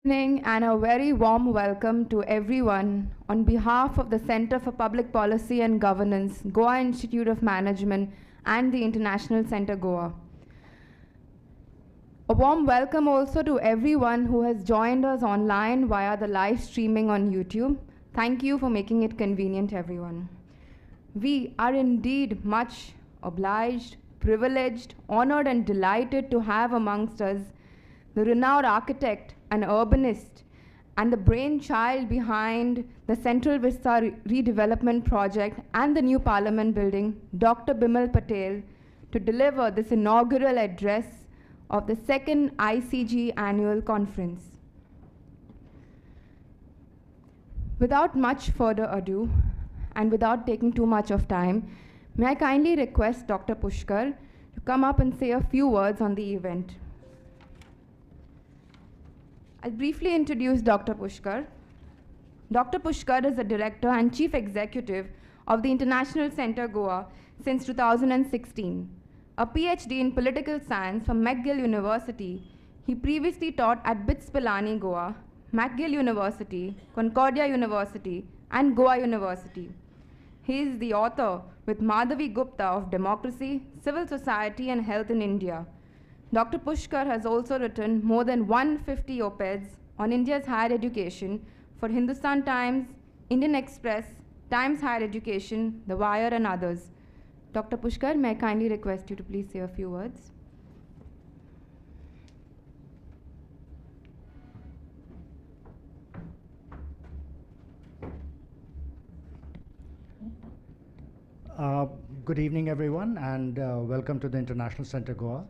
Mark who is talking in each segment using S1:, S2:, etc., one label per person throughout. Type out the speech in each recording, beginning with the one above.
S1: Evening and a very warm welcome to everyone on behalf of the Center for Public Policy and Governance, Goa Institute of Management, and the International Center Goa. A warm welcome also to everyone who has joined us online via the live streaming on YouTube. Thank you for making it convenient, everyone. We are indeed much obliged, privileged, honored, and delighted to have amongst us the renowned architect and urbanist and the brainchild behind the Central Vista redevelopment project and the new Parliament building, Dr. Bimal Patel, to deliver this inaugural address of the second ICG annual conference. Without much further ado, and without taking too much of time, may I kindly request Dr. Pushkar to come up and say a few words on the event. I'll briefly introduce Dr. Pushkar. Dr. Pushkar is the Director and Chief Executive of the International Center Goa since 2016. A PhD in Political Science from McGill University, he previously taught at BITS Pilani, Goa, McGill University, Concordia University, and Goa University. He is the author with Madhavi Gupta of Democracy, Civil Society and Health in India. Dr. Pushkar has also written more than 150 op-eds on India's higher education for Hindustan Times, Indian Express, Times Higher Education, The Wire, and others. Dr. Pushkar, may I kindly request you to please say a few words?
S2: Good evening, everyone, and welcome to the International Center Goa.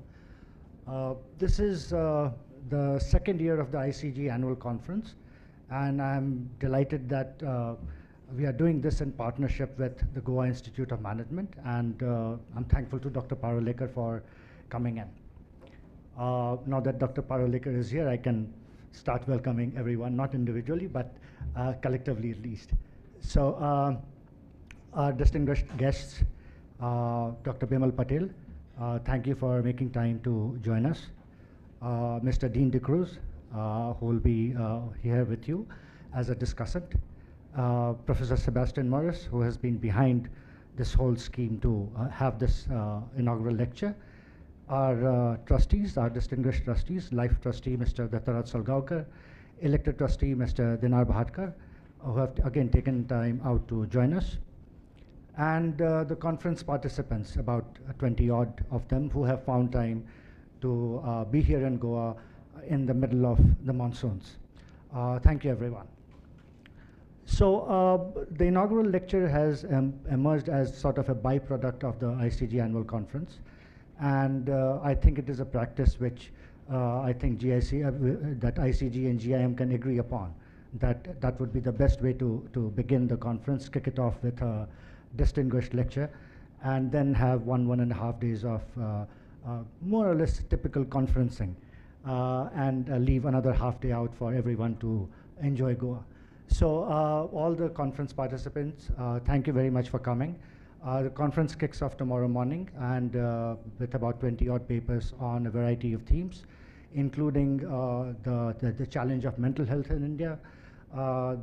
S2: This is the second year of the ICG annual conference, and I'm delighted that we are doing this in partnership with the Goa Institute of Management, and I'm thankful to Dr. Parulekar for coming in. Now that Dr. Parulekar is here, I can start welcoming everyone, not individually, but collectively at least. So our distinguished guests, Dr. Bimal Patel, thank you for making time to join us. Mr. Dean De Cruz, who will be here with you as a discussant. Professor Sebastian Morris, who has been behind this whole scheme to have this inaugural lecture. Our trustees, our distinguished trustees, Life Trustee Mr. Dattaraj Salgaonkar, Elected Trustee Mr. Dinar Bhatkar, who have again taken time out to join us. And the conference participants, about 20 odd of them, who have found time to be here in Goa in the middle of the monsoons. Thank you, everyone. So the inaugural lecture has emerged as sort of a byproduct of the ICG annual conference. And I think it is a practice which I think that ICG and GIM can agree upon, that that would be the best way to begin the conference, kick it off with a distinguished lecture, and then have 1.5 days of more or less typical conferencing, and leave another half day out for everyone to enjoy Goa. So all the conference participants, thank you very much for coming. The conference kicks off tomorrow morning, and with about 20 odd papers on a variety of themes, including the challenge of mental health in India,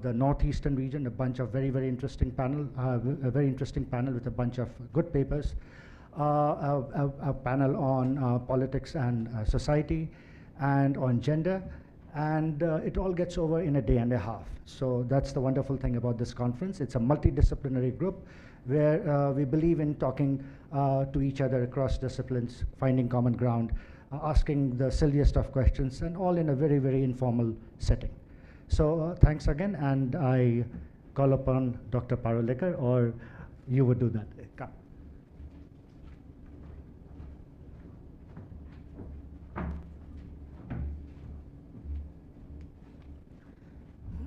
S2: the northeastern region, a bunch of very interesting panel, a very interesting panel with a bunch of good papers, a panel on politics and society, and on gender, and it all gets over in a day and a half. So that's the wonderful thing about this conference. It's a multidisciplinary group where we believe in talking to each other across disciplines, finding common ground, asking the silliest of questions, and all in a very informal setting. So thanks again, and I call upon Dr. Parulekar, or you would do that. Come.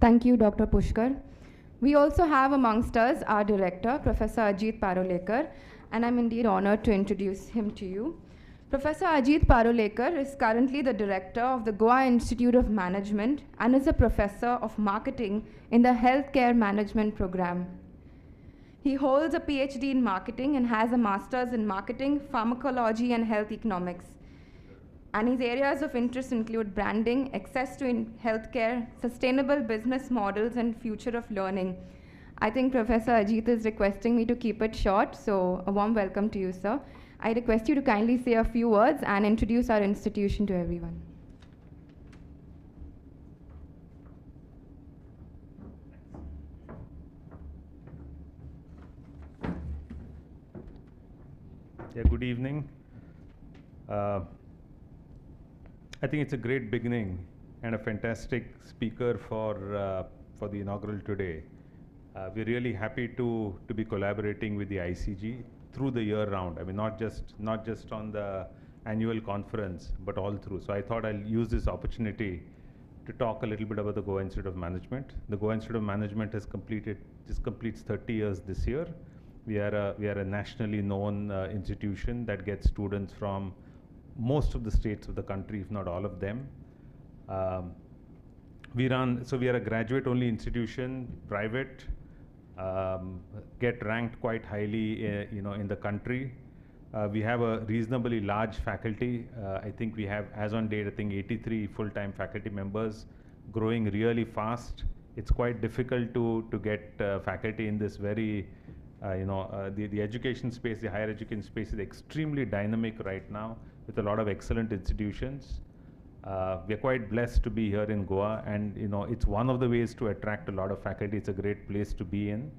S1: Thank you, Dr. Pushkar. We also have amongst us our director, Professor Ajit Parulekar, and I'm indeed honored to introduce him to you. Professor Ajit Parulekar is currently the director of the Goa Institute of Management and is a professor of marketing in the Healthcare Management program. He holds a PhD in marketing and has a master's in marketing, pharmacology, and health economics. And his areas of interest include branding, access to healthcare, sustainable business models, and future of learning. I think Professor Ajit is requesting me to keep it short, so a warm welcome to you, sir. I request you to kindly say a few words and introduce our institution to everyone.
S3: Yeah, good evening. I think it's a great beginning and a fantastic speaker for the inaugural today. We're really happy to be collaborating with the ICG through the year round. I mean, not just on the annual conference, but all through. So I thought I'll use this opportunity to talk a little bit about the Goa Institute of Management. The Goa Institute of Management just completes 30 years this year. We are a nationally known institution that gets students from most of the states of the country, if not all of them. We are a graduate-only institution, private, get ranked quite highly, in the country. We have a reasonably large faculty. I think we have, as on date, 83 full-time faculty members, growing really fast. It's quite difficult to get faculty in this very, the education space, the higher education space is extremely dynamic right now, with a lot of excellent institutions. We are quite blessed to be here in Goa, and it's one of the ways to attract a lot of faculty. It's a great place to be in.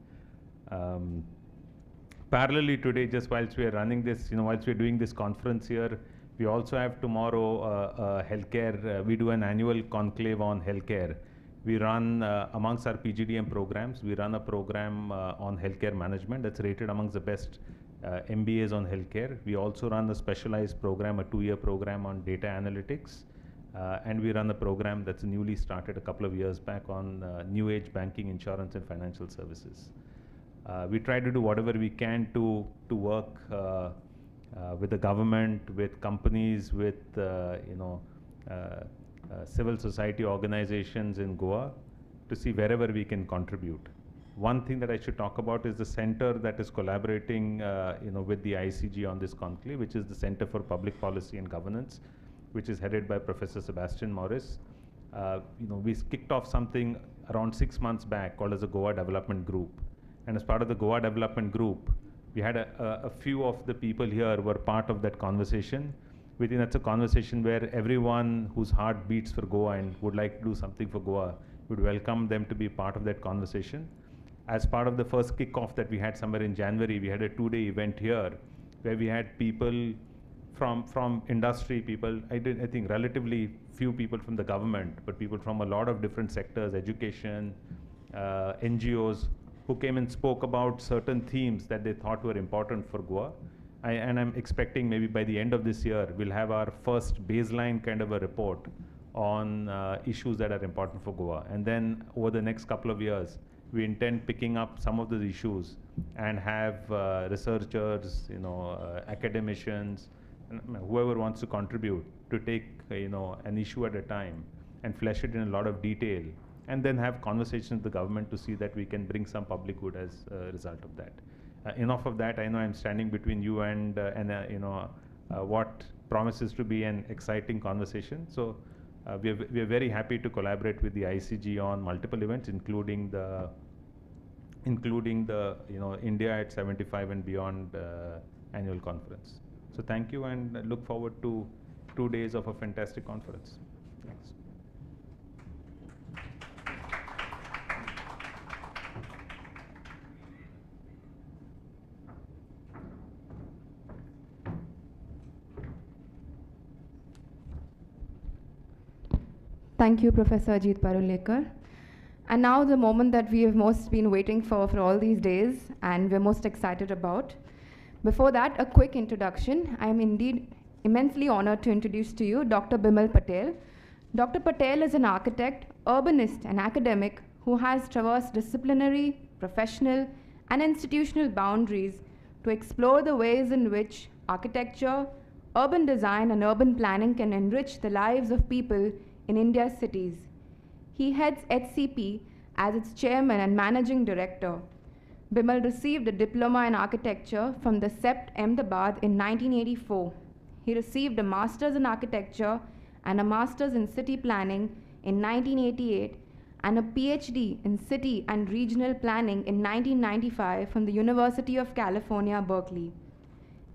S3: Parallelly today, just whilst we are running this, whilst we are doing this conference here, we also have tomorrow healthcare. We do an annual conclave on healthcare. We run, amongst our PGDM programs, we run a program on healthcare management that's rated amongst the best MBAs on healthcare. We also run a specialized program, a 2-year program on data analytics. And we run a program that's newly started a couple of years back on new age banking, insurance, and financial services. We try to do whatever we can to work with the government, with companies, with civil society organizations in Goa to see wherever we can contribute. One thing that I should talk about is the center that is collaborating with the ICG on this conclave, which is the Center for Public Policy and Governance, which is headed by Professor Sebastian Morris. We kicked off something around 6 months back called as the Goa Development Group. And as part of the Goa Development Group, we had a few of the people here were part of that conversation. We think that's a conversation where everyone whose heart beats for Goa and would like to do something for Goa would welcome them to be part of that conversation. As part of the first kickoff that we had somewhere in January, we had a 2-day event here where we had people from industry, people, I think relatively few people from the government, but people from a lot of different sectors, education, NGOs, who came and spoke about certain themes that they thought were important for Goa. And I'm expecting maybe by the end of this year, we'll have our first baseline kind of a report on issues that are important for Goa. And then over the next couple of years, we intend picking up some of those issues and have researchers, academicians, and whoever wants to contribute to take, an issue at a time and flesh it in a lot of detail, and then have conversations with the government to see that we can bring some public good as a result of that. Enough of that. I know I'm standing between you and what promises to be an exciting conversation. So we are very happy to collaborate with the ICG on multiple events, including the India at 75 and beyond annual conference. So thank you, and look forward to 2 days of a fantastic conference. Thanks.
S1: Thank you, Professor Ajit Parulekar. And now the moment that we have most been waiting for all these days, and we're most excited about. Before that, a quick introduction. I am indeed immensely honored to introduce to you Dr. Bimal Patel. Dr. Patel is an architect, urbanist, and academic who has traversed disciplinary, professional, and institutional boundaries to explore the ways in which architecture, urban design, and urban planning can enrich the lives of people in India's cities. He heads HCP as its chairman and managing director. Bimal received a diploma in architecture from the CEPT Ahmedabad in 1984. He received a master's in architecture and a master's in city planning in 1988 and a PhD in city and regional planning in 1995 from the University of California, Berkeley.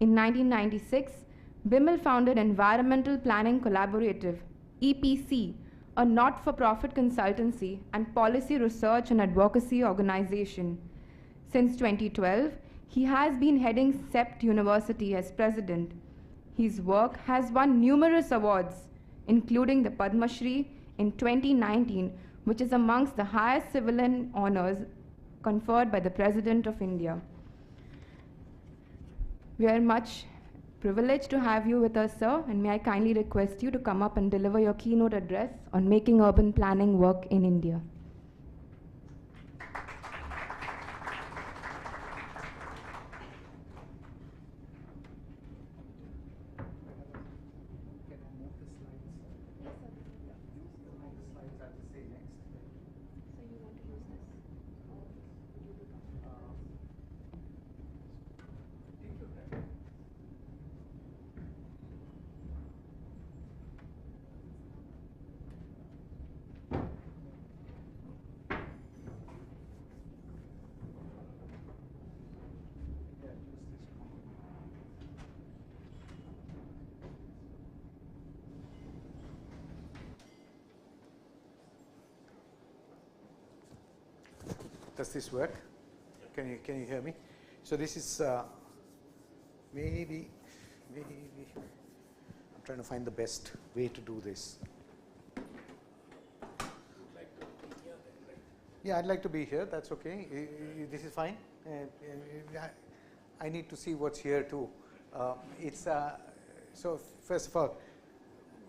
S1: In 1996, Bimal founded Environmental Planning Collaborative, EPC, a not-for-profit consultancy and policy research and advocacy organization. Since 2012, he has been heading CEPT University as president. His work has won numerous awards, including the Padma Shri in 2019, which is amongst the highest civilian honors conferred by the President of India. We are much privileged to have you with us, sir, and may I kindly request you to come up and deliver your keynote address on making urban planning work in India.
S4: Does this work? Can you hear me? So this is maybe I'm trying to find the best way to do this. Yeah, I'd like to be here. That's okay. This is fine. I need to see what's here too. So first of all,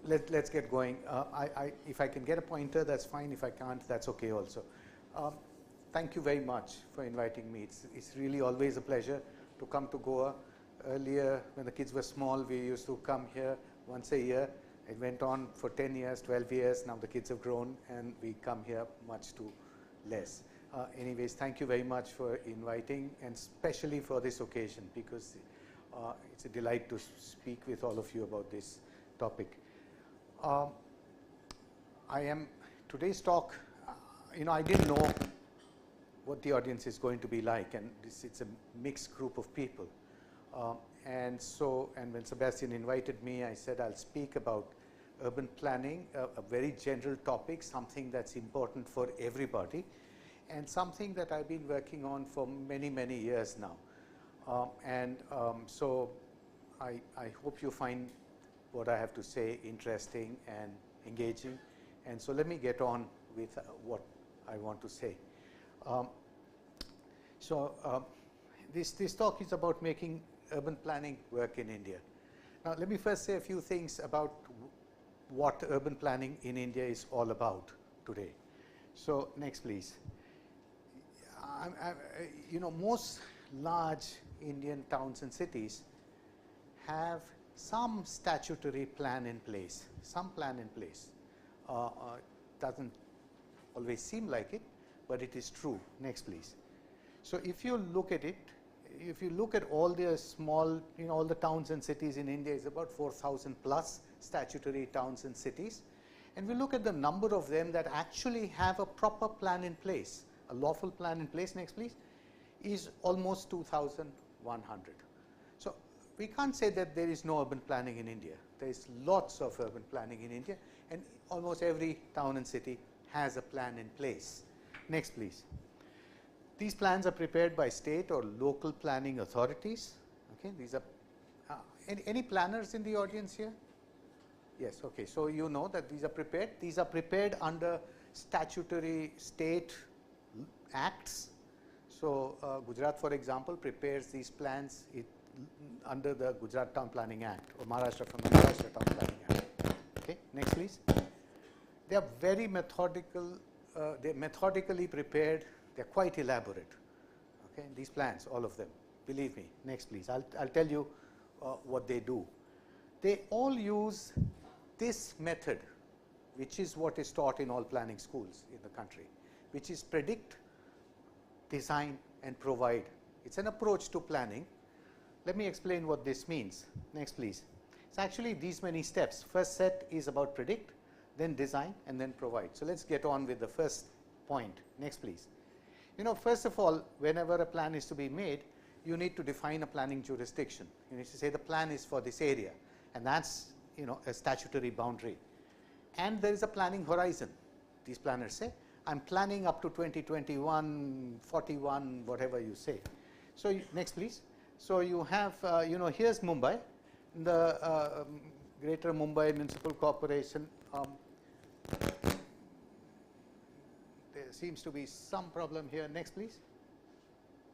S4: let's get going. If I can get a pointer, that's fine. If I can't, that's okay also. Thank you very much for inviting me. It's really always a pleasure to come to Goa. Earlier, when the kids were small, we used to come here once a year. It went on for 10 years, 12 years. Now the kids have grown and we come here much too less. Anyways, thank you very much for inviting, and especially for this occasion, because it's a delight to speak with all of you about this topic. Today's talk, I didn't know what the audience is going to be like, and it's a mixed group of people. And when Sebastian invited me, I said I'll speak about urban planning, a very general topic, something that's important for everybody, and something that I've been working on for many, many years now. So I hope you find what I have to say interesting and engaging. And so let me get on with what I want to say. This talk is about making urban planning work in India. Now, let me first say a few things about what urban planning in India is all about today. So, next please. Most large Indian towns and cities have some statutory plan in place, doesn't always seem like it, but it is true. Next please. So if you look at it, if you look at all the small, all the towns and cities in India, is about 4,000 plus statutory towns and cities. And we look at the number of them that actually have a proper plan in place, a lawful plan in place, next please, is almost 2,100. So we can't say that there is no urban planning in India. There is lots of urban planning in India, and almost every town and city has a plan in place. Next please. These plans are prepared by state or local planning authorities. Okay, these are any planners in the audience here? Yes, okay. So you know that these are prepared. These are prepared under statutory state acts. So Gujarat, for example, prepares these plans under the Gujarat Town Planning Act, or Maharashtra from the Maharashtra Town Planning Act. Okay, next please. They are very methodical. They're methodically prepared. They're quite elaborate. Okay, these plans, all of them. Believe me. Next, please. I'll tell you what they do. They all use this method, which is what is taught in all planning schools in the country, which is predict, design, and provide. It's an approach to planning. Let me explain what this means. Next, please. It's actually these many steps. First set is about predict, then design, and then provide. So let's get on with the first point. Next, please. First of all, whenever a plan is to be made, you need to define a planning jurisdiction. You need to say the plan is for this area, and that's a statutory boundary. And there is a planning horizon. These planners say, I'm planning up to 2021, 41, whatever you say. So next, please. So you have, here's Mumbai, the Greater Mumbai Municipal Corporation. There seems to be some problem here. Next, please.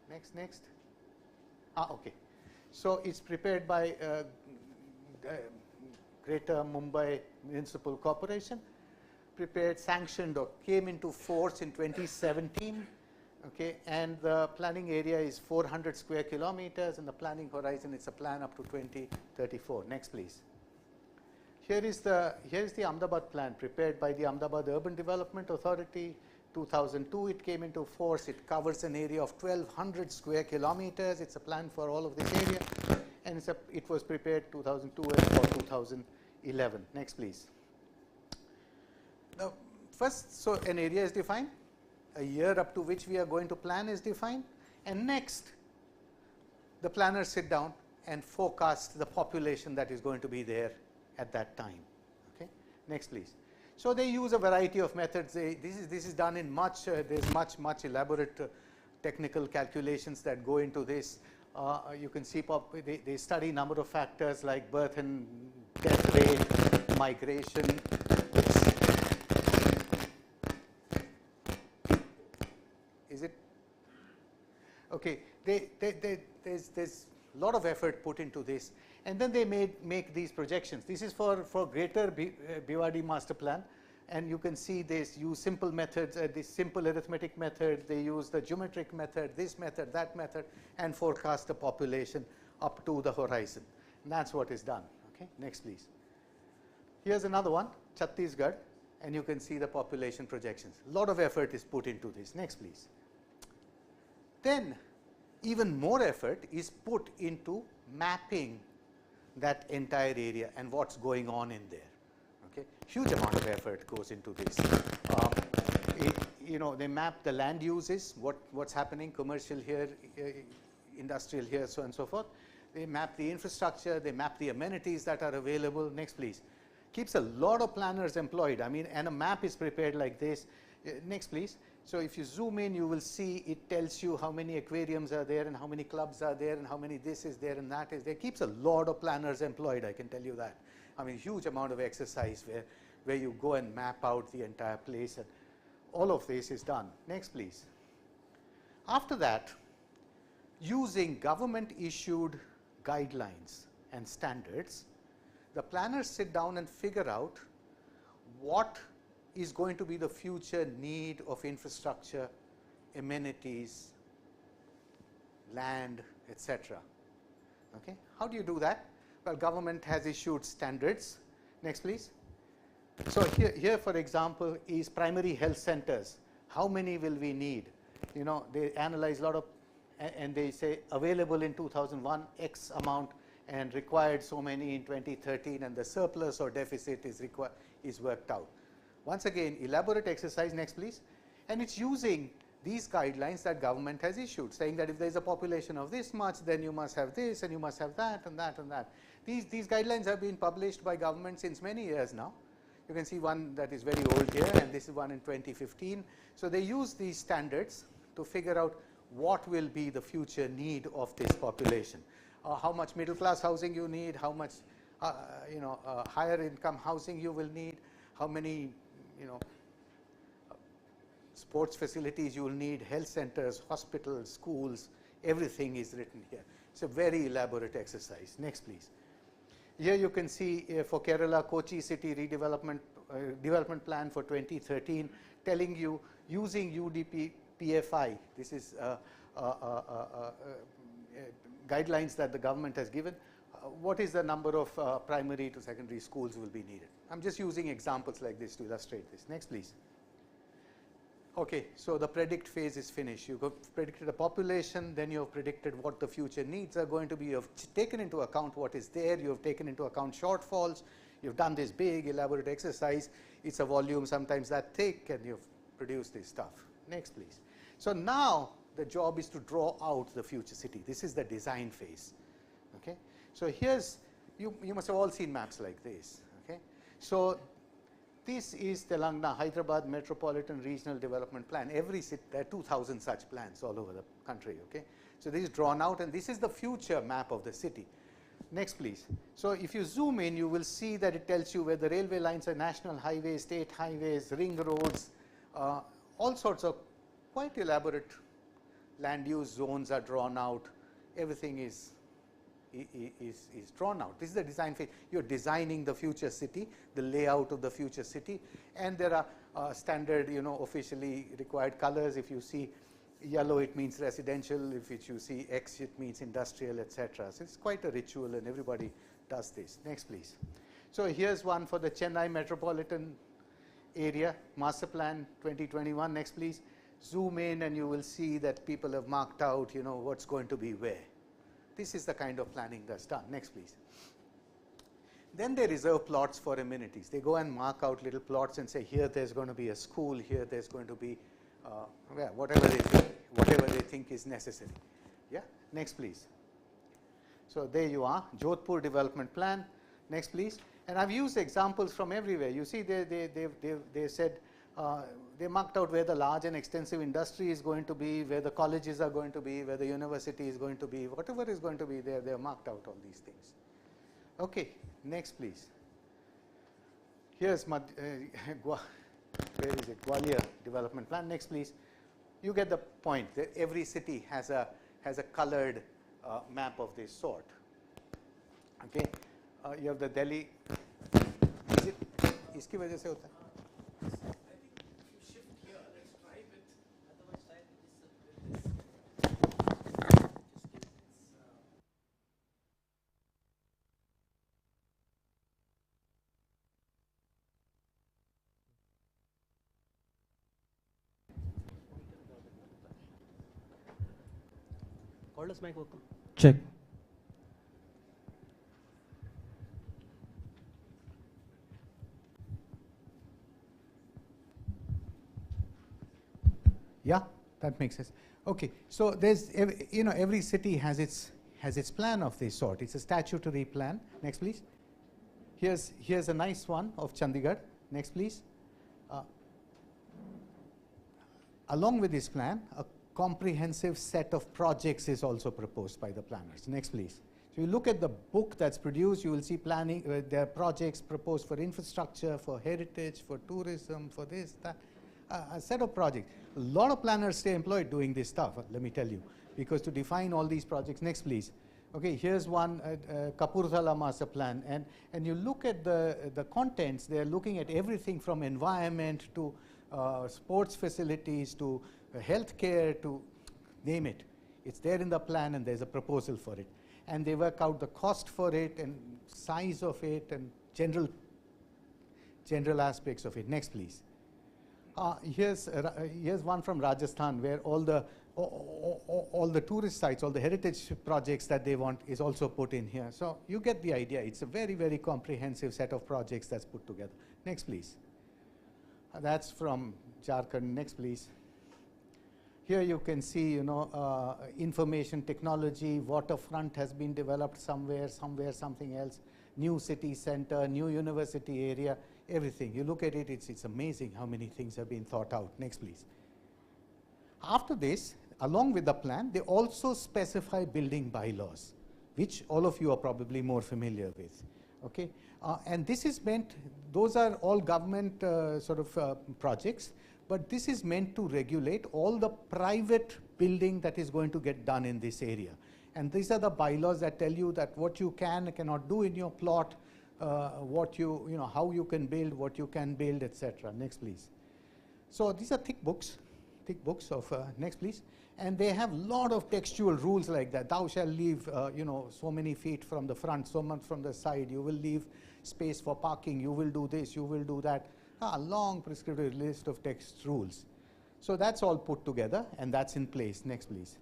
S4: Next. Okay. So it's prepared by Greater Mumbai Municipal Corporation, prepared, sanctioned, or came into force in 2017. Okay, and the planning area is 400 square kilometers, and the planning horizon is a plan up to 2034. Next, please. Here is the Ahmedabad plan, prepared by the Ahmedabad Urban Development Authority. 2002 it came into force. It covers an area of 1200 square kilometers. It's a plan for all of this area, and it was prepared 2002 and for 2011. Next, please. Now, first, so an area is defined, a year up to which we are going to plan is defined, and next, the planners sit down and forecast the population that is going to be there at that time. Okay. Next, please. So they use a variety of methods. This is done in there's much elaborate technical calculations that go into this. You can see they study number of factors like birth and death rate, migration. Is it okay? There's a lot of effort put into this, and then they make these projections. This is for Greater Bhiwadi Master Plan, and you can see they use simple methods, this simple arithmetic method. They use the geometric method, this method, that method, and forecast the population up to the horizon. And that's what is done. Okay, next, please. Here's another one, Chhattisgarh, and you can see the population projections. A lot of effort is put into this. Next, please. Then even more effort is put into mapping that entire area and what's going on in there. Okay, huge amount of effort goes into this. They map the land uses, what's happening, commercial here, industrial here, so on and so forth. They map the infrastructure, they map the amenities that are available. Next, please. Keeps a lot of planners employed. I mean, and a map is prepared like this. Next, please. So if you zoom in, you will see it tells you how many aquariums are there and how many clubs are there and how many this is there and that is there. Keeps a lot of planners employed, I can tell you that. I mean, huge amount of exercise where you go and map out the entire place, and all of this is done. Next, please. After that, using government issued guidelines and standards, the planners sit down and figure out what is going to be the future need of infrastructure, amenities, land, etc. Okay. How do you do that? Well, government has issued standards. Next, please. So here, for example, is primary health centers. How many will we need? They analyze a lot of, and they say available in 2001, X amount, and required so many in 2013, and the surplus or deficit is worked out. Once again, elaborate exercise. Next, please. And it's using these guidelines that government has issued, saying that if there is a population of this much, then you must have this, and you must have that, and that, and that. These guidelines have been published by government since many years now. You can see one that is very old here, and this is one in 2015. So they use these standards to figure out what will be the future need of this population. How much middle class housing you need, how much higher income housing you will need, how many sports facilities you will need, health centers, hospitals, schools, everything is written here. It's a very elaborate exercise. Next, please. Here you can see for Kerala, Kochi City Redevelopment Development Plan for 2013, telling you using UDP PFI. This is guidelines that the government has given. What is the number of primary to secondary schools will be needed? I'm just using examples like this to illustrate this. Next, please. Okay, so the predict phase is finished. You have predicted the population, then you have predicted what the future needs are going to be. You have taken into account what is there. You have taken into account shortfalls. You've done this big, elaborate exercise. It's a volume sometimes that thick, and you've produced this stuff. Next, please. So now the job is to draw out the future city. This is the design phase. Okay. So here's, you must have all seen maps like this. Okay. So this is Telangana Hyderabad Metropolitan Regional Development Plan. Every city, there are 2,000 such plans all over the country. Okay. So this is drawn out, and this is the future map of the city. Next, please. So if you zoom in, you will see that it tells you where the railway lines are, national highways, state highways, ring roads, all sorts of quite elaborate land use zones are drawn out. Everything is drawn out. This is the design phase. You're designing the future city, the layout of the future city, and there are standard, officially required colors. If you see yellow, it means residential. If you see X, it means industrial, etc. So it's quite a ritual, and everybody does this. Next, please. So here's one for the Chennai metropolitan area, master plan 2021. Next, please. Zoom in, and you will see that people have marked out, what's going to be where. This is the kind of planning that's done. Next, please. Then they reserve plots for amenities. They go and mark out little plots and say, here there's going to be a school, here there's going to be whatever they think is necessary. Yeah. Next, please. So there you are, Jodhpur development plan. Next, please. And I've used examples from everywhere. You see, they said they marked out where the large and extensive industry is going to be, where the colleges are going to be, where the university is going to be, whatever is going to be there, they have marked out all these things. Okay, next, please. Here's where is it? Gwalior development plan. Next, please. You get the point that every city has a colored map of this sort. Okay, you have the Delhi. Is it? इसकी वजह से होता है.
S5: Cordless mic welcome. Check.
S4: Yeah, that makes sense. Okay, so there's every city has its plan of this sort. It's a statutory plan. Next, please. Here's a nice one of Chandigarh. Next, please. Along with this plan, a comprehensive set of projects is also proposed by the planners. Next, please. So you look at the book that's produced, you will see planning. There are projects proposed for infrastructure, for heritage, for tourism, for this, that. A set of projects. A lot of planners stay employed doing this stuff, let me tell you, because to define all these projects. Next, please. Okay, here's one, Kapurthala master plan, and you look at the contents. They're looking at everything from environment to sports facilities to healthcare to name it. It's there in the plan, and there's a proposal for it, and they work out the cost for it and size of it and general aspects of it. Next, please. Here's one from Rajasthan, where all the tourist sites, all the heritage projects that they want is also put in here. So you get the idea. It's a very, very comprehensive set of projects that's put together. Next, please. That's from Jharkhand. Next, please. Here you can see, information technology, waterfront has been developed somewhere, something else, new city center, new university area, everything. You look at it, it's amazing how many things have been thought out. Next, please. After this, along with the plan, they also specify building bylaws, which all of you are probably more familiar with. Okay, and this is meant, those are all government projects, but this is meant to regulate all the private building that is going to get done in this area. And these are the bylaws that tell you that what you can and cannot do in your plot, how you can build, what you can build, etc. Next, please. So these are thick books of, next, please. And they have a lot of textual rules like that. Thou shall leave, so many feet from the front, so much from the side. You will leave space for parking. You will do this. You will do that. A long prescriptive list of text rules. So that's all put together and that's in place. Next, please.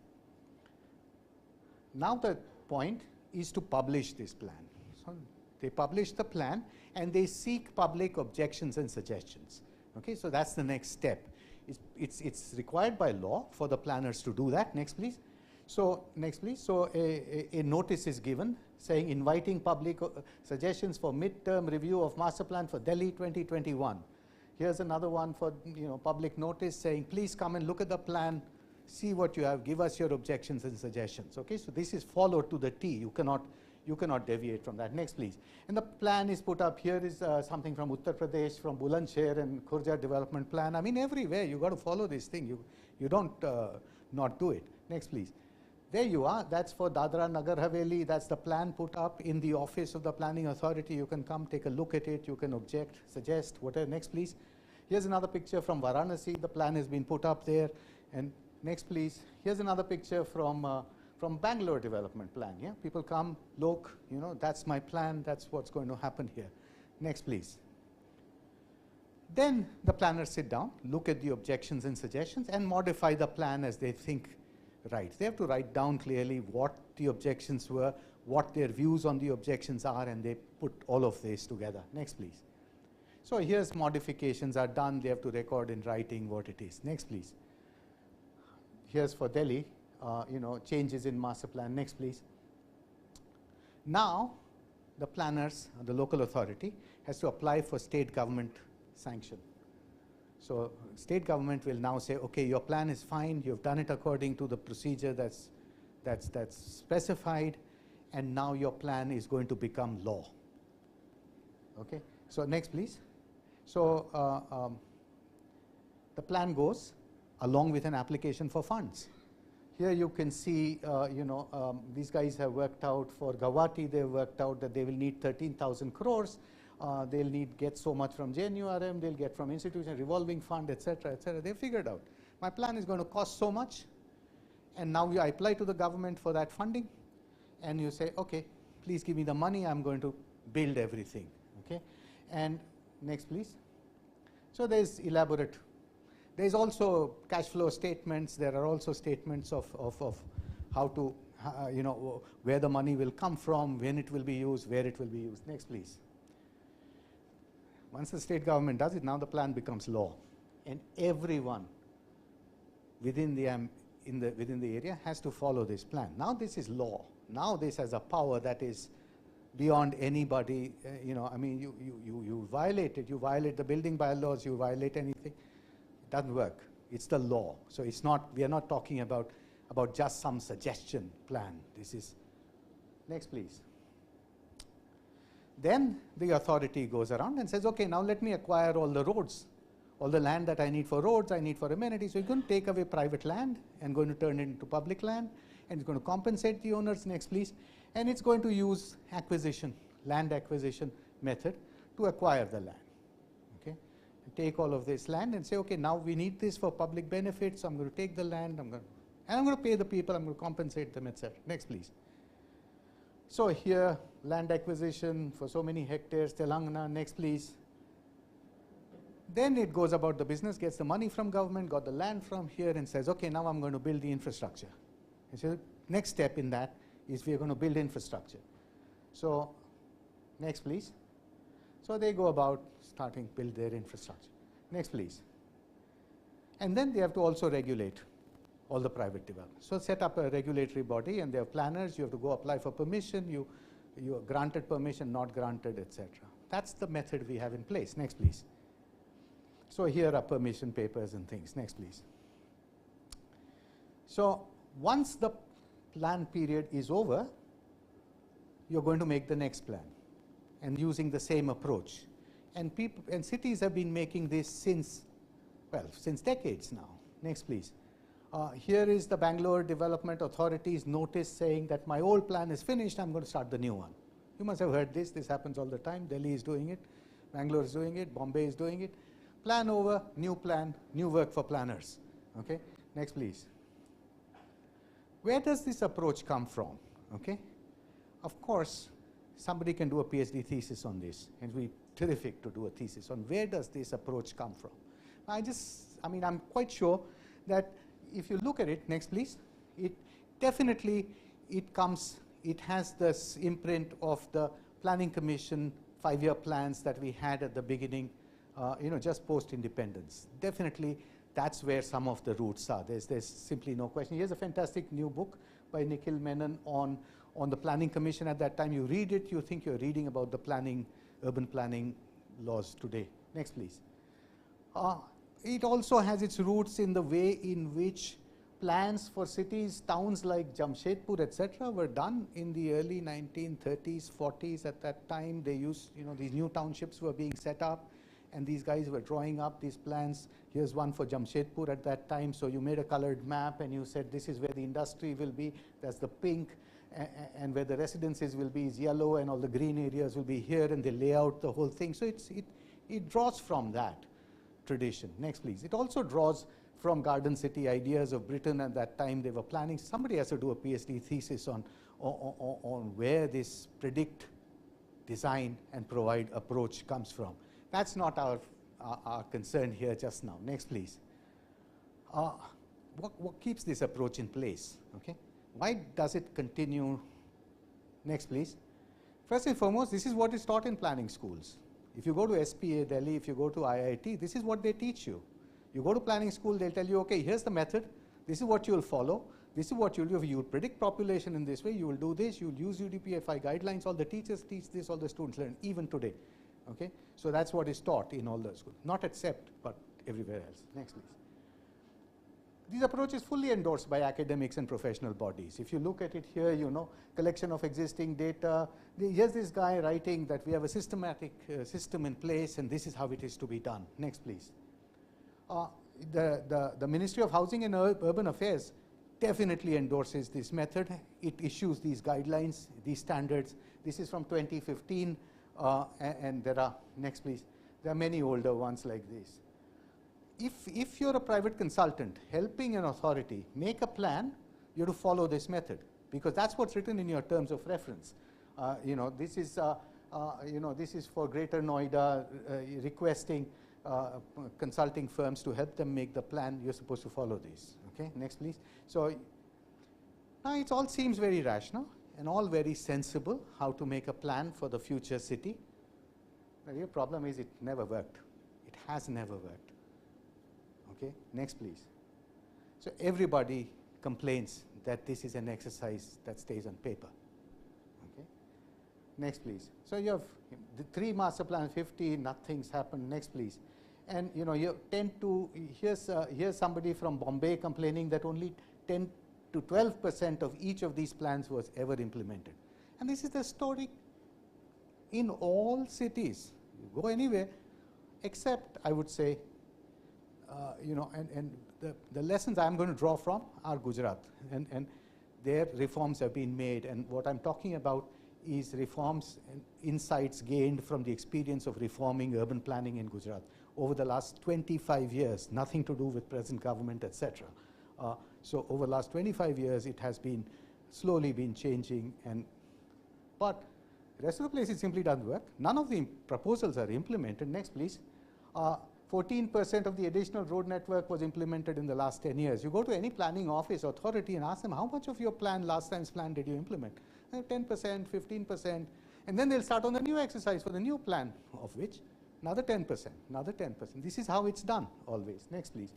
S4: Now the point is to publish this plan. So they publish the plan and they seek public objections and suggestions. Okay, so that's the next step. It's required by law for the planners to do that. Next, please. So next, please. So a notice is given saying inviting public suggestions for midterm review of master plan for Delhi 2021. Here's another one for public notice saying please come and look at the plan, see what you have, give us your objections and suggestions. Okay, so this is followed to the T. You cannot deviate from that. Next, please. And the plan is put up. Here is something from Uttar Pradesh, from Bulandshahr and Khurja development plan. I mean, everywhere you got to follow this thing. You don't not do it. Next, please. There you are. That's for Dadra Nagar Haveli. That's the plan put up in the office of the planning authority. You can come take a look at it. You can object, suggest, whatever. Next, please. Here's another picture from Varanasi. The plan has been put up there. And next, please. Here's another picture from Bangalore development plan. Yeah, people come, look, that's my plan. That's what's going to happen here. Next, please. Then the planners sit down, look at the objections and suggestions, and modify the plan as they think right. They have to write down clearly what the objections were, what their views on the objections are, and they put all of this together. Next, please. So here's modifications are done. They have to record in writing what it is. Next, please. Here's for Delhi, changes in master plan. Next, please. Now, the planners, the local authority, has to apply for state government sanction. So state government will now say, okay, your plan is fine. You've done it according to the procedure that's specified, and now your plan is going to become law. Okay. So next, please. So the plan goes along with an application for funds. Here you can see, these guys have worked out for Guwahati, they've worked out that they will need 13,000 crores. They'll get so much from JNURM, they'll get from institution, revolving fund, etc., etc. They figured out. My plan is going to cost so much, and now I apply to the government for that funding, and you say, okay, please give me the money, I'm going to build everything. Okay, and next, please. So there's elaborate. There's also cash flow statements. There are also statements of how to, where the money will come from, when it will be used, where it will be used. Next, please. Once the state government does it, now the plan becomes law, and everyone within the area has to follow this plan. Now this is law. Now this has a power that is beyond anybody. I mean, you violate it. You violate the building bylaws. You violate anything. It doesn't work. It's the law. So it's not. We are not talking about just some suggestion plan. This is. Next, please. Then the authority goes around and says, okay, now let me acquire all the roads, all the land that I need for roads, I need for amenities. So you're going to take away private land and going to turn it into public land, and it's going to compensate the owners. Next, please. And it's going to use land acquisition method to acquire the land. Okay, and take all of this land and say, okay, now we need this for public benefits. So I'm going to take the land. I'm going to pay the people. I'm going to compensate them, etc. Next, please. So here, land acquisition for so many hectares, Telangana. Next, please. Then it goes about the business, gets the money from government, got the land from here, and says, okay, now I'm going to build the infrastructure. And so next step in that is we are going to build infrastructure. So next, please. So they go about starting build their infrastructure. Next, please. And then they have to also regulate all the private development. So set up a regulatory body, and they have planners. You have to go apply for permission. You are granted permission, not granted, etc. That's the method we have in place. Next, please. So here are permission papers and things. Next, please. So once the plan period is over, you're going to make the next plan, and using the same approach. And people and cities have been making this since decades now. Next, please. Here is the Bangalore Development Authority's notice saying that my old plan is finished, I'm going to start the new one. You must have heard this. This happens all the time. Delhi is doing it. Bangalore is doing it. Bombay is doing it. Plan over, new plan, new work for planners. Okay. Next, please. Where does this approach come from? Okay. Of course, somebody can do a PhD thesis on this, and it would be terrific to do a thesis on where does this approach come from. I just I mean, I'm quite sure that if you look at it, next please, it definitely, it has this imprint of the Planning Commission 5-year plans that we had at the beginning, just post-independence. Definitely, that's where some of the roots are. There's simply no question. Here's a fantastic new book by Nikhil Menon on the Planning Commission at that time. You read it, you think you're reading about the urban planning laws today. Next, please. It also has its roots in the way in which plans for cities, towns like Jamshedpur, etc., were done in the early 1930s, 40s. At that time, they used, these new townships were being set up, and these guys were drawing up these plans. Here's one for Jamshedpur at that time. So you made a colored map, and you said this is where the industry will be. That's the pink, and where the residences will be is yellow, and all the green areas will be here, and they lay out the whole thing. So it draws from that tradition. Next, please. It also draws from garden city ideas of Britain at that time. They were planning. Somebody has to do a PhD thesis on where this predict, design, and provide approach comes from. That's not our concern here just now. Next, please. What keeps this approach in place? Okay. Why does it continue? Next, please. First and foremost, this is what is taught in planning schools. If you go to SPA Delhi, if you go to IIT, this is what they teach you. You go to planning school, they'll tell you, okay, here's the method. This is what you'll follow. This is what you'll do. You'll predict population in this way. You will do this. You'll use UDPFI guidelines. All the teachers teach this. All the students learn, even today. Okay? So that's what is taught in all the schools. Not at CEPT, but everywhere else. Next, please. These approaches fully endorsed by academics and professional bodies. If you look at it here, collection of existing data. Here's this guy writing that we have a systematic system in place, and this is how it is to be done. Next, please. The Ministry of Housing and Urban Affairs definitely endorses this method. It issues these guidelines, these standards. This is from 2015, and there are, next please, there are many older ones like this. If you're a private consultant helping an authority make a plan, you have to follow this method, because that's what's written in your terms of reference. This is for Greater Noida requesting consulting firms to help them make the plan. You're supposed to follow this. Okay, next, please. So now it all seems very rational and all very sensible how to make a plan for the future city. The real problem is it never worked. It has never worked. Okay, next, please. So everybody complains that this is an exercise that stays on paper. Okay, next, please. So you have the 3 master plans, 50, nothing's happened. Next, please. And you tend to, here's somebody from Bombay complaining that only 10 to 12% of each of these plans was ever implemented. And this is the story in all cities. You go anywhere, except, I would say, and the lessons I'm going to draw from are Gujarat, and their reforms have been made. And what I'm talking about is reforms and insights gained from the experience of reforming urban planning in Gujarat over the last 25 years, nothing to do with present government, etc. So over the last 25 years, it has been slowly been changing, but the rest of the place it simply doesn't work. None of the proposals are implemented. Next, please. 14% of the additional road network was implemented in the last 10 years. You go to any planning office or authority and ask them, how much of your plan, last time's plan, did you implement? 10%, 15%. And then they'll start on the new exercise for the new plan, of which another 10%, another 10%. This is how it's done always. Next, please.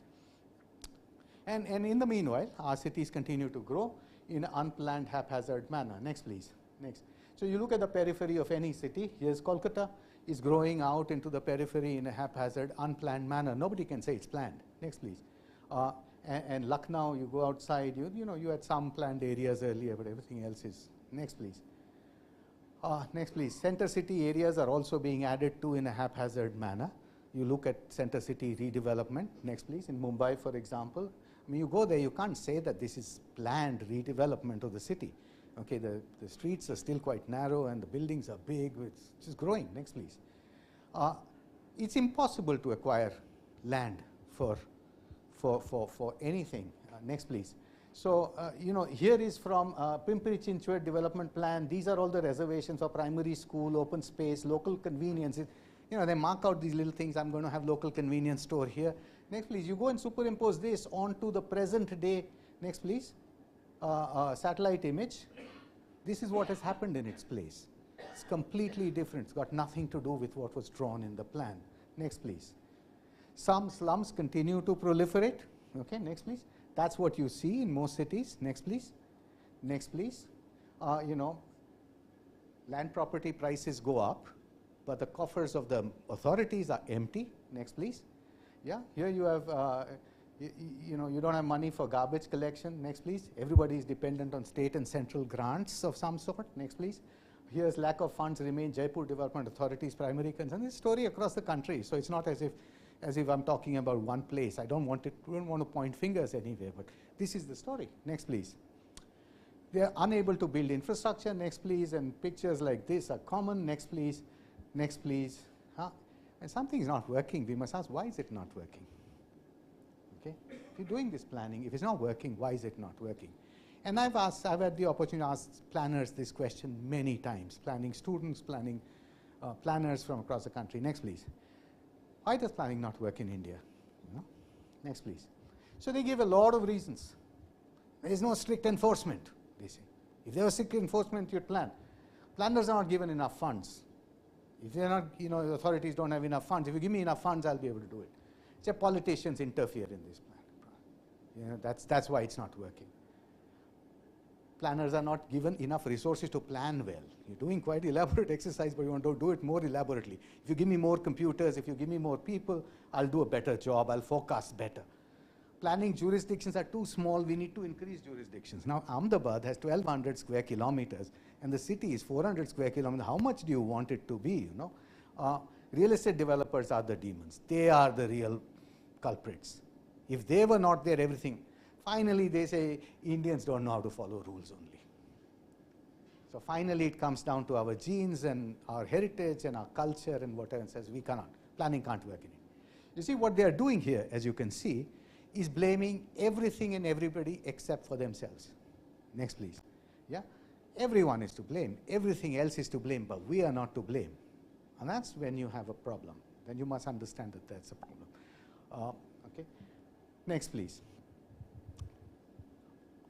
S4: And in the meanwhile, our cities continue to grow in an unplanned, haphazard manner. Next, please. Next. So you look at the periphery of any city. Here's Kolkata. Is growing out into the periphery in a haphazard, unplanned manner. Nobody can say it's planned. Next, please. And Lucknow, you go outside, you had some planned areas earlier, but everything else is. Next, please. Next, please. Center city areas are also being added to in a haphazard manner. You look at center city redevelopment. Next, please. In Mumbai, for example, I mean, you go there, you can't say that this is planned redevelopment of the city. Okay, the streets are still quite narrow and the buildings are big. It's just growing. Next, please. It's impossible to acquire land for anything. Next, please. So, here is from Pimpri Chinchwad Development Plan. These are all the reservations for primary school, open space, local convenience. They mark out these little things. I'm going to have local convenience store here. Next, please. You go and superimpose this onto the present day. Next, please. Satellite image. This is what has happened in its place. It's completely different. It's got nothing to do with what was drawn in the plan. Next, please. Some slums continue to proliferate. Okay, next, please. That's what you see in most cities. Next, please. Next, please. You know, land property prices go up, but the coffers of the authorities are empty. Next, please. Yeah, here you have, you know, you don't have money for garbage collection. Next, please. Everybody is dependent on state and central grants of some sort. Next, please. Here's lack of funds remain Jaipur Development Authority's primary concern. This story across the country, so it's not as if I'm talking about one place. I don't want to point fingers anywhere, but this is the story. Next, please. They are unable to build infrastructure. Next, please. And pictures like this are common. Next, please. Next, please. And something is not working. We must ask, why is it not working? Okay. If you're doing this planning, if it's not working, why is it not working? And I've had the opportunity to ask planners this question many times. Planning students, planners from across the country. Next, please. Why does planning not work in India? You know? Next, please. So they give a lot of reasons. There is no strict enforcement, they say. If there was strict enforcement, you'd plan. Planners are not given enough funds. If they're not, you know, the authorities don't have enough funds. If you give me enough funds, I'll be able to do it. So politicians interfere in this plan. You know, that's why it's not working. Planners are not given enough resources to plan well. You're doing quite elaborate exercise, but you want to do it more elaborately. If you give me more computers, if you give me more people, I'll do a better job. I'll forecast better. Planning jurisdictions are too small. We need to increase jurisdictions. Now, Ahmedabad has 1,200 square kilometers, and the city is 400 square kilometers. How much do you want it to be, you know? Real estate developers are the demons. They are the real culprits. If they were not there, everything. Finally, they say Indians don't know how to follow rules only. So finally, it comes down to our genes and our heritage and our culture and whatever, and says we cannot. Planning can't work in it. You see, what they are doing here, as you can see, is blaming everything and everybody except for themselves. Next, please. Yeah? Everyone is to blame. Everything else is to blame, but we are not to blame. And that's when you have a problem. Then you must understand that that's a problem. Okay. Next, please.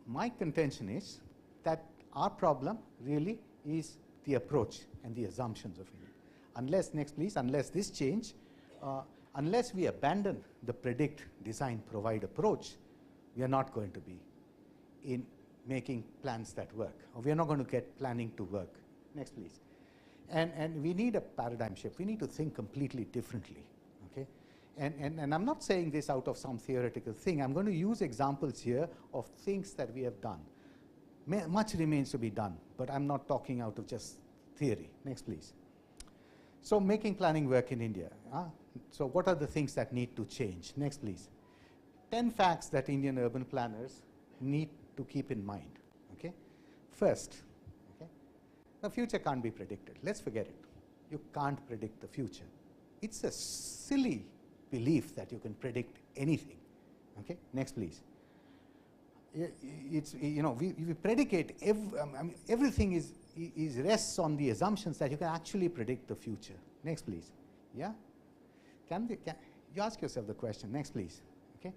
S4: My contention is that our problem really is the approach and the assumptions of it. Unless, next please, unless this change, unless we abandon the predict, design, provide approach, we are not going to be in making plans that work, or we are not going to get planning to work. Next please. And we need a paradigm shift. We need to think completely differently. Okay? And I'm not saying this out of some theoretical thing. I'm going to use examples here of things that we have done. Much remains to be done, but I'm not talking out of just theory. Next, please. So making planning work in India. So what are the things that need to change? Next, please. 10 facts that Indian urban planners need to keep in mind. Okay? First, okay, the future can't be predicted. Let's forget it. You can't predict the future. It's a silly belief that you can predict anything. Okay? Next, please. It's, you know, we predicate, everything is rests on the assumptions that you can actually predict the future. Next, please. Yeah? You ask yourself the question. Next, please. Okay?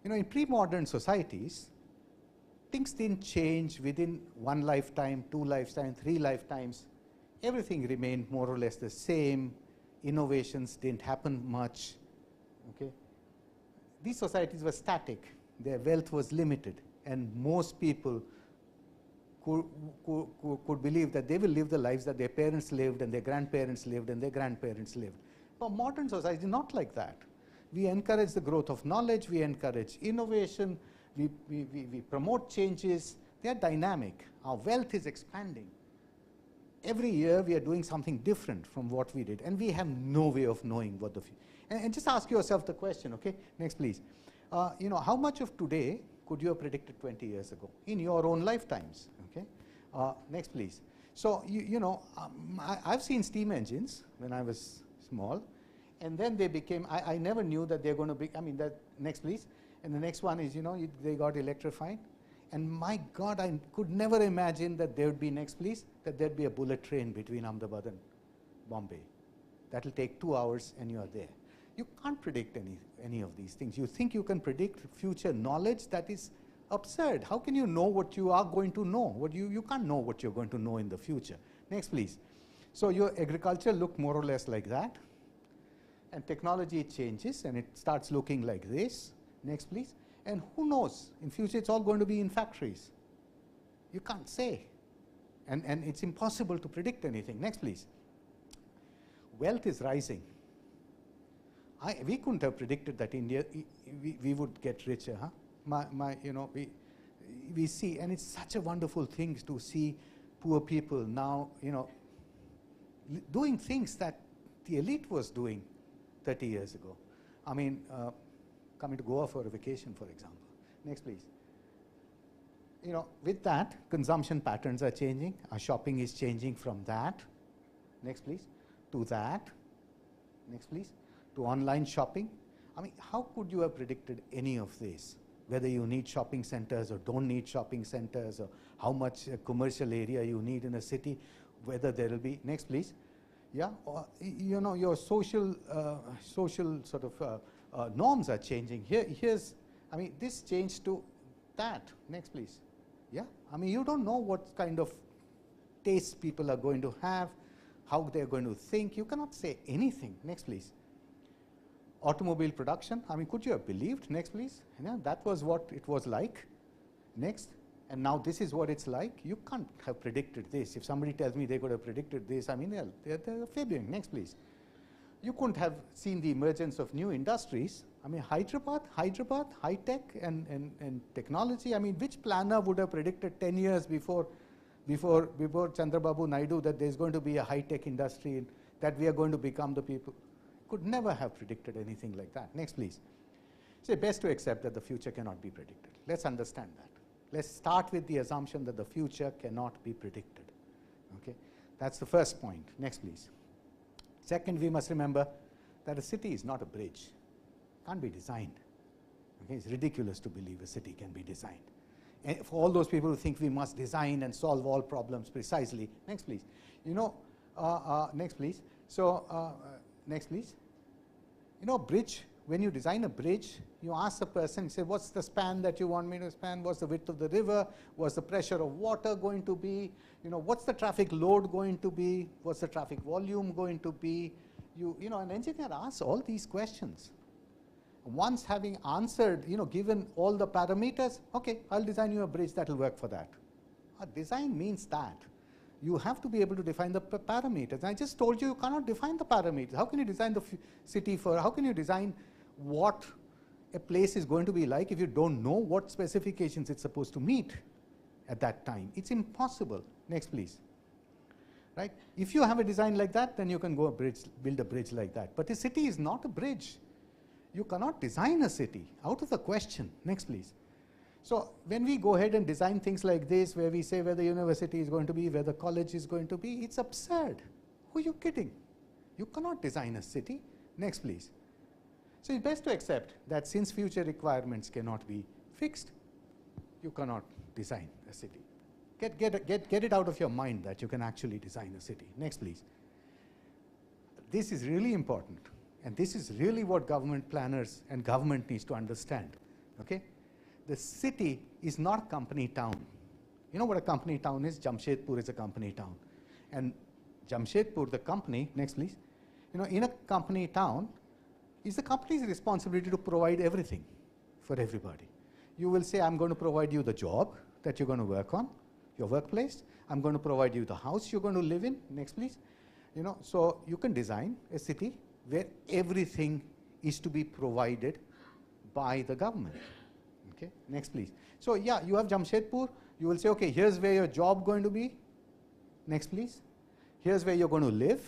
S4: You know, in pre-modern societies, things didn't change within one lifetime, 2 lifetimes, 3 lifetimes. Everything remained more or less the same. Innovations didn't happen much. Okay? These societies were static. Their wealth was limited, and most people could believe that they will live the lives that their parents lived and their grandparents lived and their grandparents lived. But modern society is not like that. We encourage the growth of knowledge, we encourage innovation, we promote changes. They are dynamic. Our wealth is expanding. Every year we are doing something different from what we did, and we have no way of knowing what the future. And just ask yourself the question, okay? Next, please. You know, how much of today could you have predicted 20 years ago in your own lifetimes? Okay. Next, please. So, you know, I've seen steam engines when I was small, and then they became, I never knew that they're going to be, next, please. And the next one is, you know, they got electrified. And my God, I could never imagine that there would be, next, please, that there'd be a bullet train between Ahmedabad and Bombay. That'll take 2 hours and you're there. You can't predict any of these things. You think you can predict future knowledge? That is absurd. How can you know what you are going to know? You can't know what you're going to know in the future. Next, please. So your agriculture looked more or less like that. And technology changes and it starts looking like this. Next, please. And who knows? In future, it's all going to be in factories. You can't say. And it's impossible to predict anything. Next, please. Wealth is rising. We couldn't have predicted that India, we would get richer. Huh? We see, and it's such a wonderful thing to see poor people now, doing things that the elite was doing 30 years ago. I mean, coming to Goa for a vacation, for example. Next, please. With that, consumption patterns are changing. Our shopping is changing from that. Next, please. To that. Next, please. To online shopping. I mean, how could you have predicted any of this? Whether you need shopping centers or don't need shopping centers, or how much commercial area you need in a city, whether there will be. Next, please. Yeah, or, your social sort of norms are changing. This changed to that. Next, please. Yeah, I mean, you don't know what kind of tastes people are going to have, how they're going to think. You cannot say anything. Next, please. Automobile production. I mean, could you have believed? Next, please. That was what it was like. Next. And now this is what it's like. You can't have predicted this. If somebody tells me they could have predicted this, I mean, they're fabuling. Next, please. You couldn't have seen the emergence of new industries. I mean, Hyderabad, high tech and technology. I mean, which planner would have predicted 10 years before Chandrababu Naidu that there's going to be a high tech industry, that we are going to become the people? Could never have predicted anything like that. Next, please. It's best to accept that the future cannot be predicted. Let's understand that. Let's start with the assumption that the future cannot be predicted. Okay, that's the first point. Next, please. Second, we must remember that a city is not a bridge. Can't be designed. Okay, it's ridiculous to believe a city can be designed. And for all those people who think we must design and solve all problems precisely. Next, please. Next, please. So, next, please. Bridge. When you design a bridge, you ask the person, say, what's the span that you want me to span? What's the width of the river? What's the pressure of water going to be? What's the traffic load going to be? What's the traffic volume going to be? An engineer asks all these questions. Once having answered, given all the parameters, okay, I'll design you a bridge that will work for that. A design means that. You have to be able to define the parameters. And I just told you cannot define the parameters. How can you design the city how can you design what a place is going to be like if you don't know what specifications it's supposed to meet at that time? It's impossible. Next, please. Right? If you have a design like that, then you can go build a bridge like that. But a city is not a bridge. You cannot design a city. Out of the question. Next, please. So when we go ahead and design things like this, where we say where the university is going to be, where the college is going to be, it's absurd. Who are you kidding? You cannot design a city. Next, please. So it's best to accept that since future requirements cannot be fixed, you cannot design a city. Get it out of your mind that you can actually design a city. Next, please. This is really important, and this is really what government planners and government needs to understand. Okay? The city is not a company town. You know what a company town is? Jamshedpur is a company town. And Jamshedpur, the company, next please, in a company town, it's the company's responsibility to provide everything for everybody. You will say, I'm going to provide you the job that you're going to work on, your workplace. I'm going to provide you the house you're going to live in. Next, please. So you can design a city where everything is to be provided by the government. Okay. Next, please. So yeah, you have Jamshedpur. You will say, okay, here's where your job going to be. Next, please. Here's where you're going to live.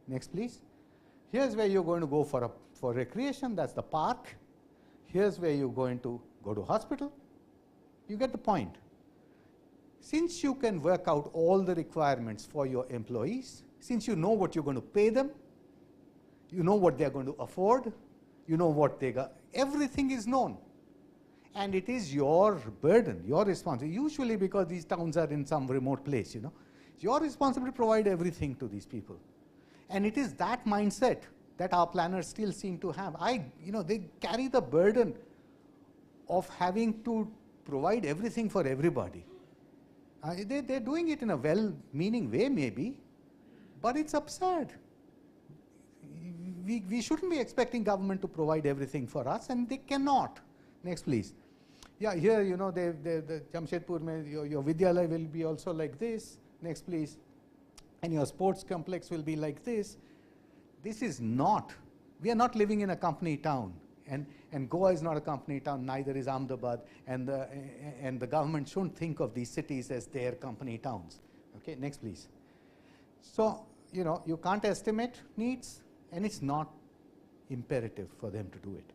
S4: Next, please. Here's where you're going to go for recreation. That's the park. Here's where you're going to go to hospital. You get the point. Since you can work out all the requirements for your employees, since you know what you're going to pay them, you know what they're going to afford, you know what they got, everything is known. And it is your burden, your responsibility, usually because these towns are in some remote place, It's your responsibility to provide everything to these people. And it is that mindset that our planners still seem to have. They carry the burden of having to provide everything for everybody. They're doing it in a well-meaning way maybe, but it's absurd. We shouldn't be expecting government to provide everything for us, and they cannot. Next, please. Yeah, here, the Jamshedpur, your Vidyalaya will be also like this. Next, please. And your sports complex will be like this. This is not, we are not living in a company town. And Goa is not a company town, neither is Ahmedabad, and the government shouldn't think of these cities as their company towns. Okay, next please. So, you can't estimate needs, and it's not imperative for them to do it.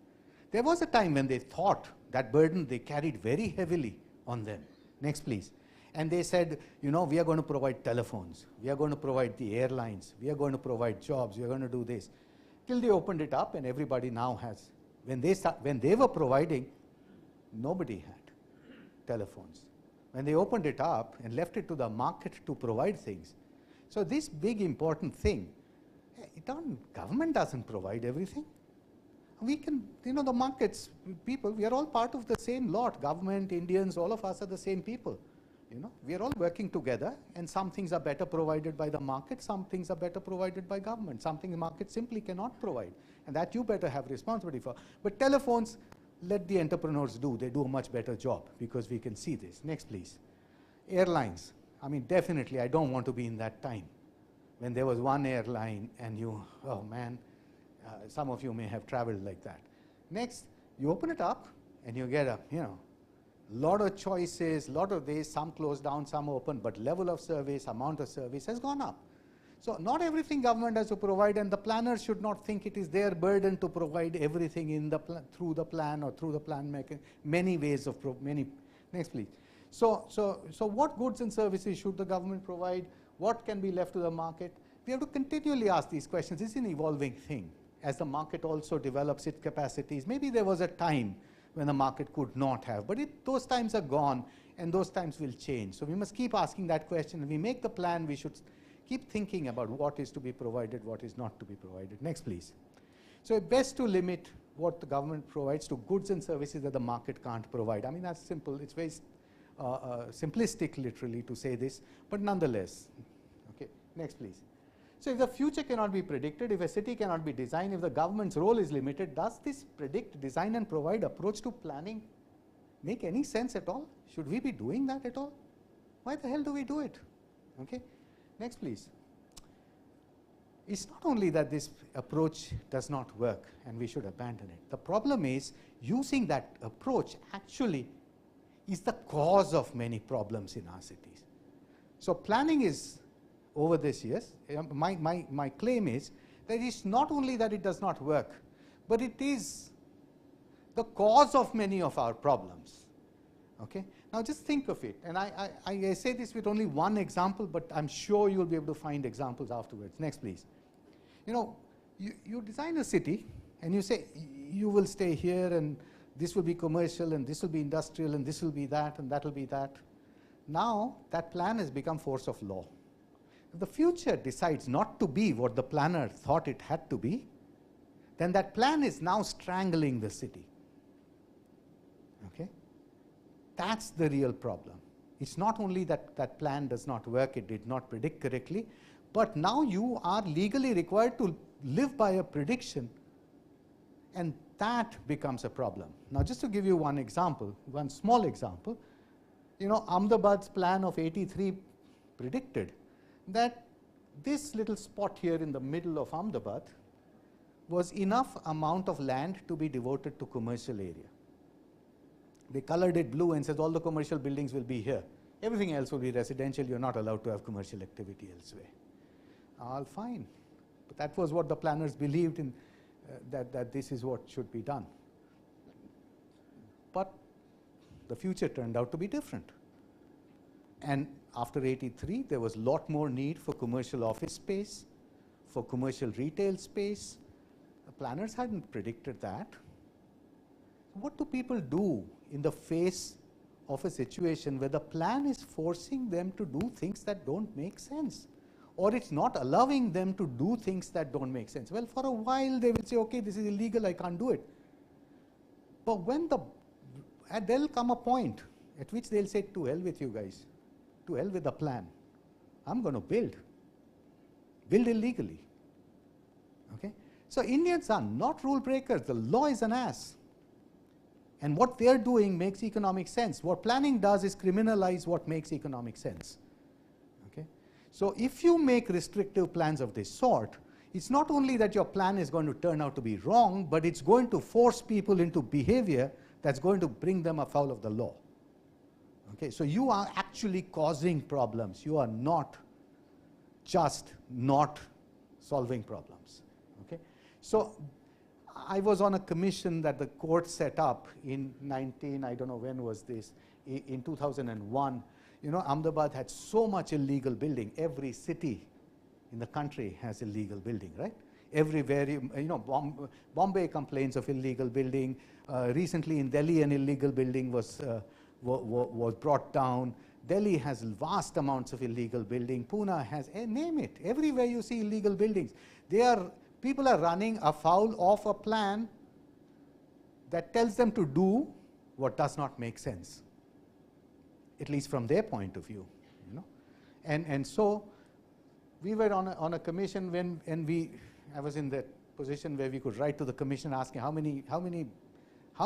S4: There was a time when they thought that burden they carried very heavily on them. Next please. And they said, we are going to provide telephones, we are going to provide the airlines, we are going to provide jobs, we are going to do this. Till they opened it up, and everybody now has. When they were providing, nobody had telephones. When they opened it up and left it to the market to provide things. So this big important thing, government doesn't provide everything. We can, the markets, people, we are all part of the same lot. Government, Indians, all of us are the same people. We are all working together, and some things are better provided by the market, some things are better provided by government, something the market simply cannot provide, and that you better have responsibility for. But telephones, let the entrepreneurs do. They do a much better job, because we can see this. Next, please. Airlines. Definitely, I don't want to be in that time when there was one airline and oh man, some of you may have traveled like that. Next, you open it up and you get a, lot of choices, lot of this, some closed down, some open, but level of service, amount of service has gone up. So not everything government has to provide, and the planners should not think it is their burden to provide everything in the through the plan or through the plan making. Many ways of next please. So what goods and services should the government provide? What can be left to the market? We have to continually ask these questions. This is an evolving thing. As the market also develops its capacities, maybe there was a time when the market could not have, but those times are gone, and those times will change. So we must keep asking that question. When we make the plan, we should keep thinking about what is to be provided, what is not to be provided. Next, please. So it's best to limit what the government provides to goods and services that the market can't provide. That's simple. It's very simplistic, literally, to say this, but nonetheless. Okay, next, please. So if the future cannot be predicted, if a city cannot be designed, if the government's role is limited, does this predict, design and provide approach to planning make any sense at all? Should we be doing that at all? Why the hell do we do it? Okay, next please. It's not only that this approach does not work and we should abandon it. The problem is using that approach actually is the cause of many problems in our cities. So planning is, over this years, my claim is that it's not only that it does not work, but it is the cause of many of our problems. Okay? Now just think of it, and I say this with only one example, but I'm sure you'll be able to find examples afterwards. Next, please. You design a city, and you say, you will stay here, and this will be commercial, and this will be industrial, and this will be that, and that will be that. Now, that plan has become force of law. If the future decides not to be what the planner thought it had to be, then that plan is now strangling the city. Okay? That's the real problem. It's not only that that plan does not work, it did not predict correctly, but now you are legally required to live by a prediction, and that becomes a problem. Now just to give you one example, one small example, Ahmedabad's plan of 83 predicted that this little spot here in the middle of Ahmedabad was enough amount of land to be devoted to commercial area. They colored it blue and said all the commercial buildings will be here. Everything else will be residential. You're not allowed to have commercial activity elsewhere. All fine. But that was what the planners believed in, that this is what should be done. But the future turned out to be different. And after 83, there was a lot more need for commercial office space, for commercial retail space. The planners hadn't predicted that. What do people do in the face of a situation where the plan is forcing them to do things that don't make sense? or it's not allowing them to do things that don't make sense. Well, for a while they will say, okay, this is illegal, I can't do it. But when there'll come a point at which they'll say, to hell with you guys, to hell with the plan. I'm going to build illegally. Okay? So Indians are not rule breakers. The law is an ass. And what they're doing makes economic sense. What planning does is criminalize what makes economic sense. Okay? So if you make restrictive plans of this sort, it's not only that your plan is going to turn out to be wrong, but it's going to force people into behavior that's going to bring them afoul of the law. Okay? So you are actually causing problems. You are not just not solving problems. Okay? So I was on a commission that the court set up in I don't know when was this, in 2001. You know, Ahmedabad had so much illegal building. Every city in the country has illegal building, right? Everywhere, you know, Bombay complains of illegal building. Recently in Delhi, an illegal building was brought down. Delhi has vast amounts of illegal building. Pune has, name it. Everywhere you see illegal buildings. People are running afoul of a plan that tells them to do what does not make sense, at least from their point of view. You know? And so we were on a commission I was in that position where we could write to the commission asking how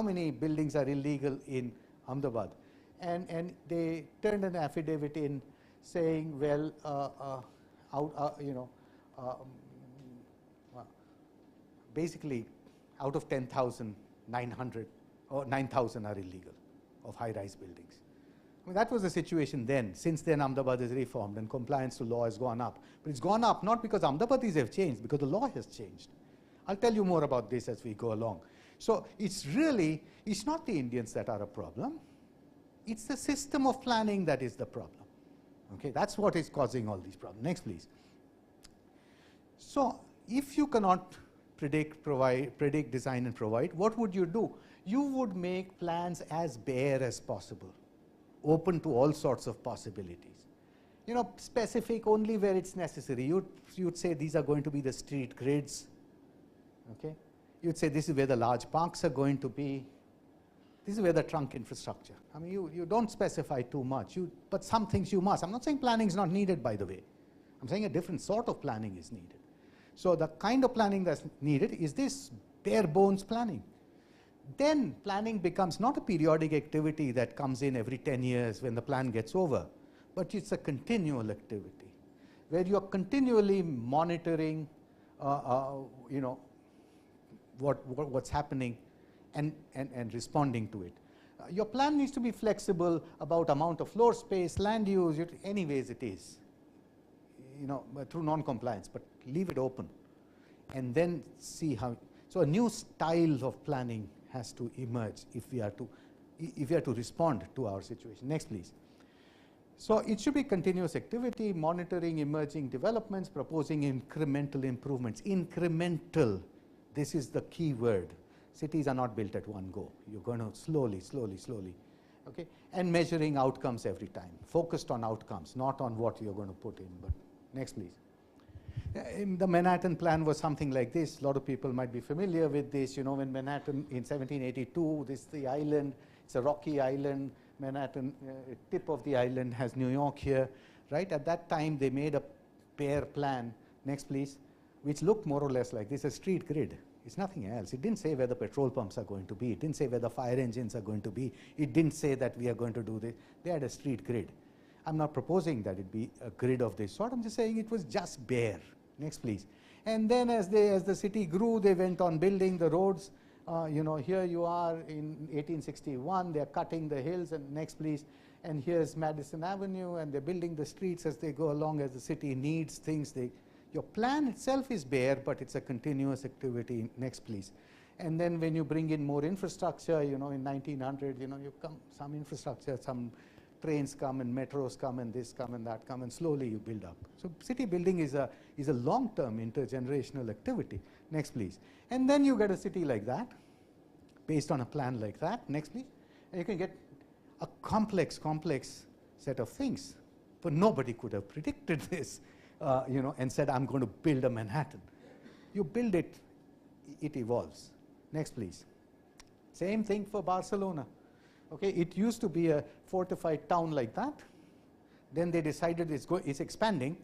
S4: many buildings are illegal in Ahmedabad. And they turned an affidavit in saying, well, basically out of 10,000, 900 or 9,000 are illegal of high-rise buildings. I mean, that was the situation then. Since then, Ahmedabad is reformed and compliance to law has gone up. But it's gone up not because Ahmedabadis have changed, because the law has changed. I'll tell you more about this as we go along. So it's not the Indians that are a problem. It's the system of planning that is the problem. Okay, that's what is causing all these problems. Next, please. So if you cannot predict, design, and provide, what would you do? You would make plans as bare as possible, open to all sorts of possibilities. You know, specific only where it's necessary. You'd say these are going to be the street grids. Okay? You'd say this is where the large parks are going to be. This is where the trunk infrastructure. I mean, you don't specify too much, but some things you must. I'm not saying planning is not needed, by the way. I'm saying a different sort of planning is needed. So the kind of planning that's needed is this bare bones planning. Then planning becomes not a periodic activity that comes in every 10 years when the plan gets over, but it's a continual activity where you're continually monitoring, what's happening and responding to it. Your plan needs to be flexible about amount of floor space, land use, anyways it is, through non-compliance, but leave it open and then see how. So a new style of planning has to emerge if we are to respond to our situation. Next, please. So it should be continuous activity, monitoring emerging developments, proposing incremental improvements. Incremental, this is the key word. Cities are not built at one go. You're going to slowly. Okay? And measuring outcomes every time. Focused on outcomes, not on what you're going to put in. But next, please. The Manhattan Plan was something like this. A lot of people might be familiar with this. You know, when Manhattan in 1782, this is the island. It's a rocky island. Manhattan, tip of the island has New York here, right? At that time, they made a pair plan. Next, please. Which looked more or less like this, a street grid. It's nothing else. It didn't say where the petrol pumps are going to be. It didn't say where the fire engines are going to be. It didn't say that we are going to do this. They had a street grid. I'm not proposing that it be a grid of this sort. I'm just saying it was just bare. Next, please. And then as the city grew, they went on building the roads. Here you are in 1861. They're cutting the hills. And next, please. And here's Madison Avenue. And they're building the streets as they go along, as the city needs things. Your plan itself is bare, but it's a continuous activity. Next, please. And then when you bring in more infrastructure, in 1900, you come some infrastructure, some trains come and metros come and this come and that come, and slowly you build up. So city building is a long-term intergenerational activity. Next, please. And then you get a city like that, based on a plan like that. Next, please. And you can get a complex set of things. But nobody could have predicted this. and said, I'm going to build a Manhattan. You build it, it evolves. Next, please. Same thing for Barcelona. Okay, it used to be a fortified town like that. Then they decided it's expanding.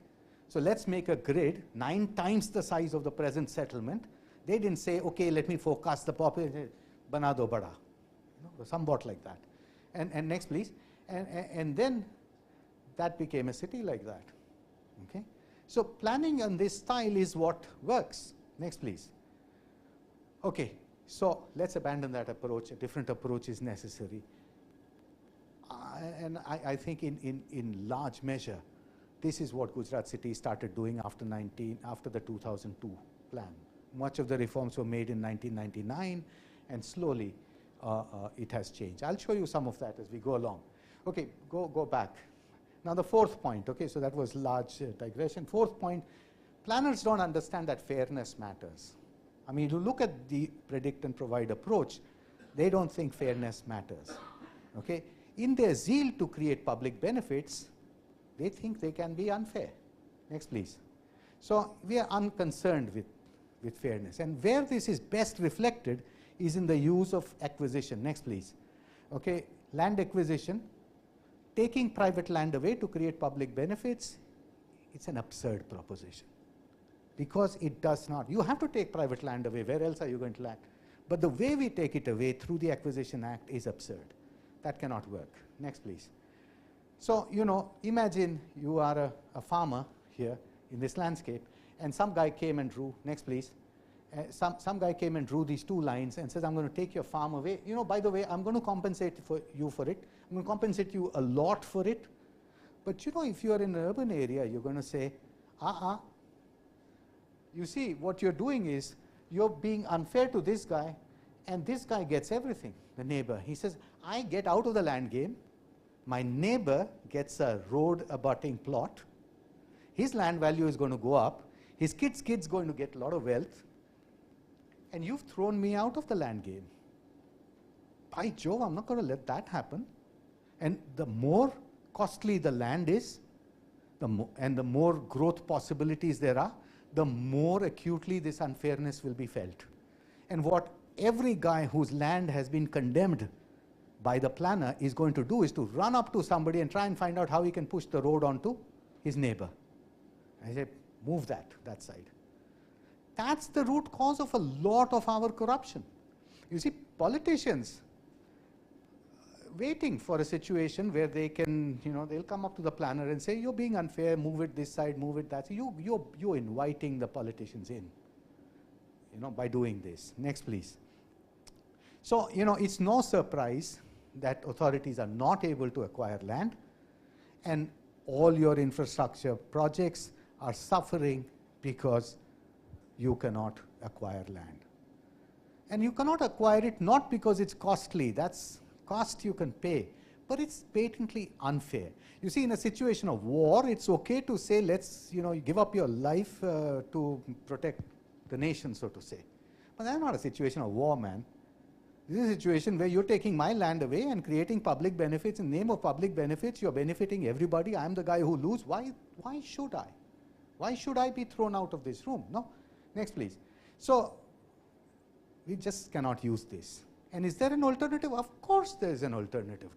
S4: So let's make a grid 9 times the size of the present settlement. They didn't say, okay, let me forecast the population, bana do bada, somewhat like that. And next, please. And then that became a city like that. Okay. So planning on this style is what works. Next, please. Okay. So let's abandon that approach. A different approach is necessary. And I think in large measure, this is what Gujarat City started doing after the 2002 plan. Much of the reforms were made in 1999, and slowly it has changed. I'll show you some of that as we go along. Okay, go back. Now the fourth point, okay, so that was large digression. Fourth point, planners don't understand that fairness matters. I mean, you look at the predict and provide approach, they don't think fairness matters, okay? In their zeal to create public benefits, they think they can be unfair. Next, please. So we are unconcerned with fairness. And where this is best reflected is in the use of acquisition. Next, please. Okay, land acquisition, taking private land away to create public benefits, it's an absurd proposition. Because it does not. You have to take private land away. Where else are you going to land? But the way we take it away through the Acquisition Act is absurd. That cannot work. Next, please. So, imagine you are a farmer here in this landscape, and some guy came and drew, next please, some guy came and drew these 2 lines and says, I'm going to take your farm away. By the way, I'm going to compensate you for it. I'm going to compensate you a lot for it. But if you are in an urban area, you're going to say, You see, what you're doing is, you're being unfair to this guy, and this guy gets everything, the neighbor. He says, I get out of the land game. My neighbor gets a road abutting plot. His land value is going to go up. His kid's going to get a lot of wealth. And you've thrown me out of the land game. By Jove, I'm not going to let that happen. And the more costly the land is, and the more growth possibilities there are, the more acutely this unfairness will be felt. And what every guy whose land has been condemned by the planner is going to do is to run up to somebody and try and find out how he can push the road onto his neighbor. I say, move that side. That's the root cause of a lot of our corruption. You see, politicians waiting for a situation where they can, they'll come up to the planner and say, you're being unfair, move it this side, move it that side. You're inviting the politicians in, by doing this. Next, please. So, it's no surprise that authorities are not able to acquire land, and all your infrastructure projects are suffering because you cannot acquire land. And you cannot acquire it not because it's costly, that's cost you can pay, but it's patently unfair. You see, in a situation of war, it's okay to say, let's, give up your life to protect the nation, so to say. But that's not a situation of war, man. This is a situation where you're taking my land away and creating public benefits. In the name of public benefits, you're benefiting everybody. I'm the guy who loses. Why should I? Why should I be thrown out of this room? No. Next, please. So we just cannot use this. And is there an alternative? Of course there is an alternative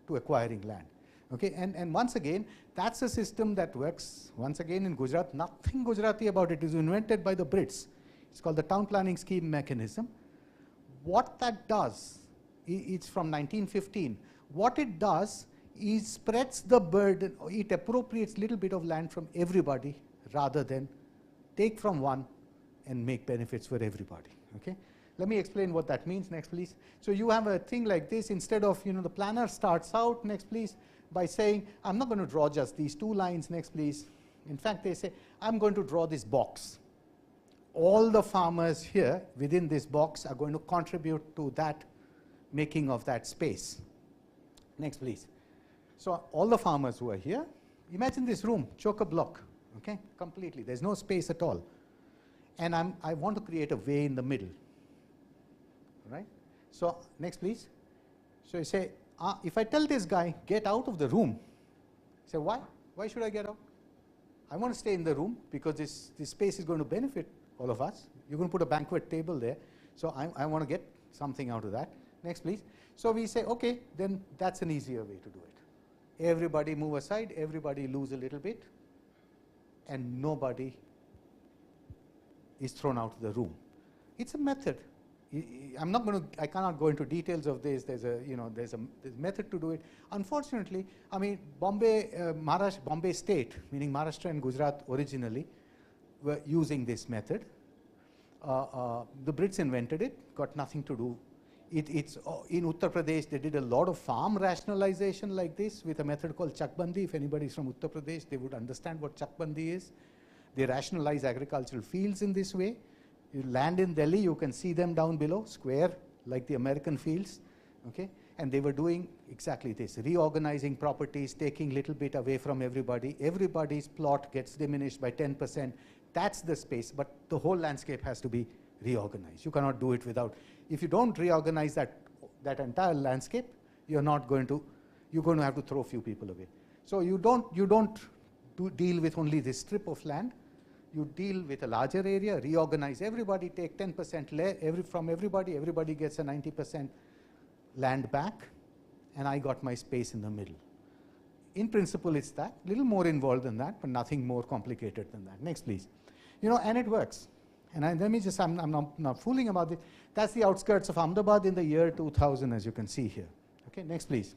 S4: to acquiring land. Okay, and once again, that's a system that works, once again, in Gujarat. Nothing Gujarati about it. It was invented by the Brits. It's called the Town Planning Scheme Mechanism. What that does, it's from 1915. What it does is spreads the burden, it appropriates a little bit of land from everybody rather than take from one and make benefits for everybody. Okay? Let me explain what that means. Next, please. So you have a thing like this. Instead of, the planner starts out, next, please, by saying, I'm not going to draw just these 2 lines. Next, please. In fact, they say, I'm going to draw this box. All the farmers here within this box are going to contribute to that making of that space. Next, please. So all the farmers who are here, imagine this room, chock-a-block, okay, completely. There's no space at all. And I want to create a way in the middle. Right? So next, please. So you say, if I tell this guy, get out of the room, say, why? Why should I get out? I want to stay in the room because this space is going to benefit all of us. You're going to put a banquet table there. So I want to get something out of that. Next, please. So we say, okay, then that's an easier way to do it. Everybody move aside, everybody lose a little bit, and nobody is thrown out of the room. It's a method. I cannot go into details of this. There's a method to do it. Unfortunately, I mean, Bombay State, meaning Maharashtra and Gujarat originally, were using this method. The Brits invented it, got nothing to do. It's in Uttar Pradesh, they did a lot of farm rationalization like this with a method called Chakbandi. If anybody is from Uttar Pradesh, they would understand what Chakbandi is. They rationalize agricultural fields in this way. You land in Delhi, you can see them down below, square, like the American fields, okay? And they were doing exactly this, reorganizing properties, taking little bit away from everybody. Everybody's plot gets diminished by 10%. That's the space, but the whole landscape has to be reorganized. You cannot do it without. If you don't reorganize that entire landscape, you're going to have to throw a few people away. So you don't deal with only this strip of land. You deal with a larger area, reorganize everybody, take 10% from everybody. Everybody gets a 90% land back, and I got my space in the middle. In principle, it's that. A little more involved than that, but nothing more complicated than that. Next, please. And it works. And I'm not fooling about it. That's the outskirts of Ahmedabad in the year 2000, as you can see here. Okay, next, please.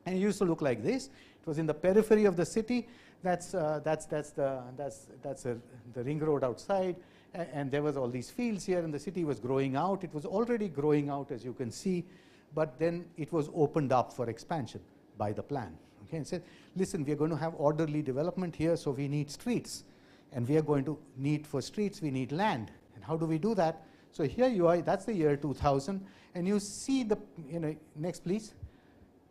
S4: And it used to look like this. It was in the periphery of the city. That's the ring road outside, and there was all these fields here, and the city was growing out. It was already growing out, as you can see, but then it was opened up for expansion by the plan. Okay, and said, listen, we are going to have orderly development here, so we need streets, and we are going to need for streets, we need land. And how do we do that? So here you are. That's the year 2000, and you see the next, please.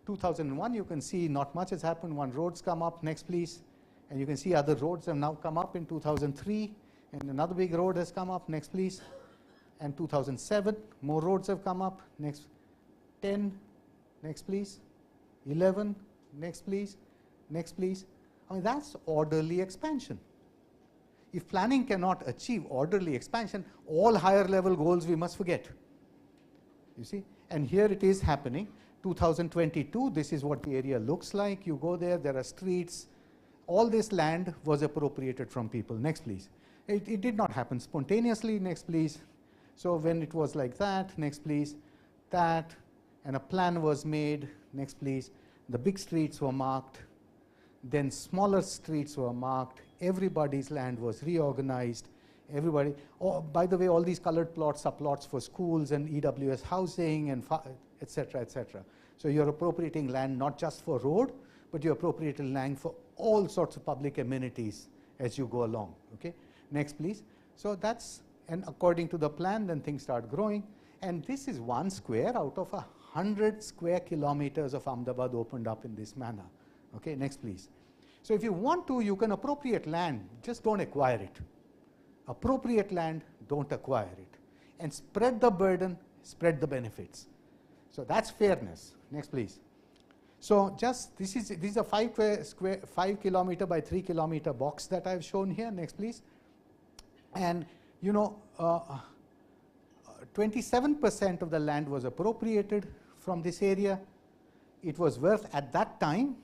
S4: 2001, you can see not much has happened. One road's come up. Next, please. And you can see other roads have now come up in 2003, and another big road has come up. Next, please. And 2007, more roads have come up. Next, 10. Next, please. 11. Next, please. Next, please. I mean, that's orderly expansion. If planning cannot achieve orderly expansion, all higher level goals we must forget. You see? And here it is happening. 2022, this is what the area looks like. You go there, there are streets. All this land was appropriated from people. Next, please. It did not happen spontaneously. Next, please. So when it was like that, next, please, that, and a plan was made. Next, please. The big streets were marked. Then smaller streets were marked. Everybody's land was reorganized. Everybody. Oh, by the way, all these colored plots are plots for schools and EWS housing and etc., etc. So you're appropriating land not just for road, but you're appropriating land for all sorts of public amenities as you go along. Okay. Next, please. So that's, and according to the plan, then things start growing. And this is 1 square out of 100 square kilometers of Ahmedabad opened up in this manner. Okay. Next, please. So if you want to, you can appropriate land, just don't acquire it. Appropriate land, don't acquire it. And spread the burden, spread the benefits. So that's fairness. Next, please. So just this is a 5 kilometer by 3 kilometer box that I've shown here. Next, please. And 27% of the land was appropriated from this area. It was worth at that time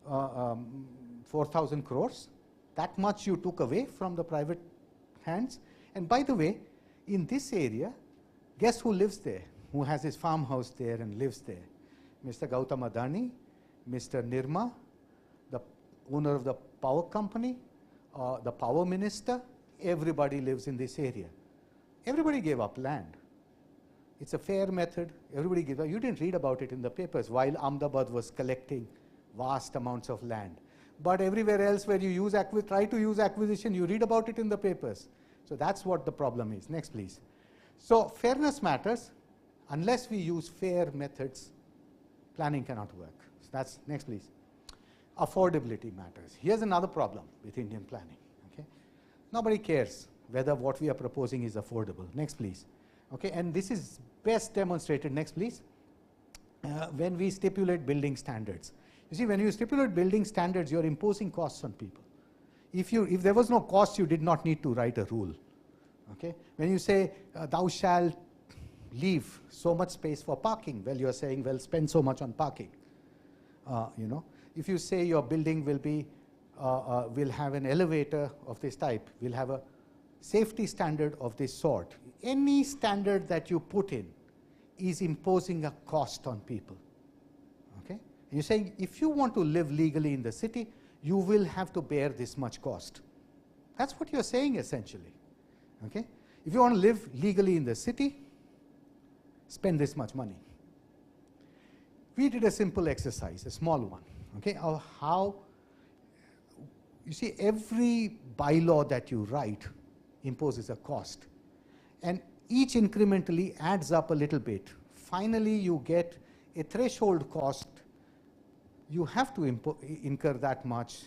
S4: 4,000 crores. That much you took away from the private hands. And by the way, in this area, guess who lives there? Who has his farmhouse there and lives there? Mr. Gautam Adani, Mr. Nirma, the owner of the power company, the power minister. Everybody lives in this area. Everybody gave up land. It's a fair method. Everybody gave up. You didn't read about it in the papers while Ahmedabad was collecting vast amounts of land. But everywhere else where you try to use acquisition, you read about it in the papers. So that's what the problem is. Next, please. So fairness matters. Unless we use fair methods, planning cannot work. So that's, next, please. Affordability matters. Here's another problem with Indian planning. Okay? Nobody cares whether what we are proposing is affordable. Next, please. Okay? And this is best demonstrated, next, please, when we stipulate building standards. You see, when you stipulate building standards, you're imposing costs on people. If there was no cost, you did not need to write a rule. Okay? When you say, thou shalt leave so much space for parking, well, you're saying, well, spend so much on parking. You know, if you say your building will be, will have an elevator of this type, will have a safety standard of this sort, any standard that you put in is imposing a cost on people. Okay? You're saying, if you want to live legally in the city, you will have to bear this much cost. That's what you're saying, essentially. Okay? If you want to live legally in the city, spend this much money. We did a simple exercise, a small one, okay, of how, you see, every bylaw that you write imposes a cost. And each incrementally adds up a little bit. Finally, you get a threshold cost. You have to incur that much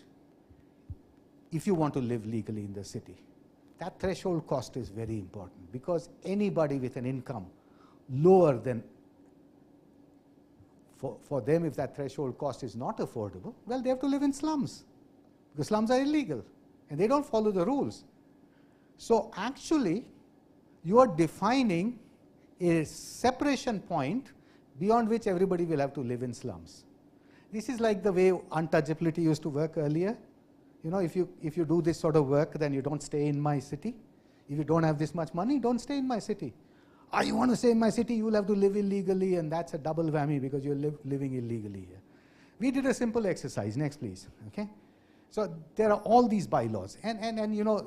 S4: if you want to live legally in the city. That threshold cost is very important, because anybody with an income lower than, for them, if that threshold cost is not affordable, well, they have to live in slums, because slums are illegal and they don't follow the rules. So actually, you are defining a separation point beyond which everybody will have to live in slums. This is like the way untouchability used to work earlier. You know, if you do this sort of work, then you don't stay in my city. If you don't have this much money, don't stay in my city. You want to stay in my city, you will have to live illegally, and that's a double whammy because you're living illegally here. We did a simple exercise. Next, please. Okay? So there are all these bylaws. And you know,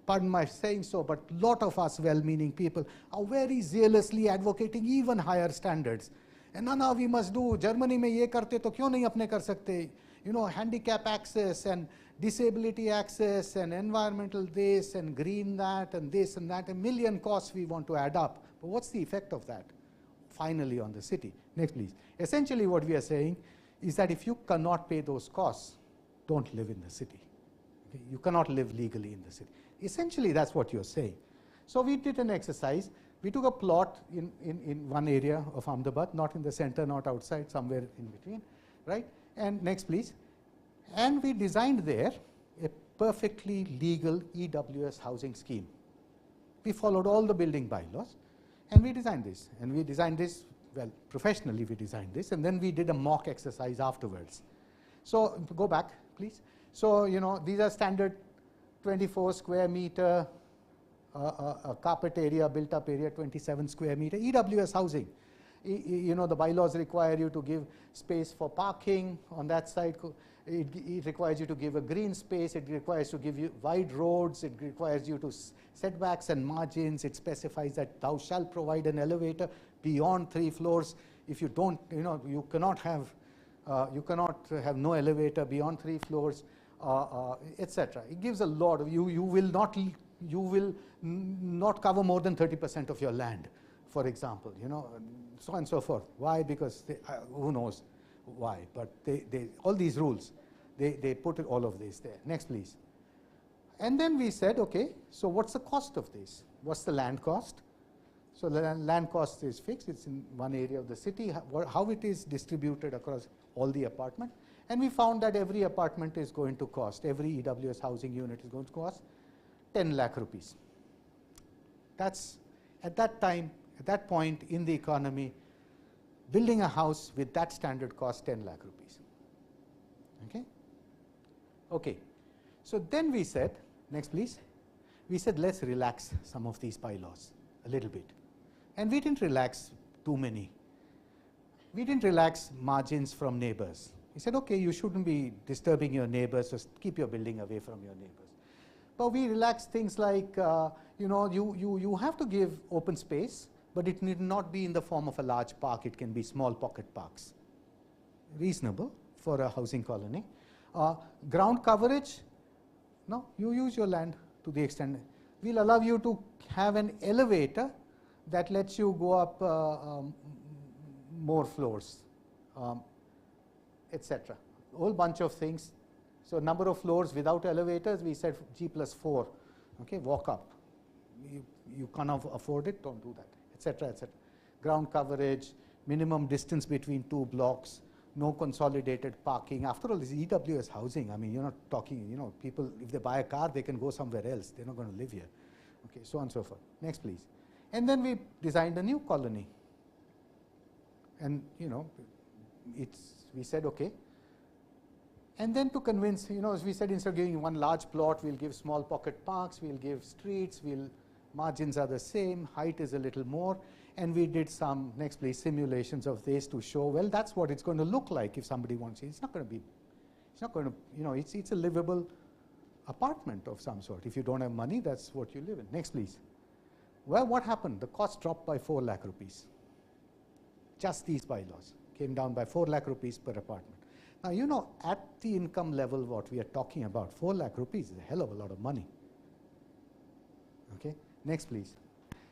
S4: pardon my saying so, but a lot of us well-meaning people are very zealously advocating even higher standards. And no, we must do, Germany mein ye karte to kyun nahi apne kar sakte? You know, handicap access and disability access and environmental this and green that and this and that, a million costs we want to add up. But what's the effect of that finally on the city? Next, please. Essentially what we are saying is that if you cannot pay those costs, don't live in the city. Okay? You cannot live legally in the city. Essentially that's what you're saying. So we did an exercise. We took a plot in one area of Ahmedabad, not in the center, not outside, somewhere in between, right? And next, please. And we designed there a perfectly legal EWS housing scheme. We followed all the building bylaws, and we designed this. And we designed this, well, professionally we designed this, and then we did a mock exercise afterwards. So go back, please. So, you know, these are standard 24 square meter, a carpet area, built up area 27 square meter, EWS housing. You know, the bylaws require you to give space for parking on that side. It requires you to give a green space. It requires to give you wide roads. It requires you to setbacks and margins. It specifies that thou shalt provide an elevator beyond 3 floors. If you don't, you know, you cannot have no elevator beyond 3 floors, etc. It gives a lot of, you will not cover more than 30% of your land, for example, you know, so on and so forth. Why? Because who knows why, but all these rules, they put all of this there. Next, please. And then we said, okay, so what's the cost of this? What's the land cost? So the land cost is fixed. It's in one area of the city. How it is distributed across all the apartment. And we found that every apartment is going to cost, every EWS housing unit is going to cost 10 lakh rupees. That's, at that time, at that point in the economy, building a house with that standard cost 10 lakh rupees. Okay? Okay. So then we said, next please, we said let's relax some of these bylaws a little bit. And we didn't relax too many. We didn't relax margins from neighbors. We said, okay, you shouldn't be disturbing your neighbors, so keep your building away from your neighbors. But we relaxed things like, you know, you have to give open space, but it need not be in the form of a large park. It can be small pocket parks. Reasonable for a housing colony. Ground coverage, no, you use your land to the extent. We'll allow you to have an elevator that lets you go up more floors, etc. A whole bunch of things. So number of floors without elevators, we said G+4. Okay, walk up. You cannot afford it, don't do that, etc., etc. Ground coverage, minimum distance between 2 blocks, no consolidated parking. After all, this EWS housing. I mean, you're not talking, you know, people, if they buy a car, they can go somewhere else. They're not going to live here. Okay, so on and so forth. Next, please. And then we designed a new colony. And, you know, we said, okay. And then to convince, you know, as we said, instead of giving one large plot, we'll give small pocket parks, we'll give streets, margins are the same, height is a little more. And we did some, next please, simulations of this to show, well, that's what it's going to look like if somebody wants it. It's not going to be, it's not going to, you know, it's a livable apartment of some sort. If you don't have money, that's what you live in. Next, please. Well, what happened? The cost dropped by 4 lakh rupees. Just these bylaws came down by 4 lakh rupees per apartment. Now, you know, at the income level, what we are talking about, 4 lakh rupees is a hell of a lot of money. Okay, next, please.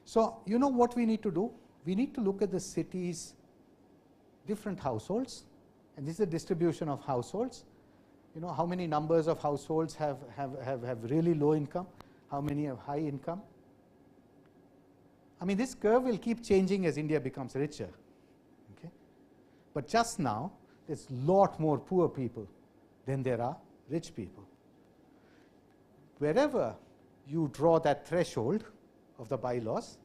S4: So, you know what we need to do? We need to look at the city's different households, and this is a distribution of households. You know, how many numbers of households have really low income, how many have high income. I mean, this curve will keep changing as India becomes richer. Okay? But just now, there's a lot more poor people than there are rich people. Wherever you draw that threshold of the bylaws,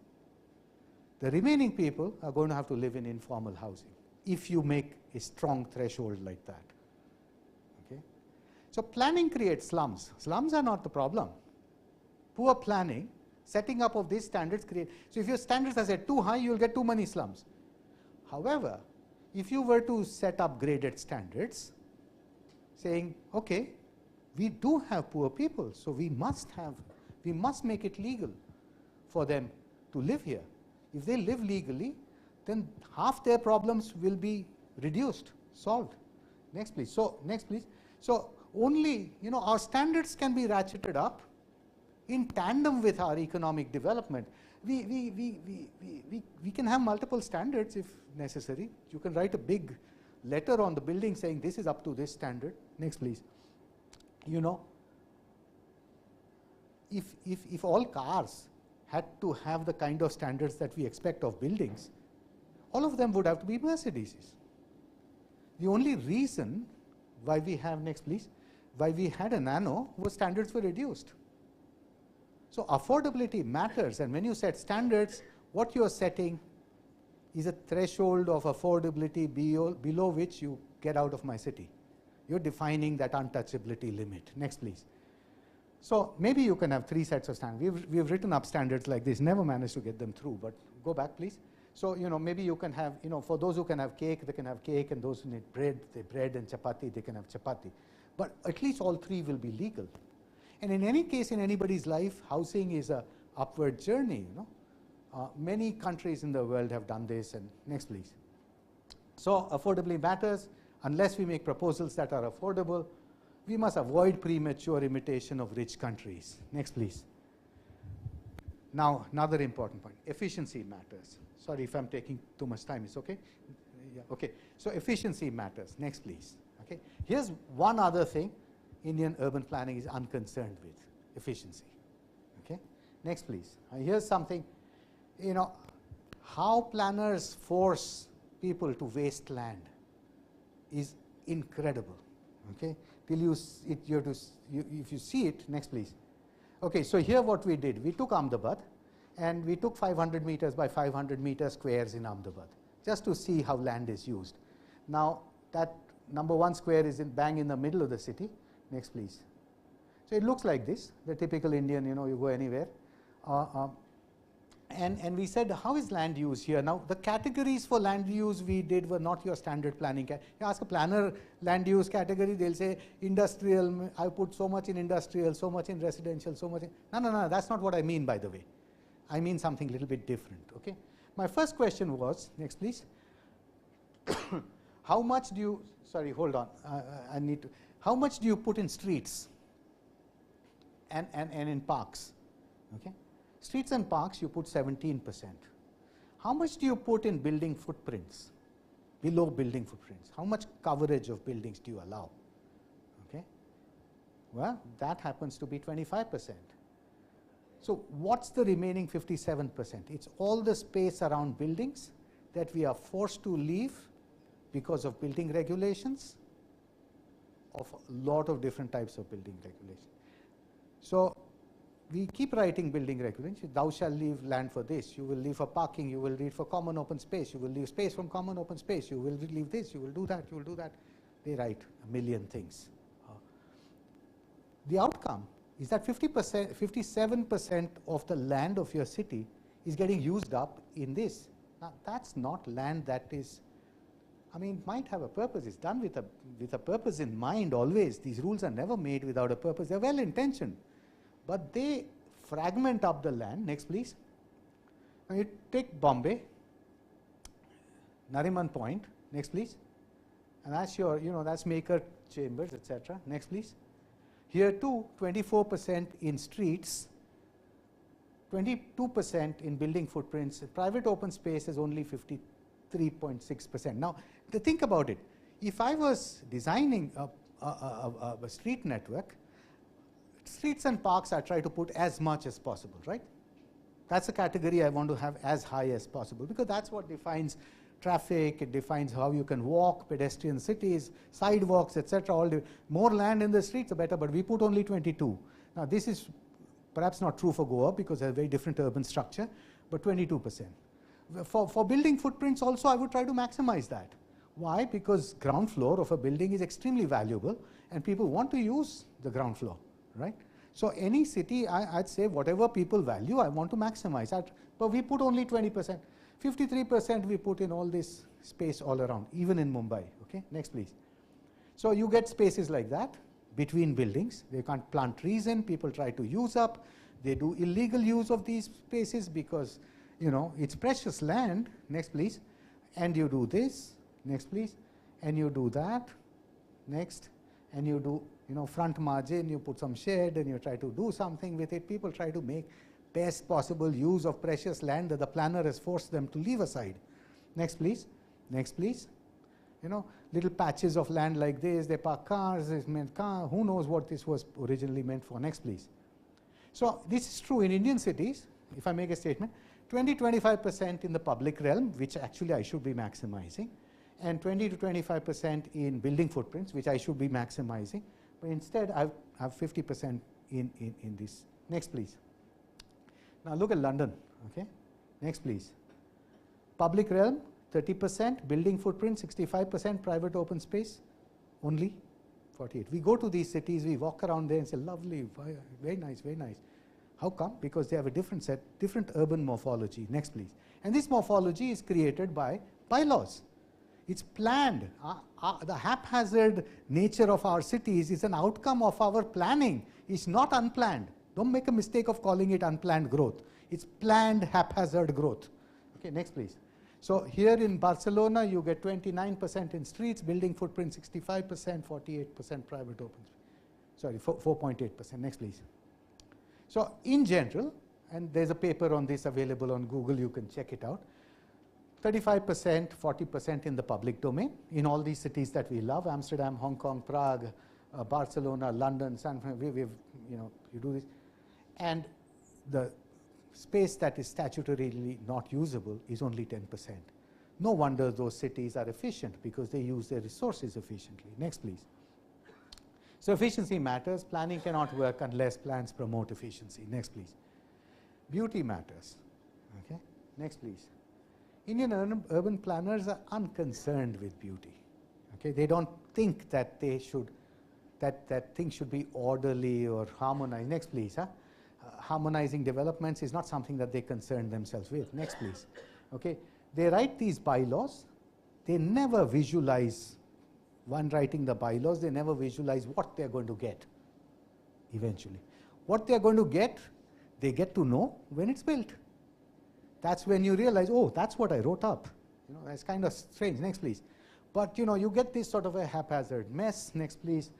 S4: the remaining people are going to have to live in informal housing if you make a strong threshold like that. Okay? So planning creates slums. Slums are not the problem. Poor planning, setting up of these standards create. So if your standards are set too high, you'll get too many slums. However, if you were to set up graded standards, saying, okay, we do have poor people, so we must make it legal for them to live here. If they live legally, then half their problems will be reduced, solved. Next, please. So, next, please. So, only, you know, our standards can be ratcheted up in tandem with our economic development. We can have multiple standards if necessary. You can write a big letter on the building saying this is up to this standard. Next, please. You know, if all cars had to have the kind of standards that we expect of buildings, all of them would have to be Mercedeses. The only reason why we have, next please, why we had a Nano was standards were reduced. So affordability matters, and when you set standards, what you are setting is a threshold of affordability below which you get out of my city. You're defining that untouchability limit. Next, please. So maybe you can have 3 sets of standards. We've written up standards like this, never managed to get them through, but go back, please. So, you know, maybe you can have, you know, for those who can have cake, they can have cake, and those who need bread, bread and chapati, they can have chapati. But at least all 3 will be legal. And in any case, in anybody's life, housing is a upward journey, you know. Many countries in the world have done this, and next, please. So affordability matters. Unless we make proposals that are affordable, we must avoid premature imitation of rich countries. Next, please. Now, another important point, efficiency matters. Sorry if I'm taking too much time, it's okay? Yeah, okay, so efficiency matters. Next, please. Okay, here's one other thing Indian urban planning is unconcerned with, efficiency. Okay, next, please. Here's something, you know, how planners force people to waste land is incredible. Okay, till you if you see it, next, please. Okay, so here what we did, we took Ahmedabad and we took 500 meters by 500 meter squares in Ahmedabad just to see how land is used. Now that number 1 square is bang in the middle of the city. Next, please. So it looks like this, the typical Indian, you know, you go anywhere. And we said, how is land use here? Now, the categories for land use we did were not your standard planning. You ask a planner land use category, they'll say industrial, I put so much in industrial, so much in residential, so much in... No, that's not what I mean, by the way. I mean something a little bit different, okay? My first question was, next please, how much do you, sorry, hold on, I need to, how much do you put in streets and in parks, okay? Streets and parks, you put 17%. How much do you put in building footprints, below building footprints? How much coverage of buildings do you allow? Okay. Well, that happens to be 25%. So what's the remaining 57%? It's all the space around buildings that we are forced to leave because of building regulations, of a lot of different types of building regulations. So we keep writing building regulations. Thou shalt leave land for this, you will leave for parking, you will leave for common open space, you will leave space from common open space, you will leave this, you will do that, you will do that. They write a million things. The outcome is that 50%, 57% of the land of your city is getting used up in this. Now, that's not land that is, I mean, might have a purpose. It's done with a purpose in mind always. These rules are never made without a purpose. They're well intentioned, but they fragment up the land. Next, please. Now, you take Bombay, Nariman Point. Next, please. And that's your, that's Maker Chambers, etc. Next, please. Here too, 24% in streets, 22% in building footprints. Private open space is only 53.6%. Now, think about it. If I was designing a street network, streets and parks I try to put as much as possible, right? That's a category I want to have as high as possible, because that's what defines traffic, it defines how you can walk, pedestrian cities, sidewalks, etc. All the more land in the streets, the better, but we put only 22. Now, this is perhaps not true for Goa because they have a very different urban structure, but 22%. For building footprints also, I would try to maximize that. Why? Because ground floor of a building is extremely valuable and people want to use the ground floor, right? So any city, I'd say whatever people value, I want to maximize that, but we put only 20%. 53% we put in all this space all around, even in Mumbai. Okay, next please. So you get spaces like that between buildings. They can't plant trees in, people try to use up. They do illegal use of these spaces because, it's precious land. Next please. And you do this. Next please. And you do that. Next. And you do, front margin, you put some shade and you try to do something with it. People try to make best possible use of precious land that the planner has forced them to leave aside. Next please. Next please. Little patches of land like this, they park cars, who knows what this was originally meant for. Next please. So this is true in Indian cities, if I make a statement, 20-25% in the public realm, which actually I should be maximizing, and 20 to 25% in building footprints, which I should be maximizing, but instead I have 50% in this. Next please. Now look at London, okay? Next please. Public realm, 30%, building footprint, 65%, private open space, only 48. We go to these cities, we walk around there and say, lovely, very nice, very nice. How come? Because they have a different urban morphology. Next please. And this morphology is created by bylaws. It's planned. The haphazard nature of our cities is an outcome of our planning. It's not unplanned. Don't make a mistake of calling it unplanned growth. It's planned haphazard growth. Okay, next please. So here in Barcelona, you get 29% in streets, building footprint 65%, 48% private open space. Sorry, 4.8%. Next please. So in general, and there's a paper on this available on Google, you can check it out. 35%, 40% in the public domain in all these cities that we love, Amsterdam, Hong Kong, Prague, Barcelona, London, San Francisco, you do this. And the space that is statutorily not usable is only 10%. No wonder those cities are efficient because they use their resources efficiently. Next, please. So efficiency matters. Planning cannot work unless plans promote efficiency. Next, please. Beauty matters. Okay. Next, please. Indian urban planners are unconcerned with beauty. Okay. They don't think that they should, that things should be orderly or harmonized. Next, please. Harmonizing developments is not something that they concern themselves with. Next, please. Okay. They write these bylaws. They never visualize, when writing the bylaws, they never visualize what they're going to get eventually. What they're going to get, they get to know when it's built. That's when you realize, oh, that's what I wrote up. That's kind of strange. Next, please. But, you get this sort of a haphazard mess. Next, please.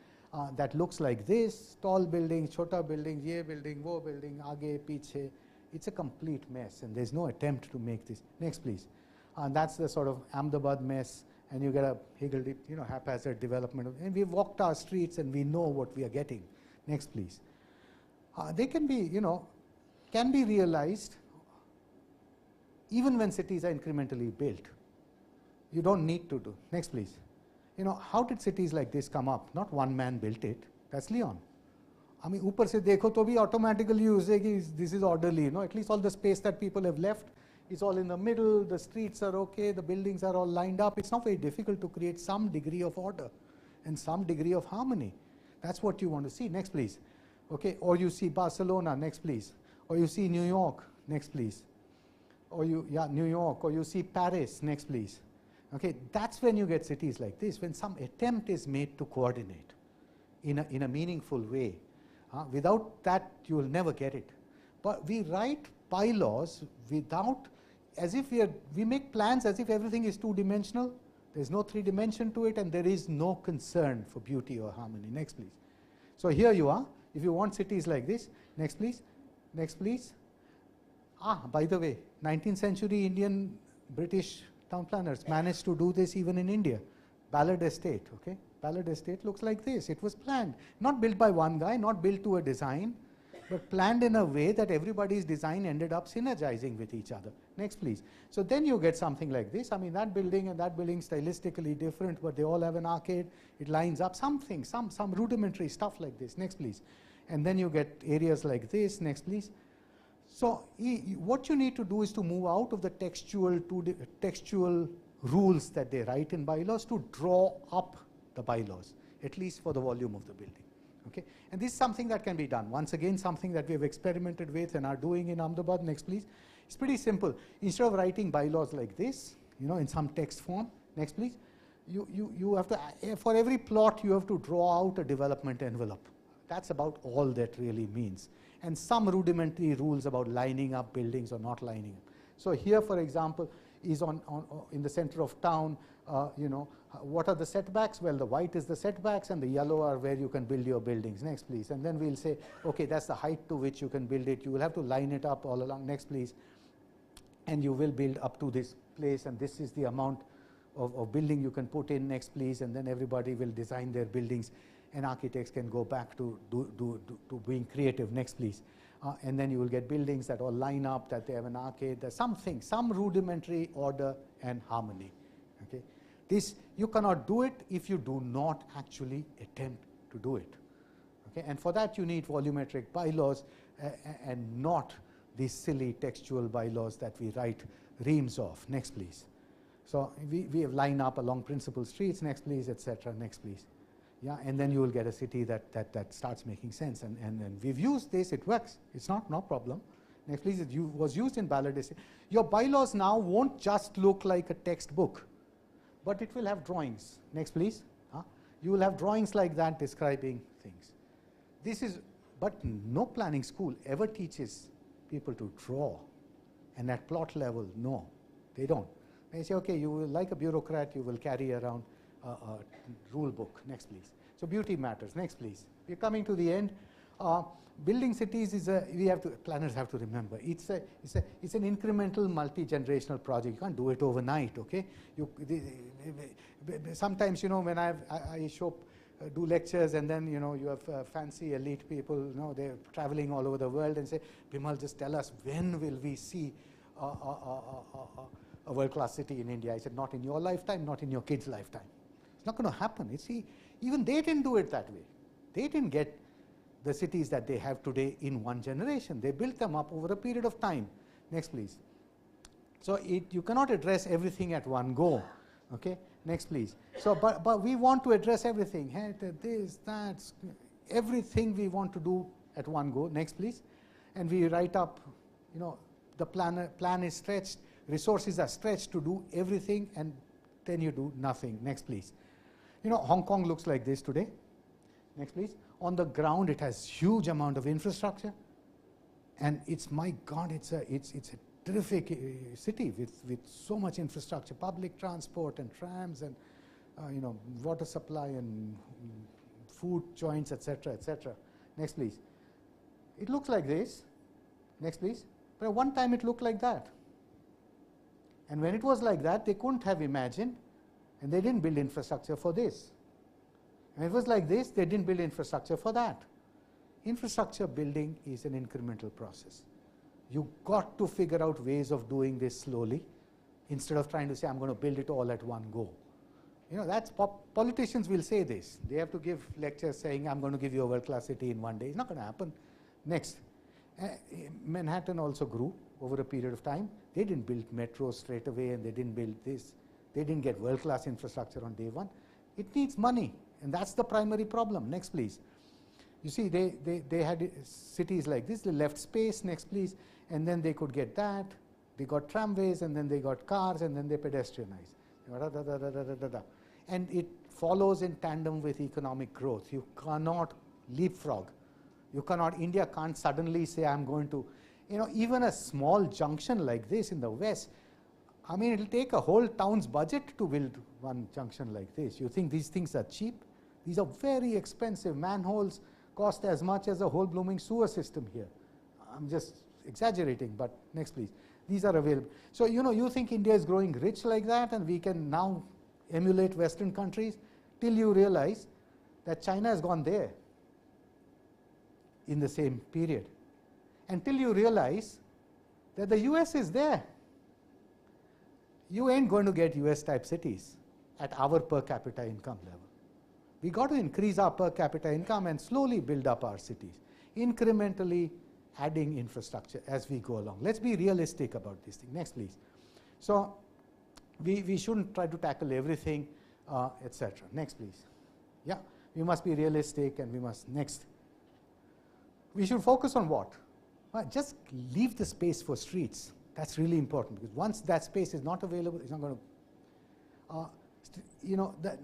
S4: That looks like this, tall building, chota building, ye building, wo building, aage, piche. It's a complete mess, and there's no attempt to make this. Next, please. That's the sort of Ahmedabad mess, and you get a higgledy, haphazard development. And we've walked our streets, and we know what we are getting. Next, please. They can be, can be realized even when cities are incrementally built. You don't need to do. Next, please. You know, how did cities like this come up? Not one man built it. That's Leon. I mean, ऊपर से देखो तो भी automatically you say this is orderly. You know, at least all the space that people have left is all in the middle. The streets are okay. The buildings are all lined up. It's not very difficult to create some degree of order and some degree of harmony. That's what you want to see. Next, please. Okay, or you see Barcelona. Next, please. Or you see New York. Next, please. Or New York. Or you see Paris. Next, please. Okay, that's when you get cities like this, when some attempt is made to coordinate in a meaningful way. Without that, you will never get it. But we write bylaws without, as if we make plans as if everything is two-dimensional. There's no three-dimension to it, and there is no concern for beauty or harmony. Next, please. So here you are. If you want cities like this, next, please. Next, please. By the way, 19th century Indian British town planners managed to do this even in India. Ballard Estate, okay? Ballard Estate looks like this. It was planned, not built by one guy, not built to a design, but planned in a way that everybody's design ended up synergizing with each other. Next, please. So then you get something like this. I mean, that building and that building stylistically different, but they all have an arcade. It lines up something, some rudimentary stuff like this. Next, please. And then you get areas like this. Next, please. So what you need to do is to move out of the textual rules that they write in bylaws to draw up the bylaws, at least for the volume of the building. Okay? And this is something that can be done. Once again, something that we have experimented with and are doing in Ahmedabad. Next, please. It's pretty simple. Instead of writing bylaws like this, you know, in some text form, next, please, you have to, for every plot, you have to draw out a development envelope. That's about all that really means. And some rudimentary rules about lining up buildings or not lining up. So here, for example, is in the center of town, you know, what are the setbacks? Well, the white is the setbacks and the yellow are where you can build your buildings. Next, please. And then we'll say, okay, that's the height to which you can build it. You will have to line it up all along. Next, please. And you will build up to this place, and this is the amount of building you can put in. Next, please. And then everybody will design their buildings, and architects can go back to being creative. Next, please. And then you will get buildings that all line up, that they have an arcade. There's something, some rudimentary order and harmony. Okay? This, you cannot do it if you do not actually attempt to do it. Okay? And for that you need volumetric bylaws and not these silly textual bylaws that we write reams of. Next, please. So we have line up along principal streets. Next, please, etc. Next, please. Yeah, and then you will get a city that starts making sense. And we've used this, it works. It's no problem. Next, please, it was used in Ballard Estate. Your bylaws now won't just look like a textbook, but it will have drawings. Next, please. You will have drawings like that describing things. But no planning school ever teaches people to draw. And at plot level, no, they don't. They say, okay, you will, like a bureaucrat, you will carry around a rule book. Next, please. So beauty matters. Next, please. We're coming to the end. Building cities is planners have to remember. It's an incremental, multi-generational project. You can't do it overnight. Okay. Sometimes, you know, when I do lectures, and then, you know, you have fancy elite people, you know, they're traveling all over the world and say, Bimal, just tell us, when will we see a world-class city in India? I said, not in your lifetime, not in your kid's lifetime. It's not going to happen. You see, even they didn't do it that way. They didn't get the cities that they have today in one generation. They built them up over a period of time. Next, please. So you cannot address everything at one go. Okay. Next, please. So, but we want to address everything. Hey, this, that, everything we want to do at one go. Next, please. And we write up, you know, the plan is stretched, resources are stretched to do everything, and then you do nothing. Next, please. You know, Hong Kong looks like this today. Next, please. On the ground, it has huge amount of infrastructure, and it's, my God, it's a terrific city with so much infrastructure, public transport and trams and you know, water supply and food joints, etc., etc. Next, please. It looks like this. Next, please. But at one time it looked like that. And when it was like that, they couldn't have imagined, and they didn't build infrastructure for this. And it was like this, they didn't build infrastructure for that. Infrastructure building is an incremental process. You got to figure out ways of doing this slowly instead of trying to say, I'm going to build it all at one go. You know, that's politicians will say this. They have to give lectures saying, I'm going to give you a world-class city in one day. It's not going to happen. Next, Manhattan also grew over a period of time. They didn't build metros straight away, and they didn't build this. They didn't get world-class infrastructure on day one. It needs money, and that's the primary problem. Next, please. You see, they had cities like this. They left space. Next, please. And then they could get that. They got tramways, and then they got cars, and then they pedestrianized. And it follows in tandem with economic growth. You cannot leapfrog. You cannot, India can't suddenly say, I'm going to, you know, even a small junction like this in the West, I mean, it'll take a whole town's budget to build one junction like this. You think these things are cheap? These are very expensive. Manholes cost as much as a whole blooming sewer system here. I'm just exaggerating, but next, please. These are available. So, you know, you think India is growing rich like that, and we can now emulate Western countries, till you realize that China has gone there in the same period. Until you realize that the US is there. You ain't going to get US type cities at our per capita income level. We got to increase our per capita income and slowly build up our cities, incrementally adding infrastructure as we go along. Let's be realistic about this thing. Next, please. So we shouldn't try to tackle everything, etc. Next, please. Yeah, we must be realistic, and we must, next. We should focus on what? Just leave the space for streets. That's really important, because once that space is not available, it's not going to, you know, the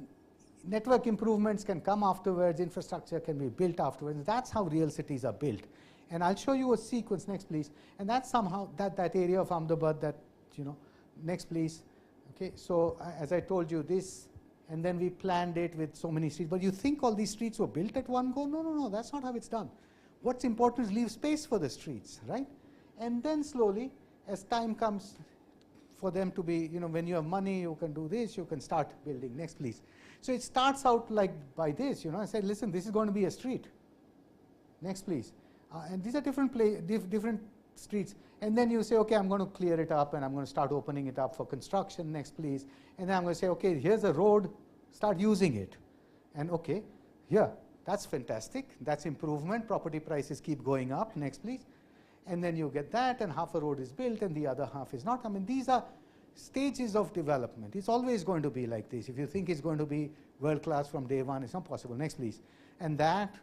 S4: network improvements can come afterwards, infrastructure can be built afterwards. That's how real cities are built. And I'll show you a sequence, next please. And that's somehow, that area of Ahmedabad that, you know, next please. Okay, so as I told you this, and then we planned it with so many streets. But you think all these streets were built at one go? No, no, no, that's not how it's done. What's important is leave space for the streets, right? And then slowly, as time comes for them to be, you know, when you have money, you can do this, you can start building. Next, please. So it starts out like by this, you know, I said, listen, this is going to be a street. Next, please. And these are different streets. And then you say, okay, I'm going to clear it up, and I'm going to start opening it up for construction. Next, please. And then I'm going to say, okay, here's a road, start using it. And okay, here, that's fantastic. That's improvement. Property prices keep going up. Next, please. And then you get that, and half a road is built, and the other half is not. I mean, these are stages of development. It's always going to be like this. If you think it's going to be world class from day one, it's not possible. Next, please. And that,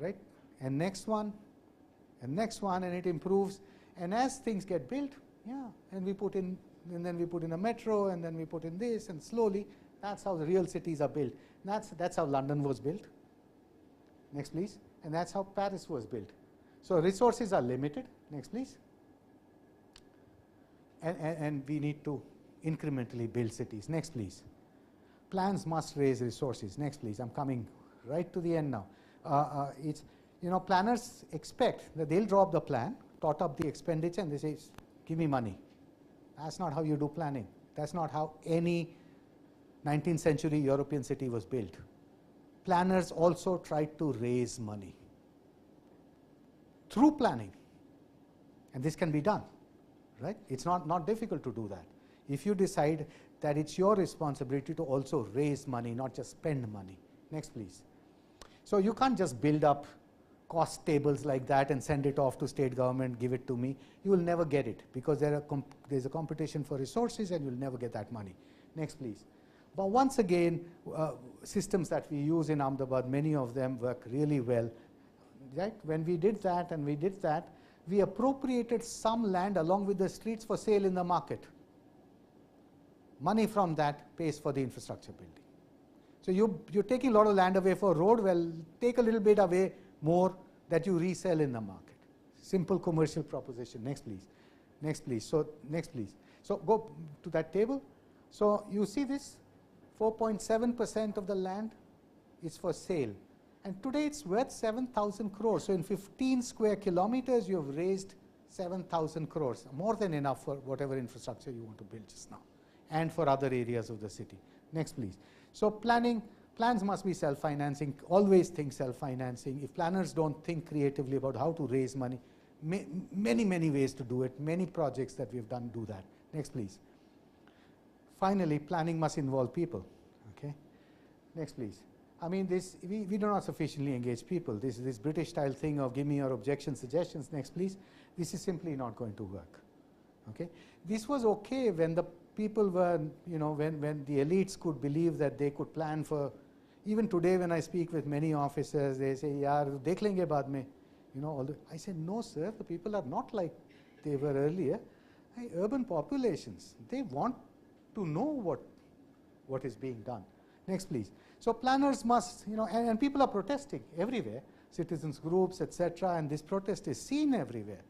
S4: right? And next one, and next one, and it improves. And as things get built, yeah, and we put in, and then we put in a metro, and then we put in this, and slowly, that's how the real cities are built. That's how London was built. Next, please. And that's how Paris was built. So resources are limited. Next, please. And we need to incrementally build cities. Next, please. Plans must raise resources. Next, please. I'm coming right to the end now. It's, you know, planners expect that they'll draw up the plan, tot up the expenditure, and they say, give me money. That's not how you do planning. That's not how any 19th century European city was built. Planners also tried to raise money through planning. And this can be done, right? It's not difficult to do that. If you decide that it's your responsibility to also raise money, not just spend money. Next, please. So you can't just build up cost tables like that and send it off to state government, give it to me. You will never get it, because there's a competition for resources, and you'll never get that money. Next, please. But once again, systems that we use in Ahmedabad, many of them work really well. Right? When we did that, and we did that, we appropriated some land along with the streets for sale in the market. Money from that pays for the infrastructure building. So you're taking a lot of land away for a road. Well, take a little bit away more that you resell in the market. Simple commercial proposition. Next, please. Next, please. So next, please. So go to that table. So you see this, 4.7% of the land is for sale. And today it's worth 7,000 crores. So in 15 square kilometers, you have raised 7,000 crores, more than enough for whatever infrastructure you want to build just now, and for other areas of the city. Next, please. So plans must be self-financing. Always think self-financing. If planners don't think creatively about how to raise money, many ways to do it. Many projects that we've done do that. Next, please. finally, planning must involve people. Okay, next please. I mean, we do not sufficiently engage people. This British style thing of give me your objections, suggestions, next please, this is simply not going to work. Okay, this was okay when the people were, you know, when the elites could believe that they could plan for. Even today, when I speak with many officers, they say, "Yaar, dekh lenge baad mein." You know, I say, "No, sir. The people are not like they were earlier. Urban populations, they want to know what is being done." Next, please. So planners must, you know, and people are protesting everywhere, citizens groups, etc. And this protest is seen everywhere.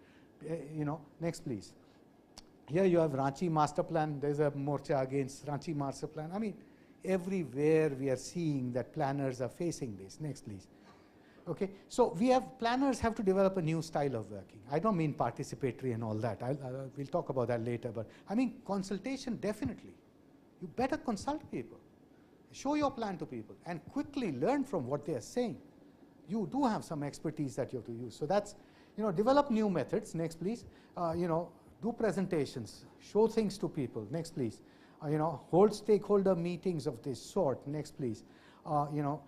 S4: You know, next, please. Here you have Ranchi master plan. There's a morcha against Ranchi master plan. I mean, everywhere we are seeing that planners are facing this. Next, please. Okay, so planners have to develop a new style of working. I don't mean participatory and all that. We'll talk about that later. But I mean consultation, definitely. You better consult people. Show your plan to people and quickly learn from what they are saying. You do have some expertise that you have to use. So that's, you know, develop new methods. Next, please. You know, do presentations, show things to people. Next, please. You know, hold stakeholder meetings of this sort. Next, please. You know,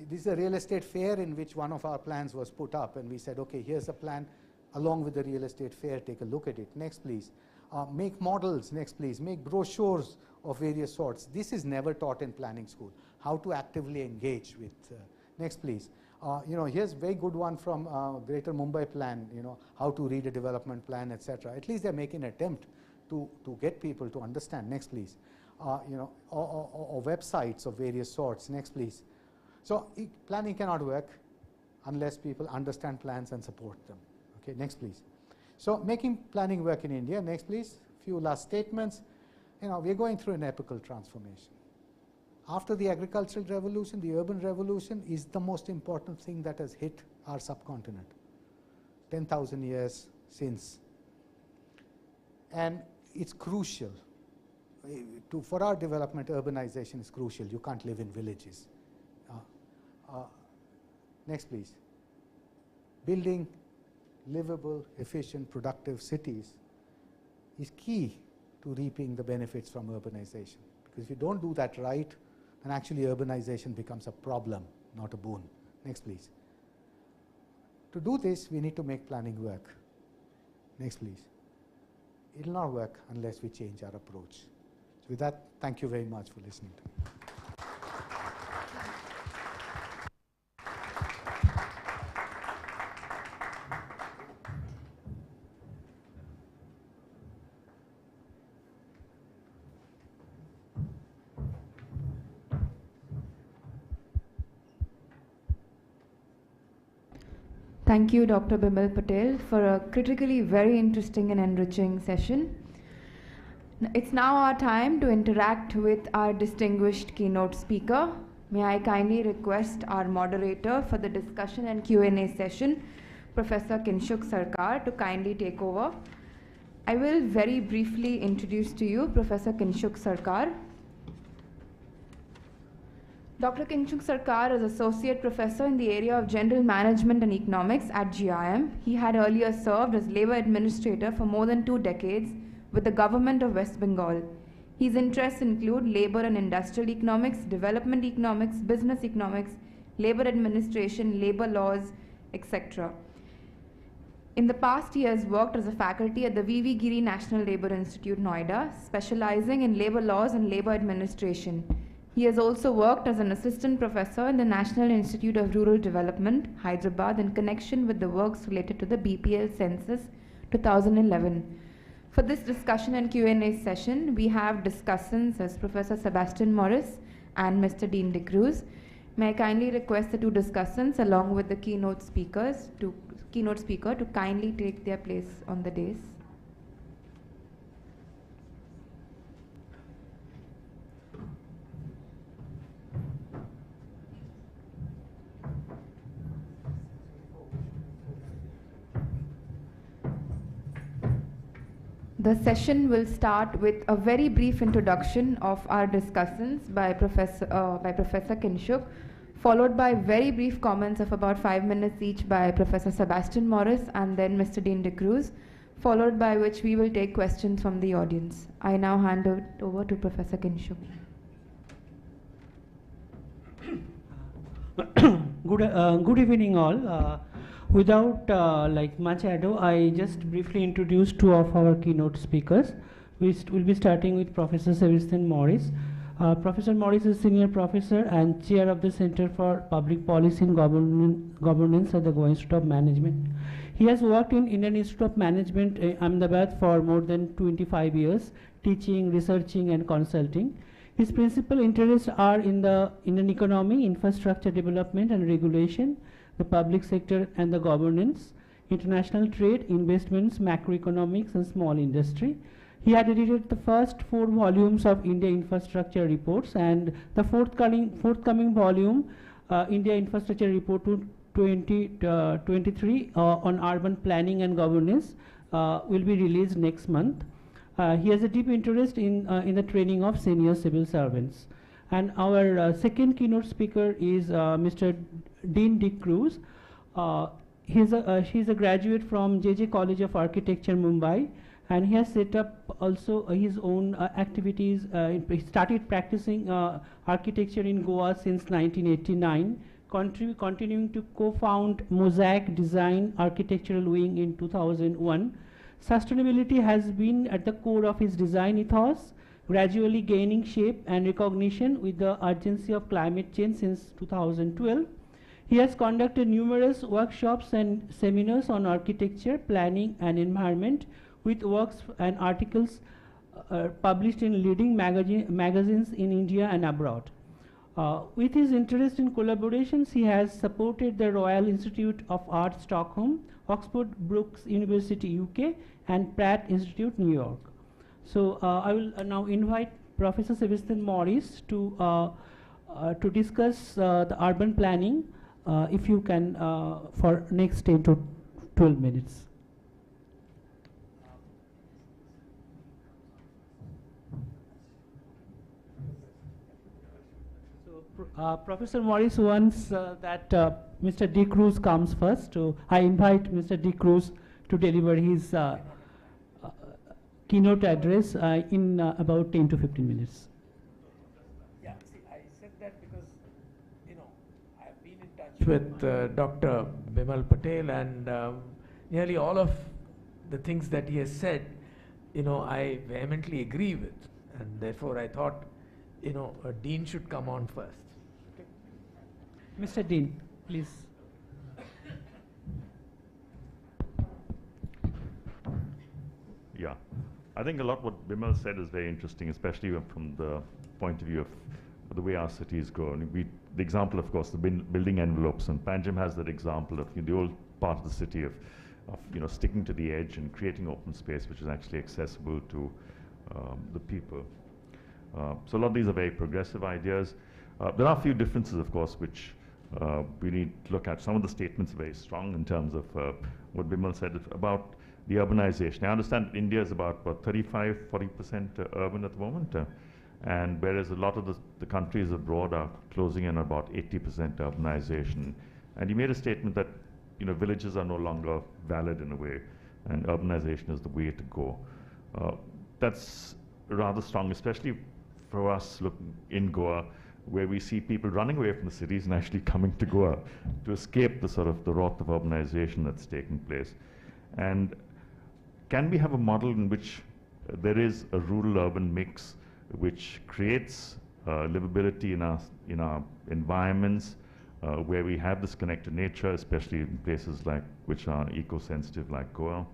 S4: this is a real estate fair in which one of our plans was put up, and we said, okay, here's a plan along with the real estate fair. Take a look at it. Next, please. Make models. Next, please. Make brochures of various sorts. This is never taught in planning school, how to actively engage with. Next, please. You know, here's a very good one from Greater Mumbai plan, you know, how to read a development plan, etc. At least they're making an attempt to get people to understand. Next, please. You know, or websites of various sorts. Next, please. So planning cannot work unless people understand plans and support them. Okay, next, please. So making planning work in India. Next, please. Few last statements. You know, we're going through an epochal transformation. After the agricultural revolution, the urban revolution is the most important thing that has hit our subcontinent. 10,000 years since. And it's crucial. For our development, urbanization is crucial. You can't live in villages. Next, please. Building livable, efficient, productive cities is key to reaping the benefits from urbanization. Because if you don't do that right, then actually urbanization becomes a problem, not a boon. Next, please. To do this, we need to make planning work. Next, please. It will not work unless we change our approach. So with that, thank you very much for listening to me.
S1: Thank you, Dr. Bimal Patel, for a critically very interesting and enriching session. It's now our time to interact with our distinguished keynote speaker. May I kindly request our moderator for the discussion and Q&A session, Professor Kinshuk Sarkar, to kindly take over. I will very briefly introduce to you Professor Kinshuk Sarkar. Dr. Kinshuk Sarkar is Associate Professor in the area of General Management and Economics at GIM. He had earlier served as Labour Administrator for more than 2 decades with the Government of West Bengal. His interests include labour and industrial economics, development economics, business economics, labour administration, labour laws, etc. In the past, he has worked as a faculty at the V.V. Giri National Labour Institute, Noida, specializing in labour laws and labour administration. He has also worked as an assistant professor in the National Institute of Rural Development, Hyderabad, in connection with the works related to the BPL Census 2011. For this discussion and Q&A session, we have discussants as Professor Sebastian Morris and Mr. Dean de Cruz. May I kindly request the 2 discussants along with the keynote speaker to kindly take their place on the dais. The session will start with a very brief introduction of our discussants by Professor Kinshuk, followed by very brief comments of about 5 minutes each by Professor Sebastian Morris and then Mr. Dean de Cruz, followed by which we will take questions from the audience. I now hand it over to Professor Kinshuk.
S5: Good evening all. Without much ado, I just briefly introduce two of our keynote speakers. We will be starting with Professor Sebastian Morris. Professor Morris is Senior Professor and Chair of the Center for Public Policy and Governance at the Goa Institute of Management. He has worked in Indian Institute of Management Ahmedabad for more than 25 years, teaching, researching and consulting. His principal interests are in the Indian economy, infrastructure development and regulation, the public sector and the governance, international trade, investments, macroeconomics and small industry. He had edited the first 4 volumes of India Infrastructure Reports, and the forthcoming volume, India Infrastructure Report 2023 on urban planning and governance, will be released next month. He has a deep interest in the training of senior civil servants. And our second keynote speaker is Mr. Dean De Cruz. He's a graduate from JJ College of Architecture, Mumbai, and he has set up also his own activities. He started practicing architecture in Goa since 1989, continuing to co-found Mosaic Design Architectural Wing in 2001. Sustainability has been at the core of his design ethos, gradually gaining shape and recognition with the urgency of climate change since 2012. He has conducted numerous workshops and seminars on architecture, planning and environment, with works and articles published in leading magazines in India and abroad. With his interest in collaborations, he has supported the Royal Institute of Art, Stockholm, Oxford Brookes University, UK, and Pratt Institute, New York. So I will now invite Professor Sebastian Morris to discuss the urban planning, if you can, for next 10 to 12 minutes. Professor Morris wants that Mr. De Cruz comes first. So I invite Mr. De Cruz to deliver his keynote address in about 10 to 15 minutes.
S6: Yeah, see, I said that because, I've been in touch with Dr. Bimal Patel, and nearly all of the things that he has said, I vehemently agree with, and therefore I thought, a dean should come on first. Okay.
S5: Mr. Dean, please.
S3: Yeah, I think a lot what Bimal said is very interesting, especially from the point of view of the way our cities grow. And the example, of course, the building envelopes, and Panjim has that example of the old part of the city of sticking to the edge and creating open space which is actually accessible to the people. So a lot of these are very progressive ideas. There are a few differences, of course, which we need to look at. Some of the statements are very strong in terms of what Bimal said about the urbanization. I understand India is about 35–40% urban at the moment, and whereas a lot of the countries abroad are closing in about 80% urbanization. And you made a statement that villages are no longer valid in a way, and urbanization is the way to go. That's rather strong, especially for us looking in Goa, where we see people running away from the cities and actually coming to Goa to escape the sort of the wrath of urbanization that's taking place. And can we have a model in which there is a rural-urban mix which creates livability in our environments, where we have this connected nature, especially in places which are eco-sensitive like Goa?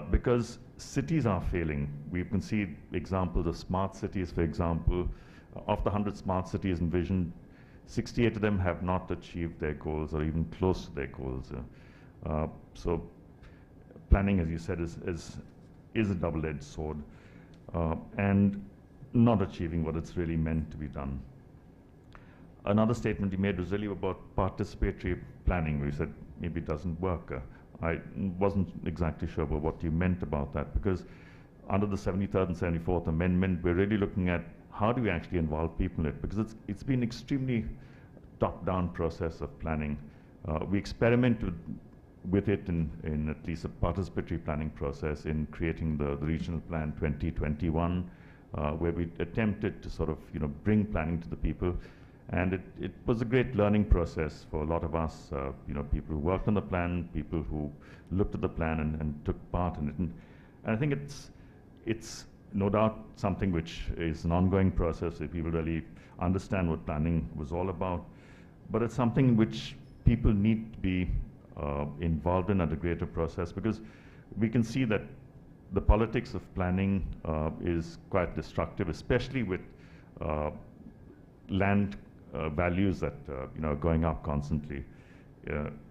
S3: Because cities are failing. We can see examples of smart cities, for example. Of the 100 smart cities envisioned, 68 of them have not achieved their goals or even close to their goals. So planning, as you said, is a double-edged sword, and not achieving what it's really meant to be done. Another statement you made was really about participatory planning, where you said maybe it doesn't work. I wasn't exactly sure about what you meant about that, because under the 73rd and 74th Amendment, we're really looking at how do we actually involve people in it, because it's been extremely top-down process of planning. We experiment with
S7: with it in at least a participatory planning process in creating the regional plan 2021, where we attempted to sort of bring planning to the people. And it was a great learning process for a lot of us, people who worked on the plan, people who looked at the plan and took part in it. And I think it's no doubt something which is an ongoing process if people really understand what planning was all about. But it's something which people need to be involved in at a greater process, because we can see that the politics of planning is quite destructive, especially with land values that are going up constantly.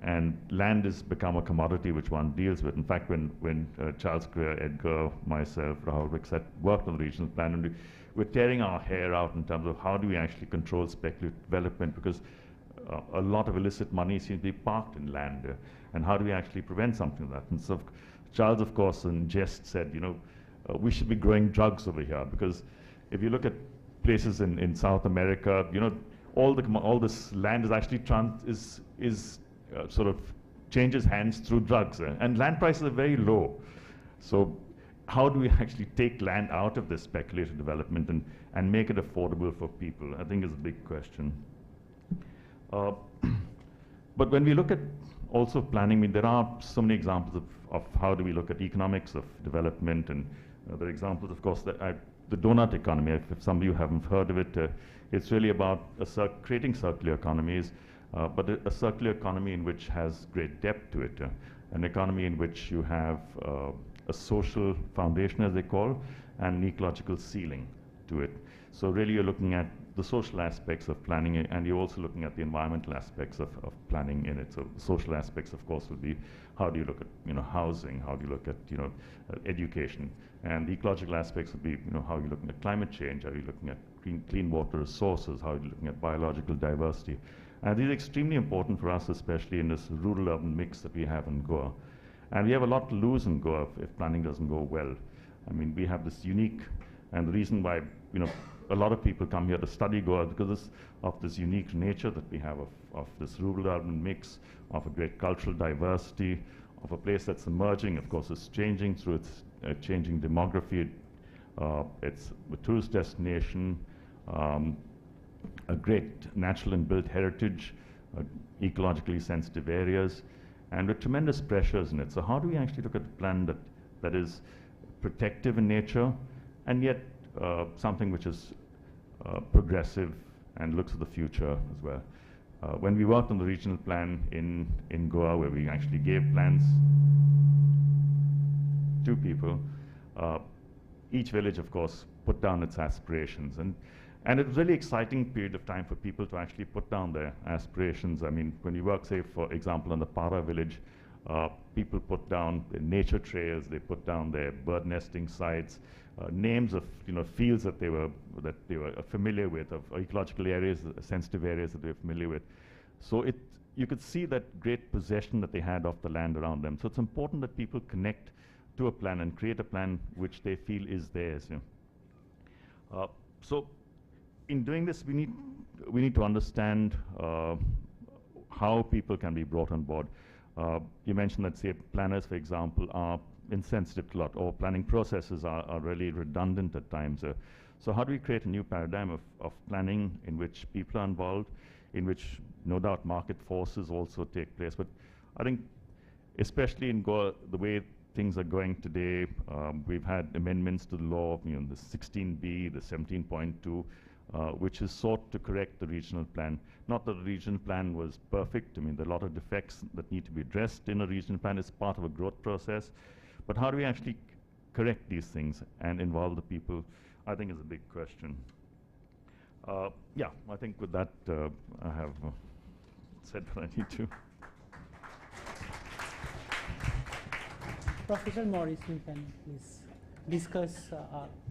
S7: And land has become a commodity which one deals with. In fact, when Charles Greer, Edgar, myself, Rahul Rixat worked on the regional plan, and we're tearing our hair out in terms of how do we actually control speculative development, because a lot of illicit money seems to be parked in land, and how do we actually prevent something like that? And so Charles, of course, in jest said, we should be growing drugs over here, because if you look at places in South America, all this land is actually sort of changes hands through drugs, and land prices are very low. So how do we actually take land out of this speculative development and make it affordable for people? I think is a big question. But when we look at also planning, I mean, there are so many examples of how do we look at economics of development, and there are examples, of course, that the donut economy. If some of you haven't heard of it, it's really about creating circular economies, but a circular economy in which has great depth to it, an economy in which you have a social foundation, as they call, and an ecological ceiling to it. So really you're looking at the social aspects of planning, and you're also looking at the environmental aspects of planning in it. So the social aspects, of course, would be how do you look at housing, how do you look at education, and the ecological aspects would be how are you looking at climate change, are you looking at clean water resources, how are you looking at biological diversity. And these are extremely important for us, especially in this rural-urban mix that we have in Goa. And we have a lot to lose in Goa if planning doesn't go well. I mean, we have this unique, and the reason why a lot of people come here to study Goa because of this unique nature that we have of this rural-urban mix, of a great cultural diversity, of a place that's emerging. Of course, it's changing through its changing demography. It's a tourist destination, a great natural and built heritage, ecologically sensitive areas, and with tremendous pressures in it. So how do we actually look at a plan that is protective in nature, and yet something which is progressive and looks at the future as well? When we worked on the regional plan in Goa, where we actually gave plans to people, each village, of course, put down its aspirations. And it was a really exciting period of time for people to actually put down their aspirations. I mean, when you work, say, for example, in the Para village, people put down their nature trails, they put down their bird nesting sites, names of fields that they were familiar with, of ecological areas, sensitive areas that they were familiar with. So you could see that great possession that they had of the land around them. So it's important that people connect to a plan and create a plan which they feel is theirs. So in doing this, we need to understand how people can be brought on board. You mentioned that, say, planners, for example, are insensitive to a lot, or planning processes are really redundant at times. So how do we create a new paradigm of planning in which people are involved, in which no doubt market forces also take place? But I think especially in Goa, the way things are going today, we've had amendments to the law, the 16B, the 17.2, which is sought to correct the regional plan. Not that the regional plan was perfect. I mean, there are a lot of defects that need to be addressed in a regional plan. It's part of a growth process. But how do we actually correct these things and involve the people, I think is a big question. Yeah, I think with that, I have said what I need to.
S5: Professor Morris, you can please discuss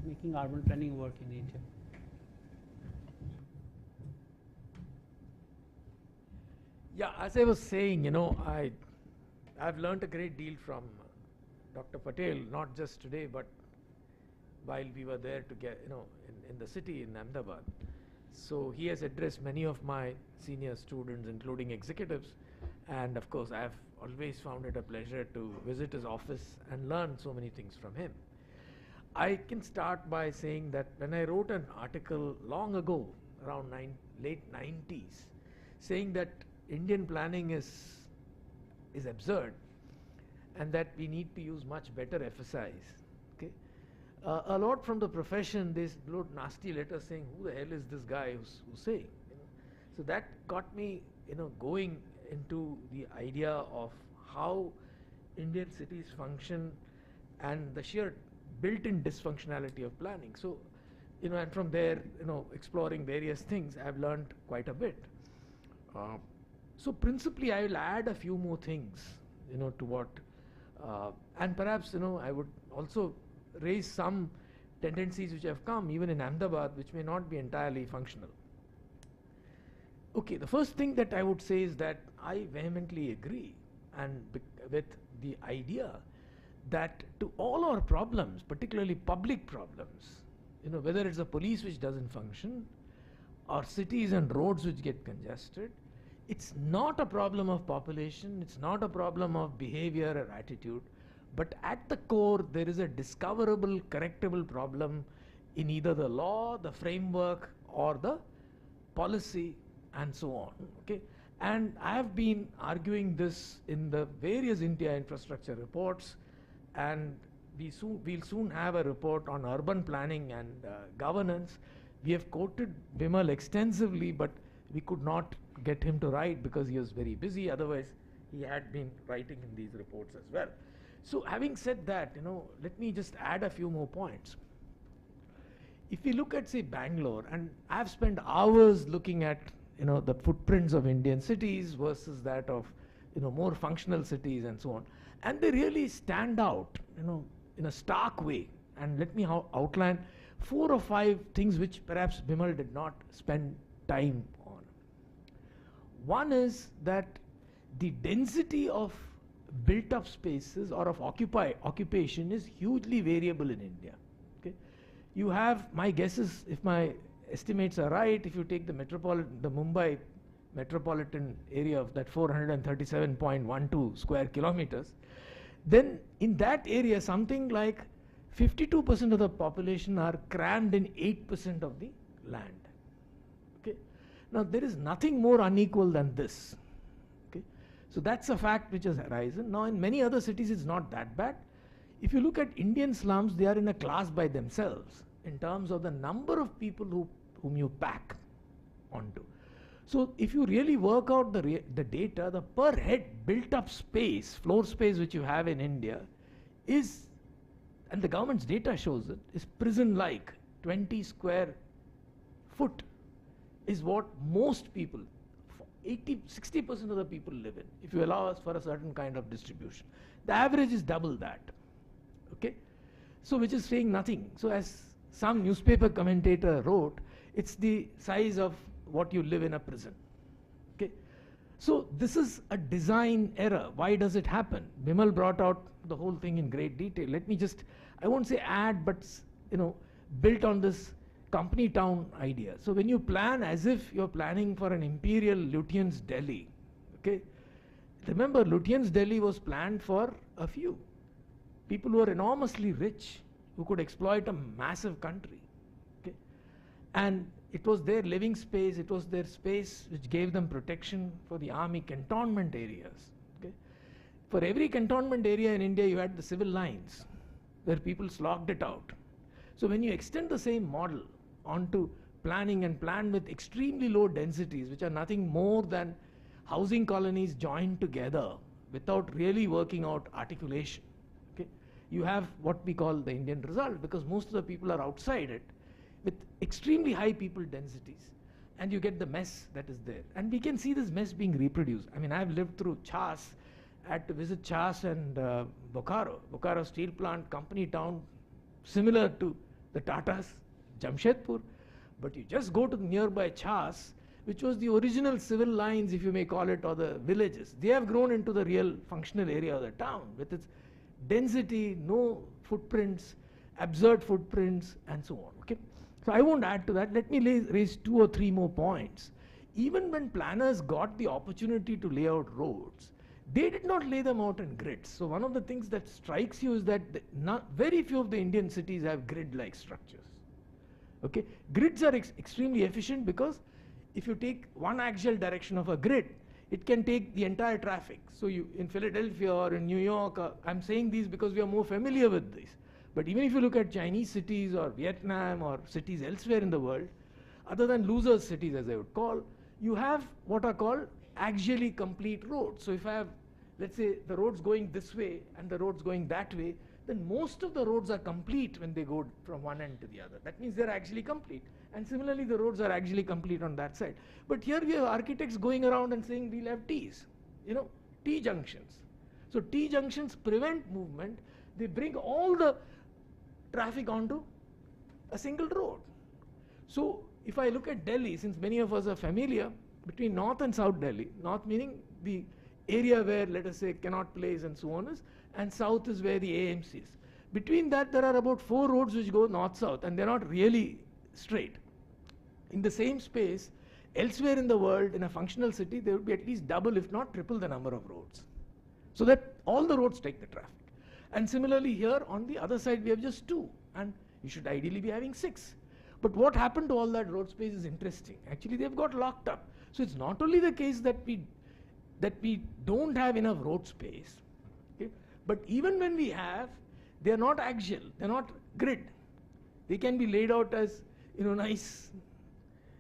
S5: making urban planning work in India.
S6: Yeah, as I was saying, I've learned a great deal from Dr. Patel, not just today, but while we were there to get, in the city in Ahmedabad. So he has addressed many of my senior students, including executives, and of course I have always found it a pleasure to visit his office and learn so many things from him. I can start by saying that when I wrote an article long ago, around late 90s, saying that Indian planning is absurd and that we need to use much better FSIs. Okay? A lot from the profession, they wrote nasty letters saying, who the hell is this guy who's saying? You know? So that got me, going into the idea of how Indian cities function and the sheer built-in dysfunctionality of planning. So, and from there, exploring various things, I've learned quite a bit. So principally, I will add a few more things, to what, and perhaps, I would also raise some tendencies which have come even in Ahmedabad, which may not be entirely functional. Okay, the first thing that I would say is that I vehemently agree and with the idea that to all our problems, particularly public problems, whether it's the police which doesn't function, or cities and roads which get congested, it's not a problem of population, it's not a problem of behavior or attitude, but at the core there is a discoverable, correctable problem in either the law, the framework, or the policy, and so on. Okay? And I have been arguing this in the various India infrastructure reports, and we'll soon have a report on urban planning and governance. We have quoted Bimal extensively, but we could not get him to write because he was very busy. Otherwise, he had been writing in these reports as well. So having said that, let me just add a few more points. If we look at, say, Bangalore, and I've spent hours looking at, the footprints of Indian cities versus that of, more functional cities and so on. And they really stand out, in a stark way. And let me outline 4 or 5 things which perhaps Bimal did not spend time on. One is that the density of built-up spaces or of occupation is hugely variable in India. Okay? You have, my guess is, if my estimates are right, if you take the Mumbai metropolitan area of that 437.12 square kilometers, then in that area something like 52% of the population are crammed in 8% of the land. Okay? Now there is nothing more unequal than this. Okay? So that's a fact which has arisen. Now in many other cities it's not that bad. If you look at Indian slums, they are in a class by themselves in terms of the number of people whom you pack onto. So if you really work out the data, the per head built up space, floor space which you have in India is, and the government's data shows it, is prison-like. 20 square foot is what most people, 60% of the people live in, if you allow us for a certain kind of distribution. The average is double that. Okay? So which is saying nothing. So as some newspaper commentator wrote, it's the size of what you live in a prison. Okay? So this is a design error. Why does it happen? Bimal brought out the whole thing in great detail. Let me just, I won't say add, but built on this company town idea. So when you plan as if you're planning for an imperial Lutyens Delhi, okay? Remember, Lutyens Delhi was planned for a few people who are enormously rich, who could exploit a massive country. Okay? And it was their living space, it was their space which gave them protection for the army cantonment areas. Okay? For every cantonment area in India, you had the civil lines where people slogged it out. So when you extend the same model onto planning and plan with extremely low densities, which are nothing more than housing colonies joined together without really working out articulation, okay, you have what we call the Indian result, because most of the people are outside it with extremely high people densities, and you get the mess that is there. And we can see this mess being reproduced. I mean, I've lived through Chas. I had to visit Chas and Bokaro steel plant, company town, similar to the Tatas, Jamshedpur. But you just go to the nearby Chas, which was the original civil lines, if you may call it, or the villages. They have grown into the real functional area of the town with its density, no footprints, absurd footprints, and so on. Okay? So I won't add to that. Let me raise 2 or 3 more points. Even when planners got the opportunity to lay out roads, they did not lay them out in grids. So one of the things that strikes you is that very few of the Indian cities have grid-like structures. Okay, grids are extremely efficient because if you take one axial direction of a grid, it can take the entire traffic. So you, in Philadelphia or in New York, I'm saying these because we are more familiar with these. But even if you look at Chinese cities or Vietnam or cities elsewhere in the world, other than losers cities as I would call, you have what are called axially complete roads. So if I have, let's say, the roads going this way and the roads going that way, then most of the roads are complete when they go from one end to the other. That means they're actually complete. And similarly, the roads are actually complete on that side. But here we have architects going around and saying we'll have Ts, you know, T junctions. So T junctions prevent movement. They bring all the traffic onto a single road. So if I look at Delhi, since many of us are familiar, between North and South Delhi, North meaning the area where, let us say, Connaught Place and so on is, and South is where the AMC is. Between that, there are about 4 roads which go north-south, and they're not really straight. In the same space, elsewhere in the world, in a functional city, there would be at least double, if not triple, the number of roads. So that all the roads take the traffic. And similarly here, on the other side, we have just 2, and you should ideally be having 6. But what happened to all that road space is interesting. Actually, they've got locked up. So it's not only the case that we don't have enough road space, okay? But even when we have, they're not axial, they're not grid. They can be laid out as, you know, nice,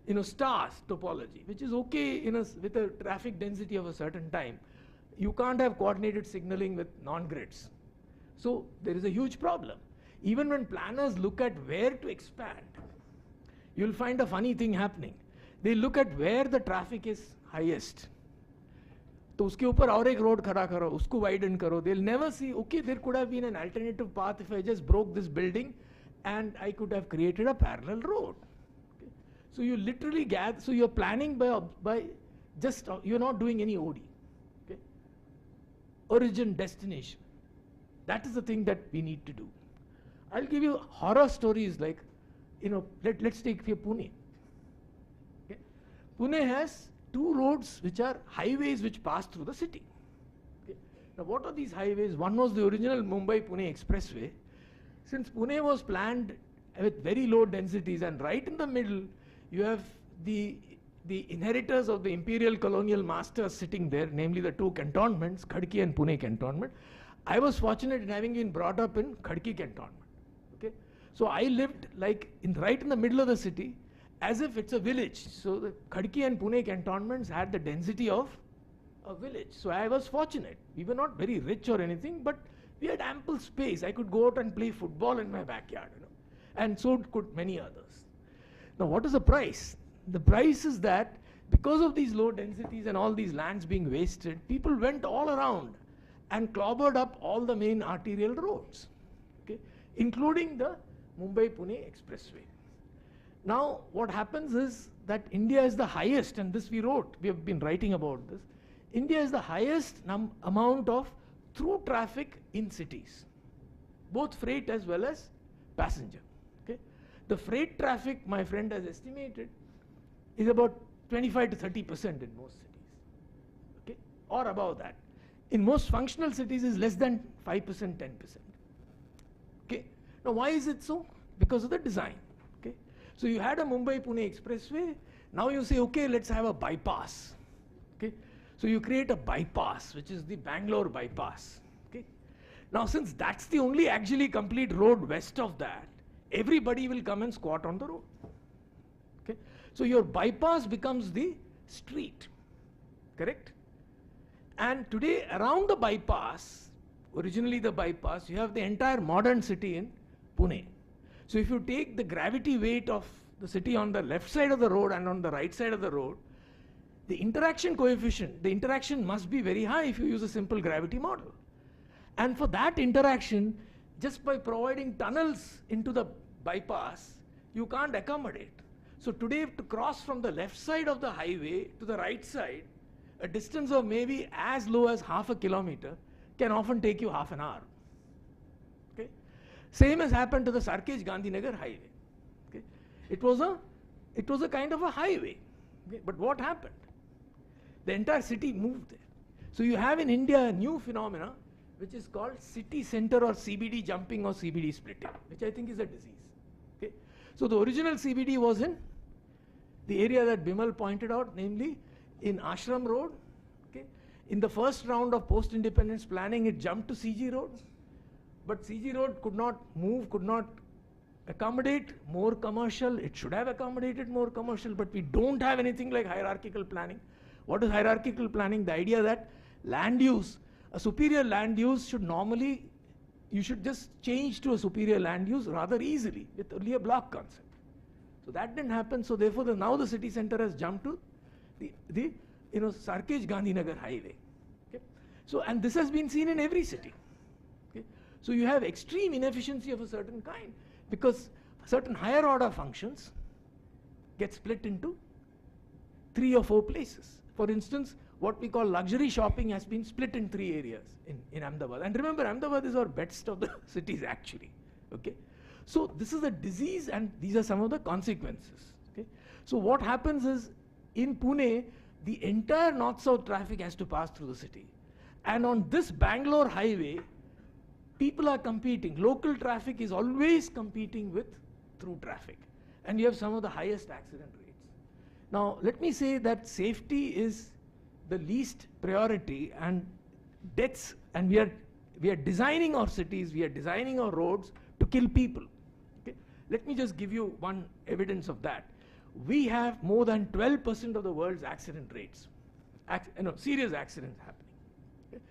S6: you know, stars topology, which is okay with a traffic density of a certain time. You can't have coordinated signaling with non-grids. So there is a huge problem. Even when planners look at where to expand, you'll find a funny thing happening. They look at where the traffic is highest. तो उसके ऊपर और एक road खड़ा करो, उसको widen करो. They'll never see, okay, there could have been an alternative path if I just broke this building and I could have created a parallel road. Okay. So you literally gather, so you're planning by just, you're not doing any OD. Okay. Origin, destination. That is the thing that we need to do. I'll give you horror stories like, you know, let's take here Pune. Okay. Pune has 2 roads which are highways which pass through the city. Okay. Now what are these highways? One was the original Mumbai-Pune expressway. Since Pune was planned with very low densities, and right in the middle you have the inheritors of the imperial colonial masters sitting there, namely the 2 cantonments, Khadki and Pune cantonment. I was fortunate in having been brought up in Khadki cantonment. Okay. So I lived like right in the middle of the city, as if it's a village. So the Khadki and Pune cantonments had the density of a village. So I was fortunate. We were not very rich or anything, but we had ample space. I could go out and play football in my backyard, you know, and so could many others. Now what is the price? The price is that because of these low densities and all these lands being wasted, people went all around and clobbered up all the main arterial roads, okay, including the Mumbai-Pune expressway. Now what happens is that India is the highest, and this we wrote, we have been writing about this. India is the highest amount of through traffic in cities, both freight as well as passenger. Okay? The freight traffic, my friend has estimated, is about 25 to 30% in most cities, okay, or above that. In most functional cities is less than 5%, 10%. Okay? Now why is it so? Because of the design. Okay? So you had a Mumbai-Pune expressway, now you say, okay, let's have a bypass. Okay? So you create a bypass, which is the Bangalore bypass. Okay? Now since that's the only actually complete road west of that, everybody will come and squat on the road. Okay? So your bypass becomes the street, correct? And today around the bypass, originally the bypass, you have the entire modern city in Pune. So if you take the gravity weight of the city on the left side of the road and on the right side of the road, the interaction coefficient, the interaction must be very high if you use a simple gravity model. And for that interaction, just by providing tunnels into the bypass, you can't accommodate. So today to cross from the left side of the highway to the right side, a distance of maybe as low as half a kilometer can often take you half an hour. Okay? Same has happened to the Sarkej Gandhinagar highway. Okay? It was a kind of a highway. Okay? But what happened? The entire city moved there. So you have in India a new phenomena which is called city center or CBD jumping or CBD splitting, which I think is a disease. Okay? So the original CBD was in the area that Bimal pointed out, namely in Ashram Road. Okay? In the first round of post-independence planning, it jumped to CG Road, but CG Road could not move, could not accommodate more commercial. It should have accommodated more commercial, but we don't have anything like hierarchical planning. What is hierarchical planning? The idea that land use, a superior land use should normally, you should just change to a superior land use rather easily with only a block concept. So that didn't happen. So therefore, now the city center has jumped to the Sarkej Gandhinagar highway. Okay? So, and this has been seen in every city. Okay? So you have extreme inefficiency of a certain kind because certain higher order functions get split into 3 or 4 places. For instance, what we call luxury shopping has been split in 3 areas in Ahmedabad. And remember, Ahmedabad is our best of the cities actually. Okay? So this is a disease and these are some of the consequences. Okay? So what happens is in Pune, the entire north-south traffic has to pass through the city. And on this Bangalore highway, people are competing. Local traffic is always competing with through traffic. And you have some of the highest accident rates. Now, let me say that safety is the least priority and deaths, and we are designing our cities, we are designing our roads to kill people. Okay? Let me just give you one evidence of that. We have more than 12% of the world's accident rates, serious accidents happening. Okay?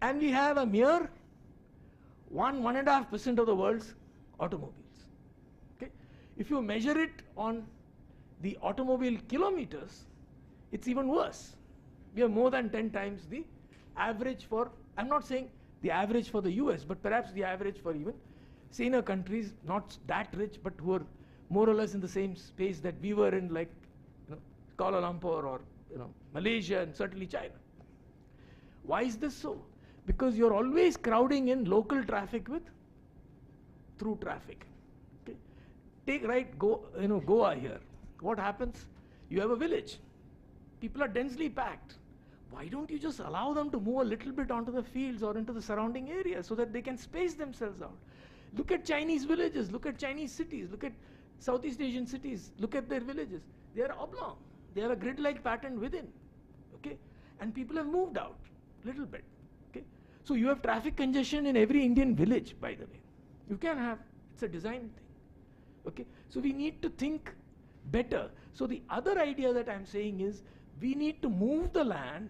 S6: And we have a mere 1.5% of the world's automobiles. Okay? If you measure it on the automobile kilometers, it's even worse. We have more than 10 times the average for, I'm not saying the average for the US, but perhaps the average for even saner countries, not that rich, but who are more or less in the same space that we were in, like Kuala Lumpur or Malaysia and certainly China. Why is this so? Because you're always crowding in local traffic with through traffic. Okay? Take Goa here. What happens? You have a village. People are densely packed. Why don't you just allow them to move a little bit onto the fields or into the surrounding areas so that they can space themselves out? Look at Chinese villages, look at Chinese cities, look at Southeast Asian cities, look at their villages. They are oblong. They have a grid-like pattern within. Okay? And people have moved out a little bit. Okay? So you have traffic congestion in every Indian village, by the way. You can have, it's a design thing. Okay? So we need to think better. So the other idea that I'm saying is we need to move the land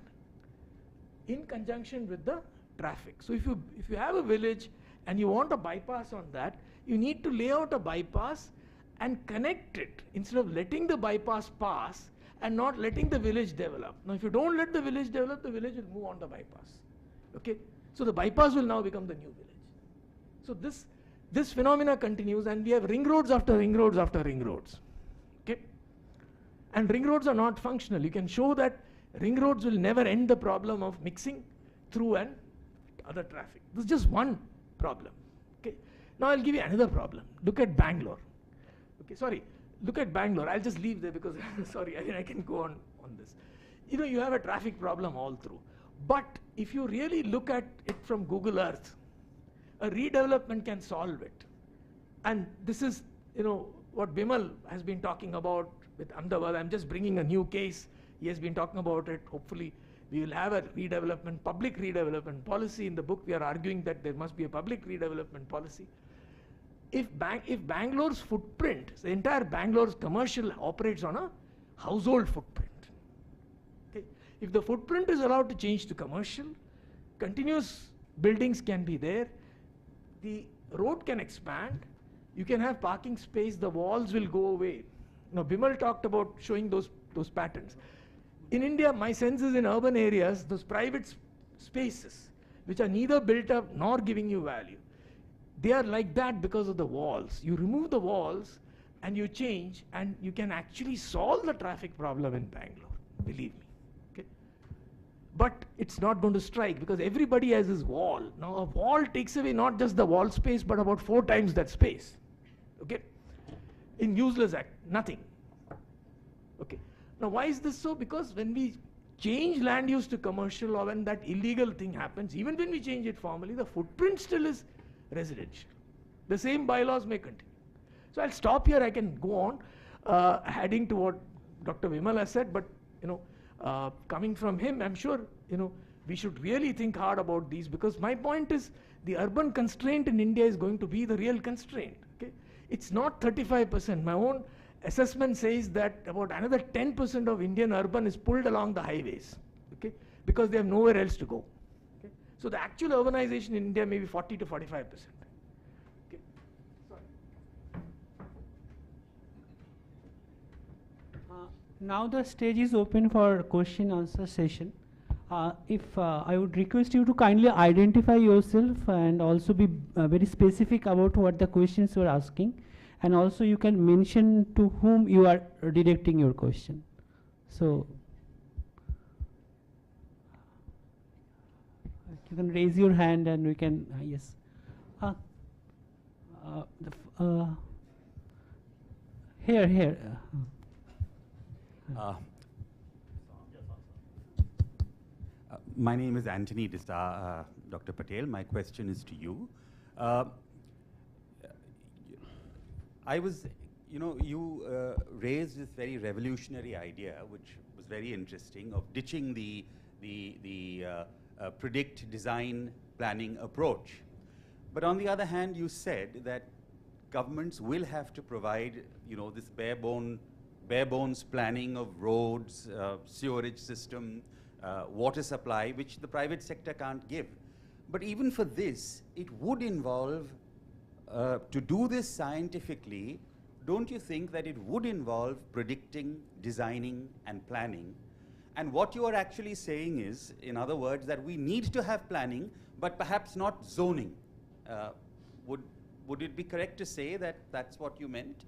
S6: in conjunction with the traffic. So if you have a village and you want a bypass on that, you need to lay out a bypass and connect it instead of letting the bypass pass and not letting the village develop. Now if you don't let the village develop, the village will move on the bypass. Okay? So the bypass will now become the new village. So this phenomena continues and we have ring roads after ring roads after ring roads. Okay? And ring roads are not functional. You can show that ring roads will never end the problem of mixing through and other traffic. This is just one problem. Okay? Now I'll give you another problem. Look at Bangalore. Okay, sorry. Look at Bangalore. I'll just leave there because sorry, I can go on this. You have a traffic problem all through. But if you really look at it from Google Earth, a redevelopment can solve it. And this is, what Bimal has been talking about with Ahmedabad. I'm just bringing a new case. He has been talking about it. Hopefully, we will have a public redevelopment policy. In the book, we are arguing that there must be a public redevelopment policy. If Bangalore's footprint, the entire Bangalore's commercial operates on a household footprint. Okay? If the footprint is allowed to change to commercial, continuous buildings can be there, the road can expand, you can have parking space, the walls will go away. Now, Bimal talked about showing those patterns. In India, my sense is in urban areas, those private spaces, which are neither built up nor giving you value, they are like that because of the walls. You remove the walls and you change and you can actually solve the traffic problem in Bangalore, believe me. Okay? But it's not going to strike because everybody has this wall. Now a wall takes away not just the wall space but about 4 times that space. Okay? In useless nothing. Okay? Now why is this so? Because when we change land use to commercial, or when that illegal thing happens, even when we change it formally, the footprint still is residential. The same bylaws may continue. So I'll stop here. I can go on, adding to what Dr. Bimal has said, but coming from him, I'm sure we should really think hard about these, because my point is the urban constraint in India is going to be the real constraint. Okay, it's not 35%. My own assessment says that about another 10% of Indian urban is pulled along the highways. Okay, because they have nowhere else to go. Okay, so the actual urbanization in India may be 40 to 45%.
S5: Now the stage is open for question answer session. If I would request you to kindly identify yourself and also be very specific about what the questions you are asking, and also you can mention to whom you are directing your question. So you can raise your hand and we can yes. Here.
S8: My name is Anthony Disa, Dr. Patel. My question is to you. You raised this very revolutionary idea, which was very interesting, of ditching the predict, design, planning approach. But on the other hand, you said that governments will have to provide, this bare bones planning of roads, sewerage system, water supply, which the private sector can't give. But even for this, it would involve, to do this scientifically, don't you think that it would involve predicting, designing, and planning? And what you are actually saying is, in other words, that we need to have planning, but perhaps not zoning. Would it be correct to say that that's what you meant?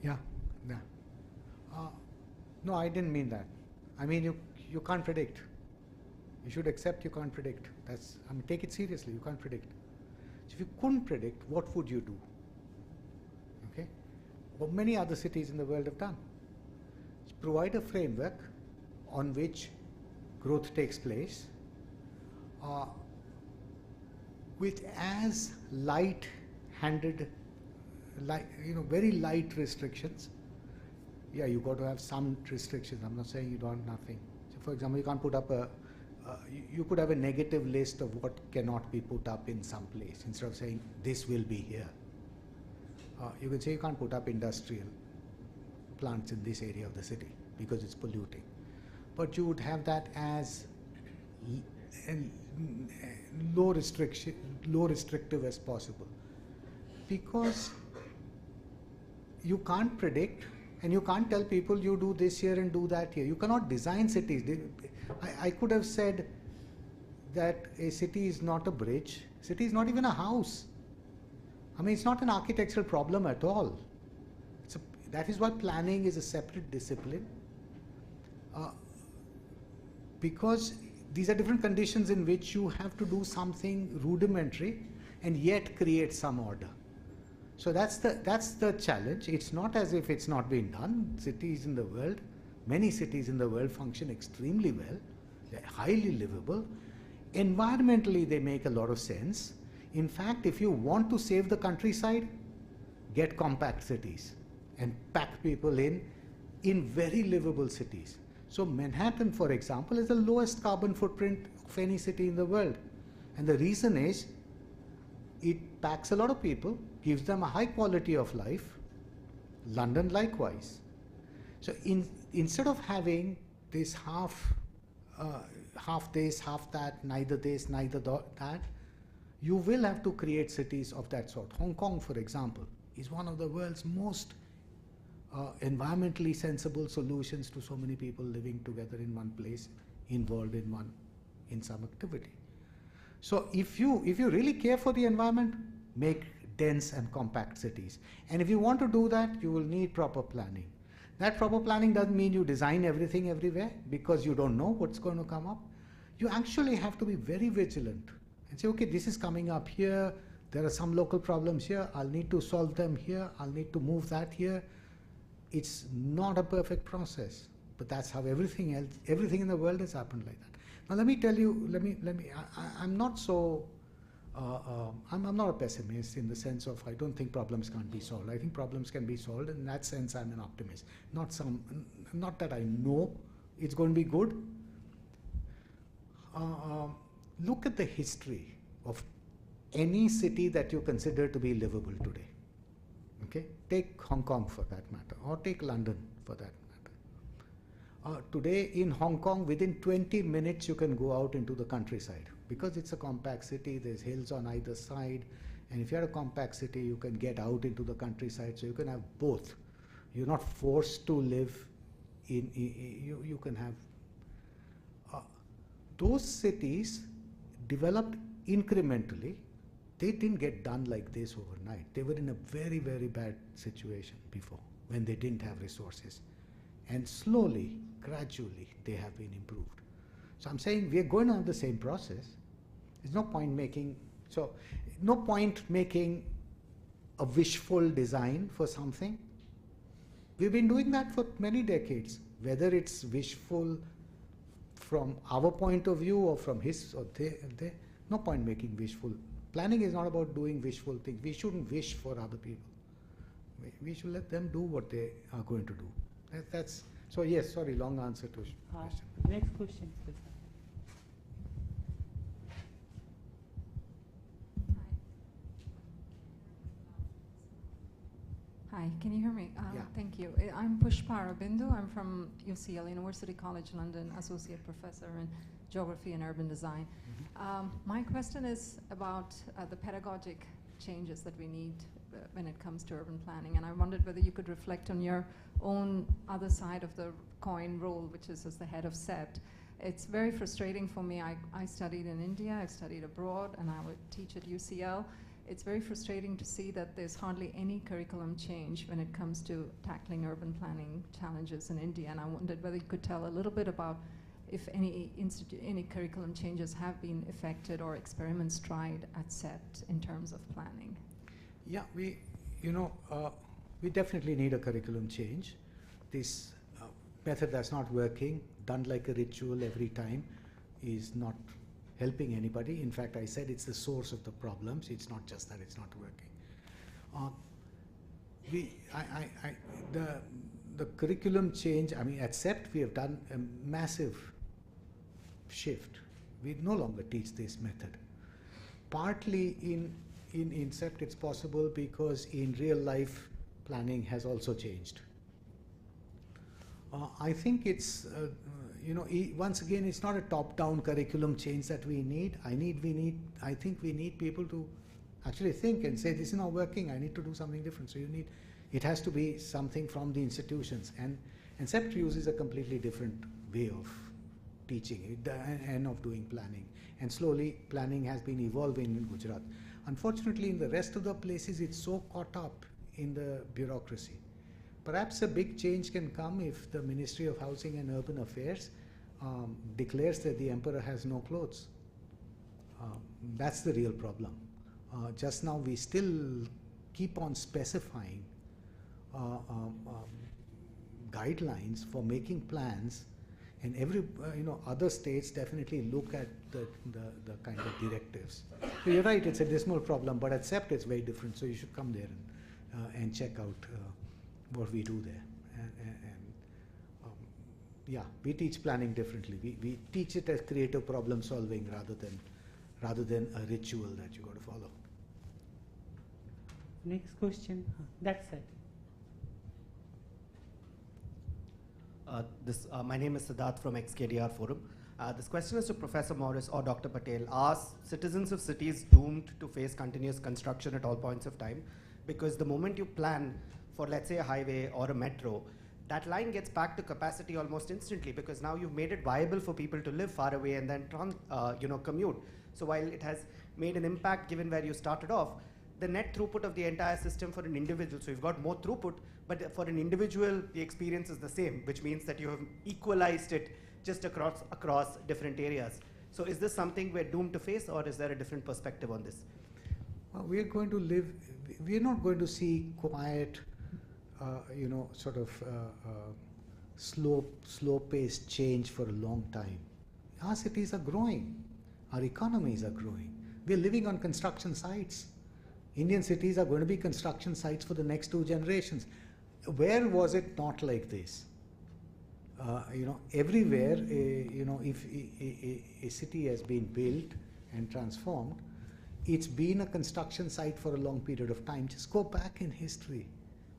S4: Yeah. No, I didn't mean that. I mean, you can't predict. You should accept you can't predict. Take it seriously. You can't predict. So if you couldn't predict, what would you do? Okay. What many other cities in the world have done. Provide a framework on which growth takes place with as light-handed, very light restrictions. Yeah, you got to have some restrictions. I'm not saying you don't have nothing. So, for example, you can't put up you could have a negative list of what cannot be put up in some place instead of saying this will be here. You can say you can't put up industrial plants in this area of the city because it's polluting. But you would have that as low restrictive as possible, because you can't predict and you can't tell people you do this here and do that here. You cannot design cities. I could have said that a city is not a bridge. City is not even a house. I mean, it's not an architectural problem at all. That is why planning is a separate discipline. Because these are different conditions in which you have to do something rudimentary and yet create some order. So that's the challenge. It's not as if it's not been done. Cities in the world, many cities in the world function extremely well. They're highly livable. Environmentally, they make a lot of sense. In fact, if you want to save the countryside, get compact cities and pack people in very livable cities. So Manhattan, for example, is the lowest carbon footprint of any city in the world. And the reason is it packs a lot of people, gives them a high quality of life. London likewise. So instead of having this half this, half that, neither this, neither that, you will have to create cities of that sort. Hong Kong, for example, is one of the world's most environmentally sensible solutions to so many people living together in one place, involved in some activity. So if you really care for the environment, make dense and compact cities. And if you want to do that, you will need proper planning. That proper planning doesn't mean you design everything everywhere because you don't know what's going to come up. You actually have to be very vigilant and say, okay, this is coming up here, there are some local problems here, I'll need to solve them here, I'll need to move that here. It's not a perfect process, but that's how everything else, everything in the world has happened like that. Now let me tell you, I'm not so, I'm not a pessimist in the sense of I don't think problems can't be solved. I think problems can be solved, and in that sense I'm an optimist. Not that I know it's going to be good. Look at the history of any city that you consider to be livable today. Okay? Take Hong Kong for that matter, or take London for that matter. Today in Hong Kong, within 20 minutes you can go out into the countryside. Because it's a compact city, there's hills on either side, and if you're a compact city, you can get out into the countryside, so you can have both. You're not forced to live in, you can have. Those cities developed incrementally. They didn't get done like this overnight. They were in a very, very bad situation before, when they didn't have resources. And slowly, gradually, they have been improved. So I'm saying we are going to have the same process. There's no point making, a wishful design for something. We've been doing that for many decades, whether it's wishful from our point of view or from his or their, no point making wishful. Planning is not about doing wishful things. We shouldn't wish for other people. We should let them do what they are going to do. That's so. Yes, sorry, long answer to question.
S5: Next question, please.
S9: Hi, can you hear me?
S4: Yeah.
S9: Thank you. I'm Pushpara Bindu. I'm from UCL, University College London, Associate Professor in Geography and Urban Design. My question is about the pedagogic changes that we need when it comes to urban planning, and I wondered whether you could reflect on your own other side of the coin role, which is as the head of SEPT. It's very frustrating for me. I studied in India, I've studied abroad, and I would teach at UCL. It's very frustrating to see that there's hardly any curriculum change when it comes to tackling urban planning challenges in India, and I wondered whether you could tell a little bit about if any curriculum changes have been effected or experiments tried at SEPT in terms of planning.
S4: Yeah, we definitely need a curriculum change. This method that's not working, done like a ritual every time, is not helping anybody. In fact, I said it's the source of the problems. It's not just that it's not working. The curriculum change, I mean, at SEPT we have done a massive shift. We no longer teach this method. Partly in SEPT it's possible because in real life planning has also changed. I think it's, once again, it's not a top-down curriculum change that we need. I think we need people to actually think and say, this is not working, I need to do something different. So it has to be something from the institutions. And SEPT uses a completely different way of teaching and of doing planning. And slowly, planning has been evolving in Gujarat. Unfortunately, in the rest of the places, it's so caught up in the bureaucracy. Perhaps a big change can come if the Ministry of Housing and Urban Affairs declares that the emperor has no clothes. That's the real problem. Just now we still keep on specifying guidelines for making plans, and every other states definitely look at the kind of directives. So you're right, it's a dismal problem, but at SEPT it's very different. So you should come there and check out what we do there. Yeah, we teach planning differently. We teach it as creative problem solving rather than a ritual that you got to follow.
S5: Next question. That side.
S10: My name is Siddharth from XKDR Forum. This question is to Professor Morris or Dr. Patel. Are citizens of cities doomed to face continuous construction at all points of time? Because the moment you plan for, let's say, a highway or a metro, that line gets back to capacity almost instantly, because now you've made it viable for people to live far away and then commute. So while it has made an impact given where you started off, the net throughput of the entire system for an individual, so you've got more throughput, but for an individual, the experience is the same, which means that you have equalized it just across different areas. So is this something we're doomed to face, or is there a different perspective on this?
S4: Well, we are going to live, we are not going to see quiet, sort of slow-paced change for a long time. Our cities are growing. Our economies are growing. We are living on construction sites. Indian cities are going to be construction sites for the next 2 generations. Where was it not like this? Everywhere, if a city has been built and transformed, it's been a construction site for a long period of time. Just go back in history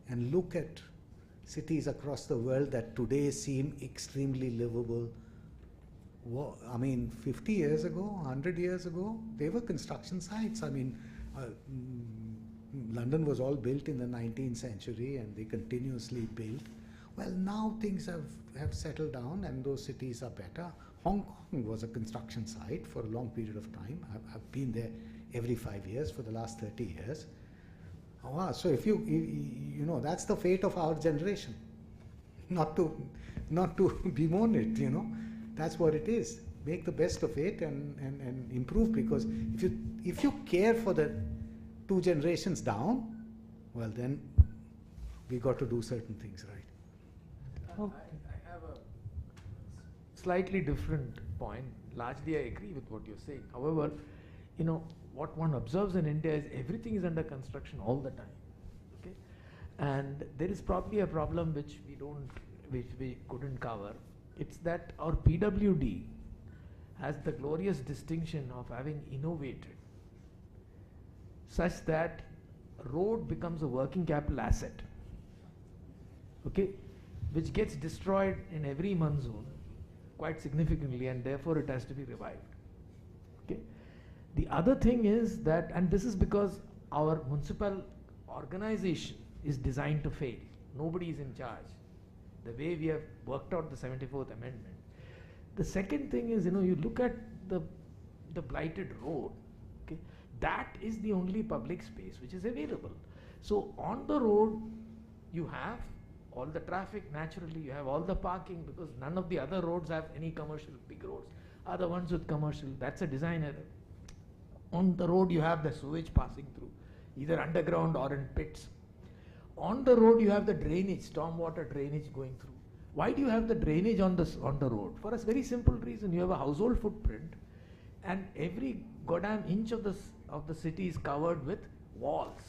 S4: and look at cities across the world that today seem extremely livable. 50 years ago, 100 years ago, they were construction sites. London was all built in the 19th century and they continuously built. Well, now things have settled down and those cities are better. Hong Kong was a construction site for a long period of time. I've been there every 5 years for the last 30 years. So if that's the fate of our generation. Not to bemoan it, that's what it is. Make the best of it and improve, because if you care for the 2 generations down, well then we got to do certain things right.
S6: I have a slightly different point. Largely I agree with what you're saying. However, what one observes in India is everything is under construction all the time. Okay? And there is probably a problem which we couldn't cover. It's that our PWD has the glorious distinction of having innovated such that road becomes a working capital asset, okay, which gets destroyed in every monsoon quite significantly, and therefore it has to be revived. Okay. The other thing is that, and this is because our municipal organization is designed to fail. Nobody is in charge. The way we have worked out the 74th Amendment. The second thing is, you look at the blighted road, okay, that is the only public space which is available. So on the road, you have all the traffic, naturally, you have all the parking, because none of the other roads have any commercial. Big roads are the ones with commercial. That's a design error. On the road, you have the sewage passing through, either underground or in pits. On the road, you have the drainage, stormwater drainage going through. Why do you have the drainage on the road? For a very simple reason. You have a household footprint, and every goddamn inch of the city is covered with walls.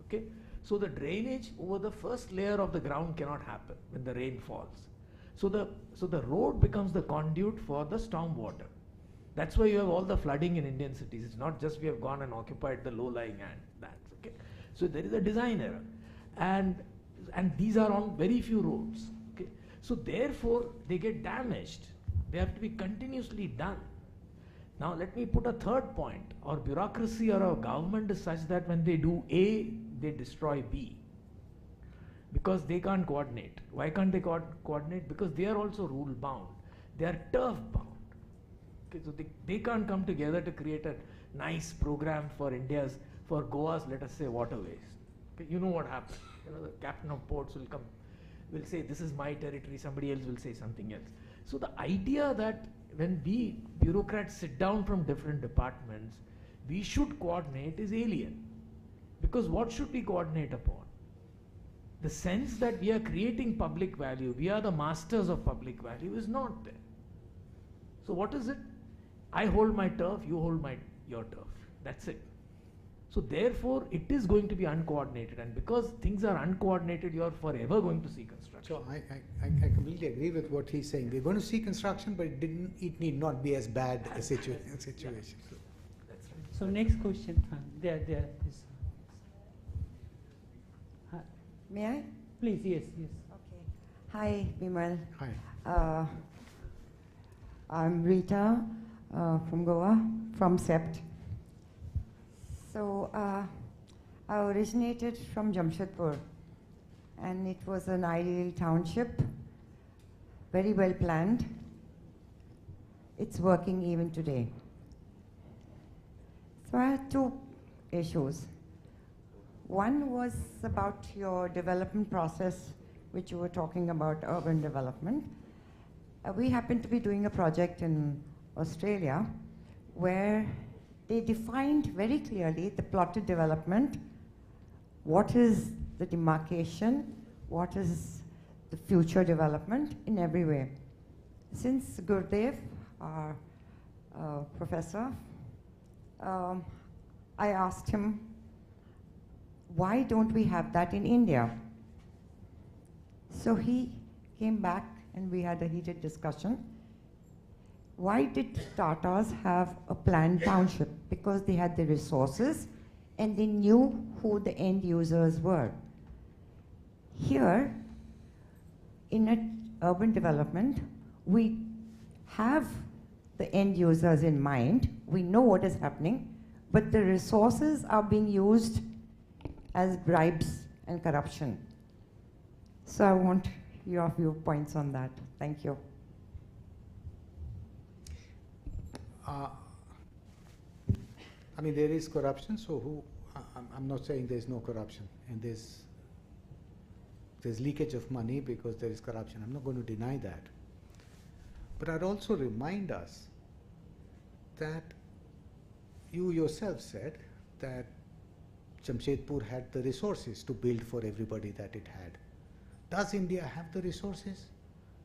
S6: Okay, so the drainage over the first layer of the ground cannot happen when the rain falls. So the road becomes the conduit for the stormwater. That's why you have all the flooding in Indian cities. It's not just we have gone and occupied the low-lying lands. Okay, so there is a design error, and these are on very few roads. Okay, so therefore they get damaged. They have to be continuously done. Now let me put a third point. Our bureaucracy or our government is such that when they do A, they destroy B, because they can't coordinate. Why can't they coordinate? Because they are also rule bound. They are turf bound. Okay, so they can't come together to create a nice program for Goa's, let us say, waterways. Okay, you know what happens. The captain of ports will will say, this is my territory, somebody else will say something else. So the idea that when we bureaucrats sit down from different departments, we should coordinate is alien. Because what should we coordinate upon? The sense that we are creating public value, we are the masters of public value, is not there. So what is it? I hold my turf, you hold your turf. That's it. So therefore, it is going to be uncoordinated, and because things are uncoordinated, you are forever going to see construction.
S4: So I completely agree with what he's saying. We're going to see construction, but it need not be as bad a situation.
S6: Yeah. That's right.
S5: So next question, there is.
S11: May I?
S5: Please, yes.
S11: Okay. Hi, Bimal.
S4: Hi.
S11: I'm Rita from Goa, from SEPT. So I originated from Jamshedpur, and it was an ideal township, very well planned. It's working even today. So I had 2 issues. One was about your development process, which you were talking about, urban development. We happened to be doing a project in Australia where they defined very clearly the plotted development, what is the demarcation, what is the future development in every way. Since Gurdev, our professor, I asked him, why don't we have that in India? So he came back and we had a heated discussion. Why did Tatas have a planned township? Because they had the resources and they knew who the end users were. Here, in an urban development, we have the end users in mind. We know what is happening, but the resources are being used as bribes and corruption. So I want your viewpoints on that. Thank you.
S4: I mean, there is corruption, so I'm not saying there's no corruption, and there's leakage of money because there is corruption. I'm not going to deny that. But I'd also remind us that you yourself said that Jamshedpur had the resources to build for everybody that it had. Does India have the resources?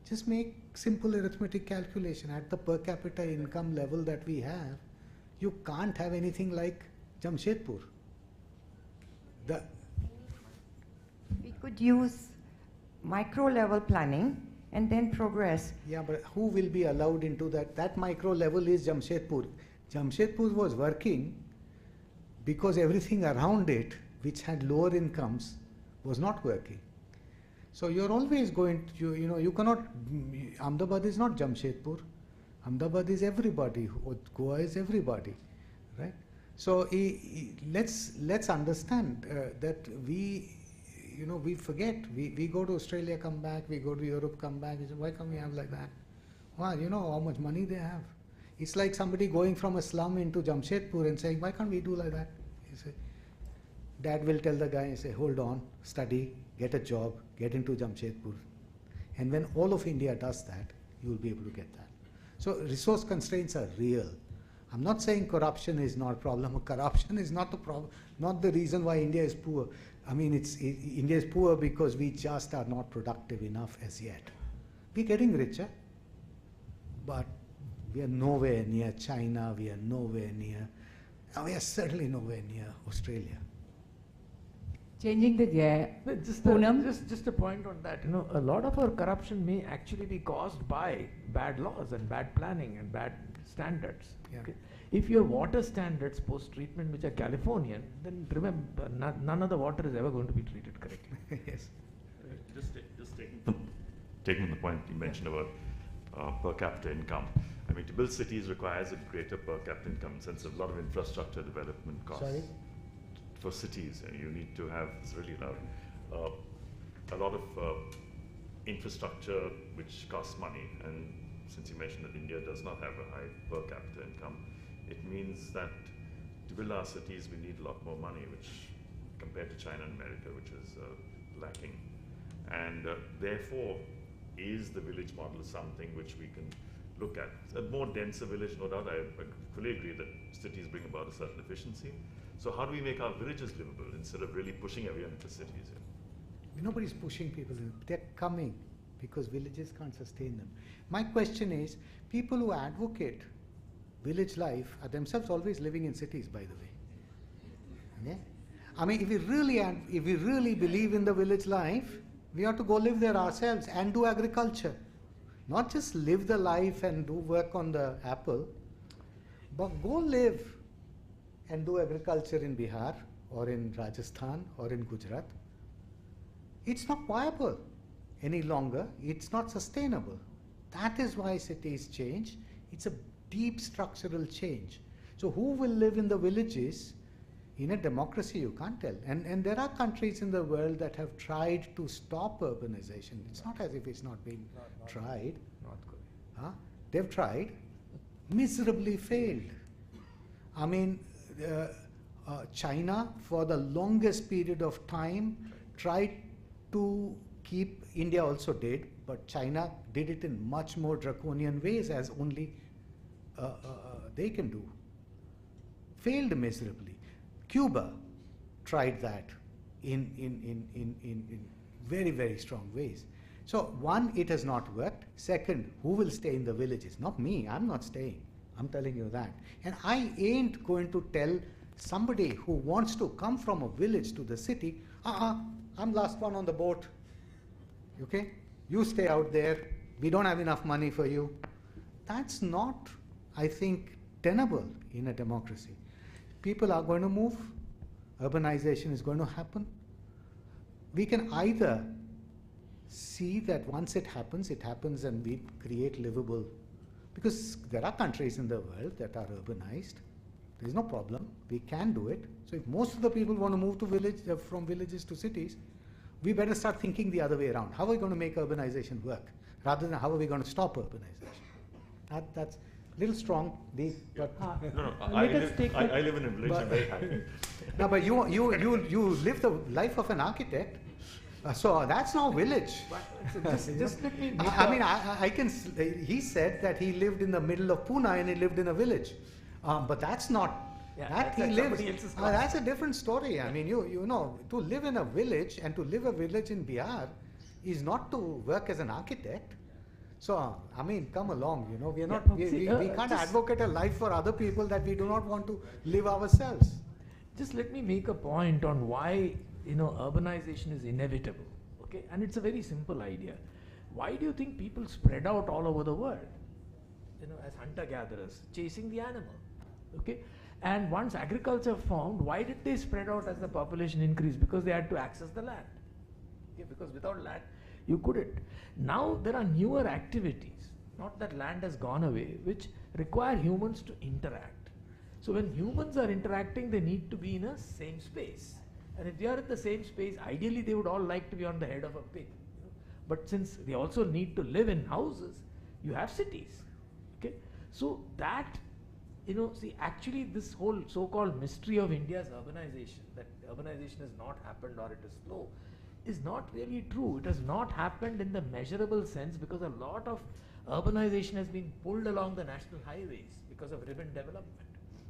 S4: Just make simple arithmetic calculation. At the per capita income level that we have, you can't have anything like Jamshedpur.
S11: We could use micro-level planning and then progress.
S4: Yeah, but who will be allowed into that? That micro level is Jamshedpur. Jamshedpur was working because everything around it, which had lower incomes, was not working. So you're always going to, you cannot, Ahmedabad is not Jamshedpur. Ahmedabad is everybody. Goa is everybody, right? So let's understand that we forget. We go to Australia, come back. We go to Europe, come back. We say, why can't we have like that? Well, you know how much money they have. It's like somebody going from a slum into Jamshedpur and saying, why can't we do like that? You say, Dad will tell the guy, say, hold on, study, get a job, get into Jamshedpur. And when all of India does that, you will be able to get that. So resource constraints are real. I'm not saying corruption is not a problem. Corruption is not the problem, not the reason why India is poor. I mean, India is poor because we just are not productive enough as yet. We're getting richer, but we are nowhere near China. We are nowhere near, we are certainly nowhere near Australia.
S12: Changing the gear.
S6: Just a point on that. A lot of our corruption may actually be caused by bad laws and bad planning and bad standards.
S4: Yeah.
S6: Okay? If your water standards post-treatment which are Californian, then remember, none of the water is ever going to be treated correctly.
S4: Yes.
S7: Just taking the point you mentioned about per capita income. I mean, to build cities requires a greater per capita income, since a lot of infrastructure development costs.
S4: Sorry?
S7: For cities, you need to have, it's really loud, a lot of infrastructure which costs money. And since you mentioned that India does not have a high per capita income, it means that to build our cities, we need a lot more money, which compared to China and America, which is lacking. And therefore, is the village model something which we can look at? A more denser village, no doubt, I fully agree that cities bring about a certain efficiency. So how do we make our villages livable instead of really pushing everyone into cities?
S4: Nobody's pushing people in. They're coming because villages can't sustain them. My question is, people who advocate village life are themselves always living in cities, by the way. Yeah? I mean, if we really believe in the village life, we ought to go live there ourselves and do agriculture. Not just live the life and do work on the apple, but go live and do agriculture in Bihar or in Rajasthan or in Gujarat. It's not viable any longer. It's not sustainable. That is why cities change. It's a deep structural change. So who will live in the villages? In a democracy, you can't tell. And there are countries in the world that have tried to stop urbanization. It's not as if it's not been tried.
S6: North Korea.
S4: They've tried, miserably failed. I mean, China, for the longest period of time, tried to keep, India also did, but China did it in much more draconian ways, as only they can do. failed miserably. Cuba tried that in very, very strong ways. So one, it has not worked. Second, who will stay in the villages? Not me, I'm not staying. I'm telling you that. And I ain't going to tell somebody who wants to come from a village to the city, I'm last one on the boat. Okay? You stay out there. We don't have enough money for you. That's not, I think, tenable in a democracy. People are going to move. Urbanization is going to happen. We can either see that once it happens and we create livable, because there are countries in the world that are urbanized. There is no problem. We can do it. So if most of the people want to move to from villages to cities, we better start thinking the other way around. How are we going to make urbanization work, rather than how are we going to stop urbanization? That's a little strong, but
S7: no, I live in a village. I'm very happy.
S4: No, but you live the life of an architect. So that's now village.
S6: Just let me.
S4: I can. He said that he lived in the middle of Pune and he lived in a village, but that's not.
S6: Yeah,
S4: he lives. That's a different story. I mean, you know, to live in a village and to live a village in Bihar is not to work as an architect. So I mean, come along. You know, we are not. We can't advocate a life for other people that we do not want to live ourselves.
S6: Just let me make a point on why, you know, urbanization is inevitable, okay? And it's a very simple idea. Why do you think people spread out all over the world, you know, as hunter-gatherers, chasing the animal, okay? And once agriculture formed, why did they spread out as the population increased? Because they had to access the land, okay? Because without land, you couldn't. Now there are newer activities, not that land has gone away, which require humans to interact. So when humans are interacting, they need to be in a same space. And if they are in the same space, ideally they would all like to be on the head of a pig. You know? But since they also need to live in houses, you have cities. Okay? So that, you know, see, actually this whole so-called mystery of India's urbanization, that urbanization has not happened or it is slow, is not really true. It has not happened in the measurable sense because a lot of urbanization has been pulled along the national highways because of ribbon development.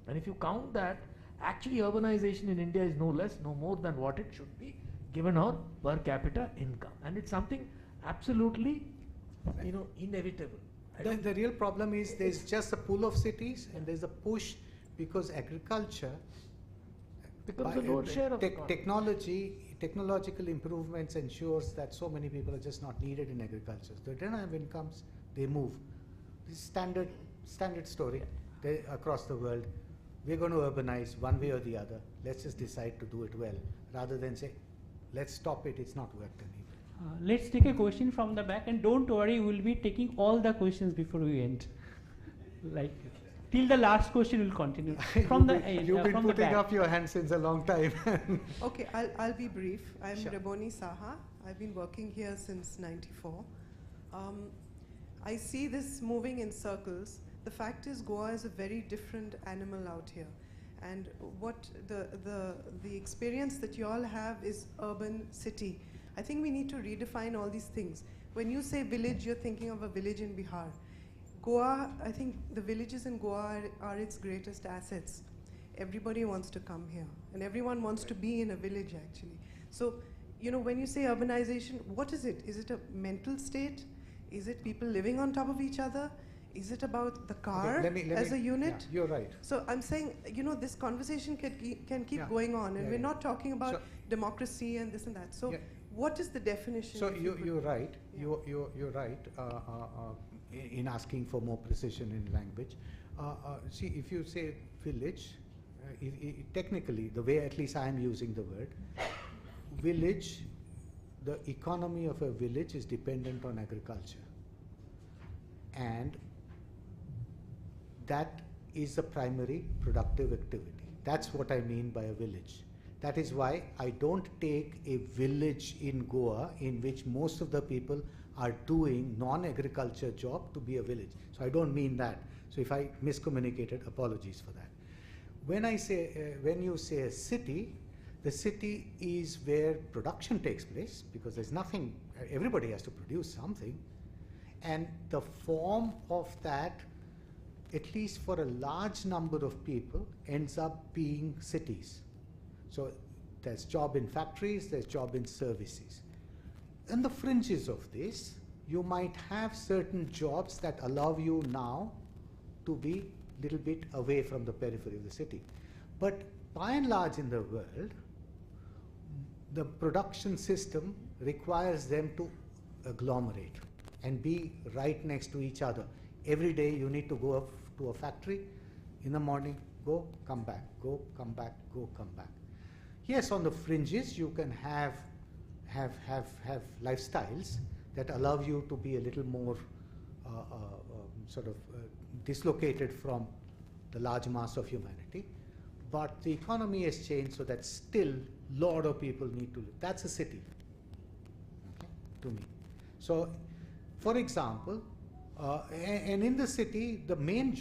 S6: And if you count that, actually urbanization in India is no less, no more than what it should be given our per capita income. And it's something absolutely, you know, inevitable.
S4: The real problem is there's just a pool of cities and there's a push because agriculture
S6: becomes a lower share of
S4: technological improvements ensures that so many people are just not needed in agriculture. They don't have incomes, they move. This is standard story across the world. We're going to urbanize one way or the other. Let's just decide to do it well, rather than say, let's stop it, it's not worked anyway.
S5: Let's take a question from the back, and don't worry, we'll be taking all the questions before we end. Like, till the last question will continue. From
S4: You've been putting up your hand since a long time.
S13: Okay, I'll be brief. I'm
S4: Sure.
S13: Raboni Saha. I've been working here since '94. I see this moving in circles. The fact is, Goa is a very different animal out here, and what the experience that you all have is urban city. I think we need to redefine all these things. When you say village, you're thinking of a village in Bihar. Goa, I think the villages in Goa are its greatest assets. Everybody wants to come here, and everyone wants to be in a village actually. So, you know, when you say urbanization, what is it? Is it a mental state? Is it people living on top of each other? Is it about the car as a unit?
S4: Yeah, you're right.
S13: So I'm saying, you know, this conversation can keep going on, and we're not talking about democracy and this and that. So what is the definition?
S4: So you're right. You're right in asking for more precision in language. See, if you say village, technically, the way at least I am using the word, village, the economy of a village is dependent on agriculture. And that is the primary productive activity. That's what I mean by a village. That is why I don't take a village in Goa in which most of the people are doing non-agriculture job to be a village. So I don't mean that. So if I miscommunicated, apologies for that. When I say, when you say a city, the city is where production takes place, because there's nothing, everybody has to produce something. And the form of that at least for a large number of people, ends up being cities. So there's job in factories, there's job in services. In the fringes of this, you might have certain jobs that allow you now to be a little bit away from the periphery of the city. But by and large in the world, the production system requires them to agglomerate and be right next to each other. Every day you need to go up to a factory in the morning, go, come back, go, come back, go, come back. Yes, on the fringes you can have lifestyles that allow you to be a little more dislocated from the large mass of humanity. But the economy has changed so that still a lot of people need to live. That's a city, okay, to me. So, for example, and in the city, the main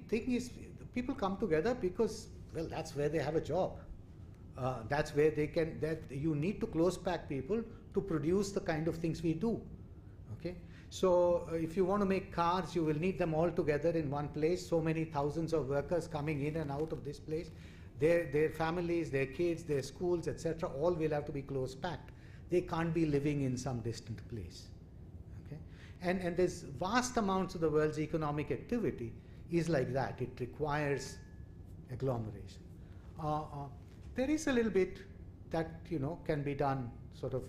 S4: thing is people come together because, well, that's where they have a job. That's where they can, you need to close pack people to produce the kind of things we do. Okay? So if you want to make cars, you will need them all together in one place. So many thousands of workers coming in and out of this place. Their families, their kids, their schools, etc., all will have to be close packed. They can't be living in some distant place. Okay? And there's vast amounts of the world's economic activity is like that. It requires agglomeration. There is a little bit that can be done sort of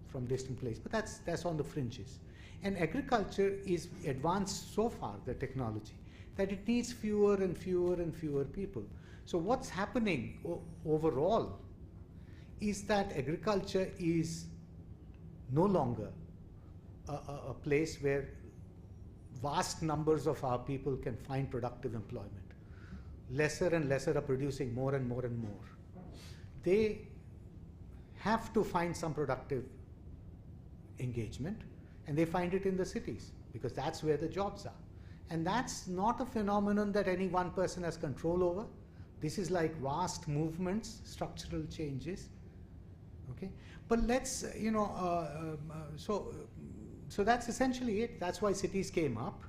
S4: from distant place, but that's on the fringes. And agriculture is advanced so far, the technology, that it needs fewer and fewer and fewer people. So what's happening overall is that agriculture is no longer a place where vast numbers of our people can find productive employment. Lesser and lesser are producing more and more and more. They have to find some productive engagement, and they find it in the cities because that's where the jobs are. And that's not a phenomenon that any one person has control over. This is like vast movements, structural changes. Okay, but let's so that's essentially it. That's why cities came up.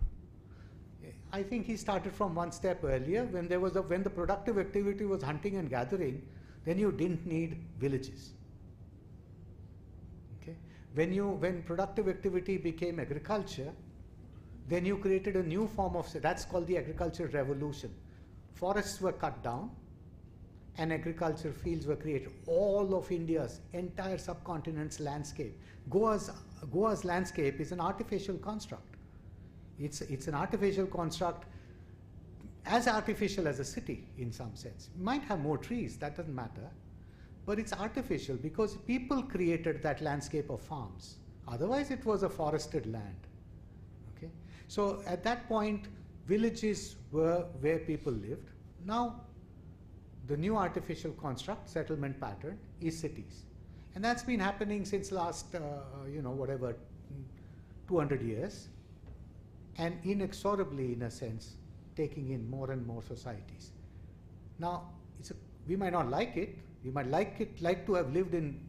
S4: I think he started from one step earlier when the productive activity was hunting and gathering. Then you didn't need villages. Okay? When productive activity became agriculture, then you created a new form of, that's called the agricultural revolution. Forests were cut down and agricultural fields were created. All of India's entire subcontinent's landscape. Goa's landscape is an artificial construct. It's an artificial construct, as artificial as a city in some sense. It might have more trees, that doesn't matter, but it's artificial because people created that landscape of farms. Otherwise it was a forested land. Okay? So at that point, villages were where people lived. Now the new artificial construct, settlement pattern, is cities. And that's been happening since last, 200 years, and inexorably, in a sense, taking in more and more societies. Now, we might not like it. We might like to have lived in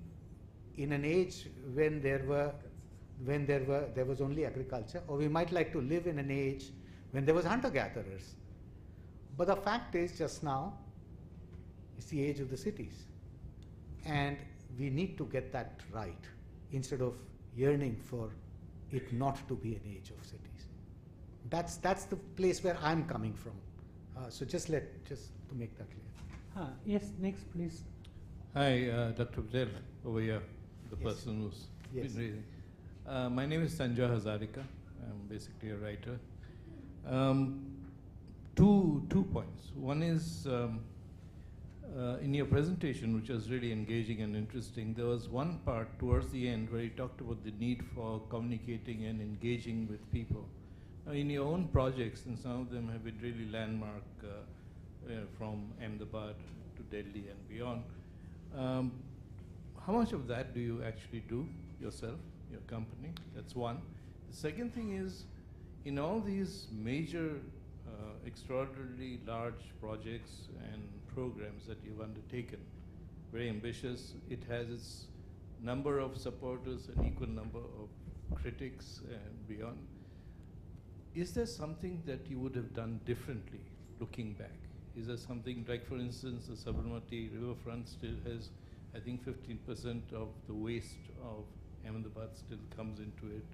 S4: an age when there was only agriculture, or we might like to live in an age when there was hunter-gatherers. But the fact is, just now, it's the age of the cities, and we need to get that right instead of yearning for it not to be an age of cities. That's the place where I'm coming from. So just to make that clear.
S5: Yes, next please.
S14: Hi, Dr. Patel, over here, the
S4: Yes.
S14: person who's
S4: Yes.
S14: been raising. My name is Sanjay Hazarika. I'm basically a writer. Two points. One is in your presentation, which was really engaging and interesting, there was one part towards the end where you talked about the need for communicating and engaging with people. In your own projects, and some of them have been really landmark from Ahmedabad to Delhi and beyond, how much of that do you actually do yourself, your company? That's one. The second thing is, in all these major, extraordinarily large projects and programs that you've undertaken, very ambitious, it has its number of supporters, an equal number of critics and beyond. is there something that you would have done differently looking back? Is there something like, for instance, the Sabarmati riverfront still has, I think, 15% of the waste of Ahmedabad still comes into it,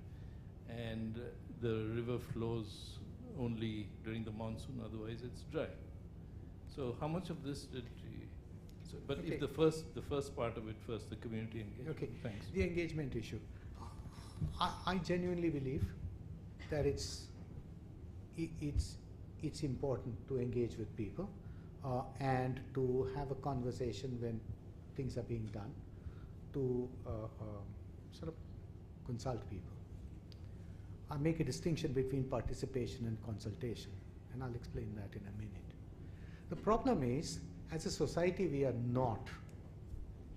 S14: and the river flows only during the monsoon, otherwise it's dry. So how much of this did you, but
S4: Okay.
S14: if the first part of it first, the community engagement.
S4: Okay,
S14: Thanks.
S4: the engagement issue. I genuinely believe that it's important to engage with people and to have a conversation when things are being done, to sort of consult people. I make a distinction between participation and consultation, and I'll explain that in a minute. The problem is, as a society, we are not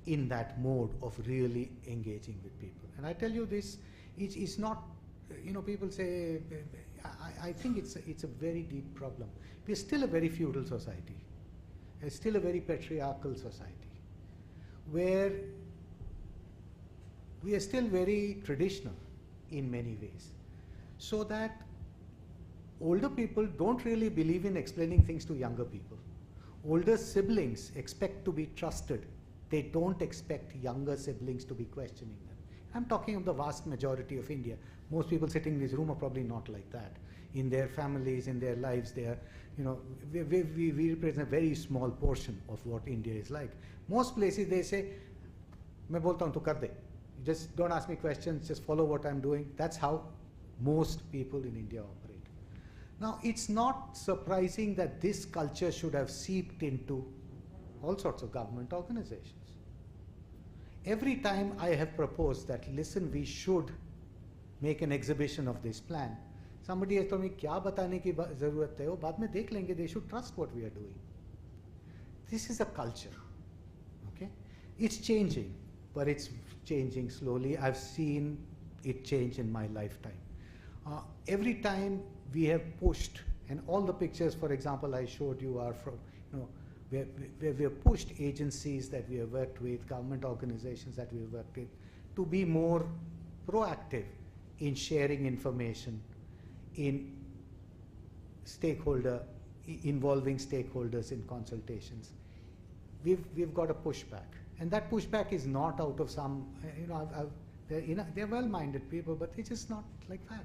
S4: in that mode of really engaging with people. And I tell you this, it's not, people say, I think it's a very deep problem. We're still a very feudal society. It's still a very patriarchal society, where we are still very traditional in many ways. So that older people don't really believe in explaining things to younger people. Older siblings expect to be trusted. They don't expect younger siblings to be questioning them. I'm talking of the vast majority of India. Most people sitting in this room are probably not like that. In their families, in their lives, they are, we represent a very small portion of what India is like. Most places they say, "Main bolta hun, tu kar de. Just don't ask me questions, just follow what I'm doing." That's how most people in India operate. Now, it's not surprising that this culture should have seeped into all sorts of government organizations. Every time I have proposed that, listen, we should make an exhibition of this plan, somebody has told me, kya batane ki zarurat hai, wo baad mein dekh lenge, they should trust what we are doing. This is a culture, okay? It's changing, but it's changing slowly. I've seen it change in my lifetime. Every time we have pushed, and all the pictures, for example, I showed you are from, where we have pushed agencies that we have worked with, government organizations that we have worked with, to be more proactive in sharing information, in involving stakeholders in consultations. We've got a pushback, and that pushback is not out of some, they're well-minded people, but they're just not like that.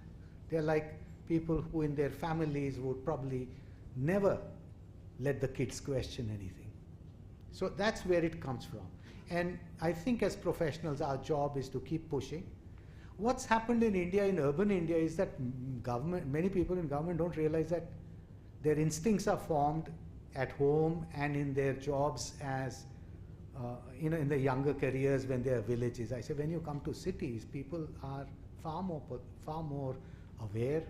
S4: They're like people who in their families would probably never let the kids question anything. So that's where it comes from. And I think as professionals, our job is to keep pushing. What's happened in India, in urban India, is that many people in government don't realize that their instincts are formed at home and in their jobs as, in the younger careers when they are villages. I say, when you come to cities, people are far more aware,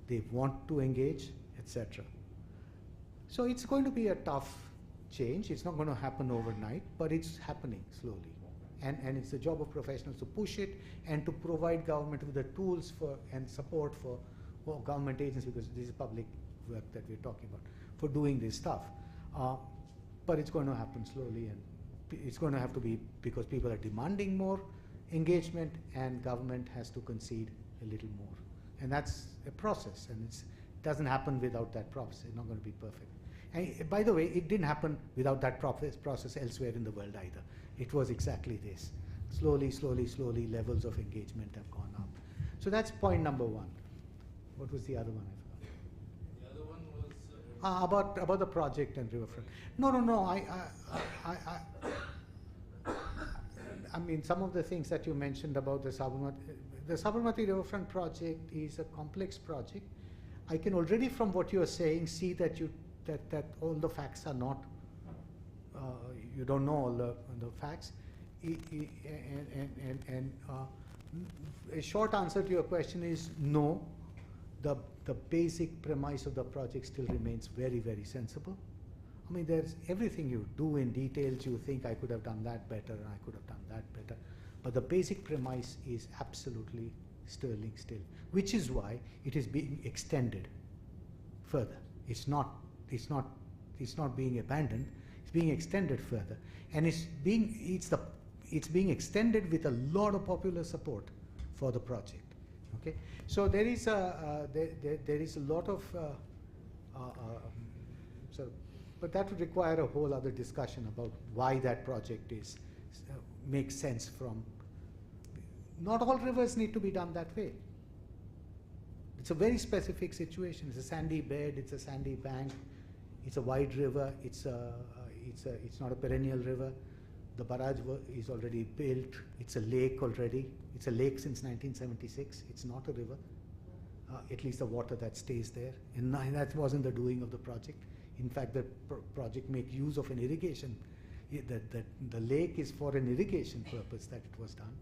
S4: they want to engage, etc. So it's going to be a tough change. It's not going to happen overnight, but it's happening slowly. And it's the job of professionals to push it and to provide government with the tools and support for government agencies, because this is public work that we're talking about, for doing this stuff. But it's going to happen slowly, and it's going to have to be because people are demanding more engagement and government has to concede a little more. And that's a process, and it doesn't happen without that process. It's not going to be perfect. And by the way, it didn't happen without that process elsewhere in the world either. It was exactly this. Slowly, levels of engagement have gone up. So that's point number one. What was the other one?
S14: The other one was
S4: about the project and riverfront. No. I mean, some of the things that you mentioned about the Sabarmati riverfront project is a complex project. I can already, from what you are saying, see that that all the facts are not. You don't know all the facts. A short answer to your question is no. The basic premise of the project still remains very, very sensible. I mean, there's everything you do in details, you think I could have done that better, and I could have done that better. But the basic premise is absolutely sterling still, which is why it is being extended further. It's not being abandoned, it's being extended further. And it's being extended with a lot of popular support for the project. Okay? Okay, so there is a lot of but that would require a whole other discussion about why that project makes sense from. Not all rivers need to be done that way. It's a very specific situation. It's a sandy bed. It's a sandy bank. It's a wide river. It's not a perennial river. The barrage is already built. It's a lake already. It's a lake since 1976. It's not a river. At least the water that stays there. And that wasn't the doing of the project. In fact, the project make use of an irrigation. The lake is for an irrigation purpose that it was done.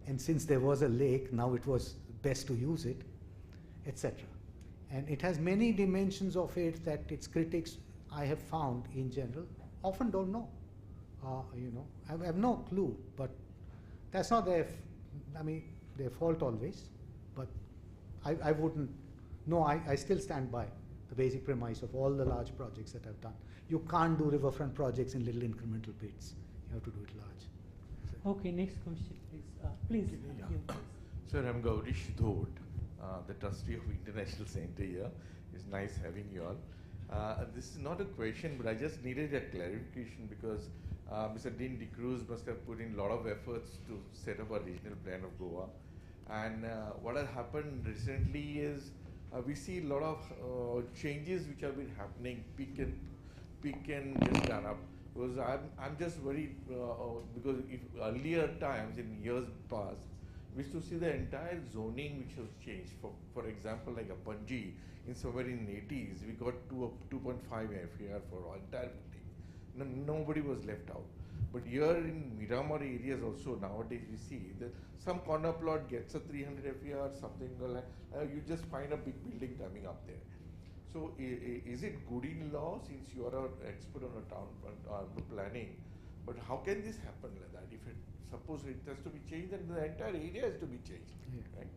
S4: And since there was a lake, now it was best to use it, etc. And it has many dimensions of it that its critics, I have found in general, often don't know. I have no clue, but that's not their fault always. But I wouldn't. No, I still stand by the basic premise of all the large projects that I've done. You can't do riverfront projects in little incremental bits. You have to do it large.
S5: Okay, next question, please. Please.
S15: Yeah. Sir, I'm Gaurish Dhod, the trustee of International Center here. It's nice having you all. This is not a question, but I just needed a clarification because Mr. Dean De Cruz must have put in a lot of efforts to set up a regional plan of Goa. And what has happened recently is we see a lot of changes which have been happening, peak and just done up. Because I'm just worried because if earlier times in years past, we used to see the entire zoning which has changed. For example, like a Panji, somewhere in the 80s, we got to a 2.5 FAR for our entire building. Nobody was left out. But here in Miramar areas also nowadays we see that some corner plot gets a 300 FAR, something like you just find a big building coming up there. So is it good in law, since you are an expert on a town planning, but how can this happen like that? If suppose it has to be changed, then the entire area has to be changed, right?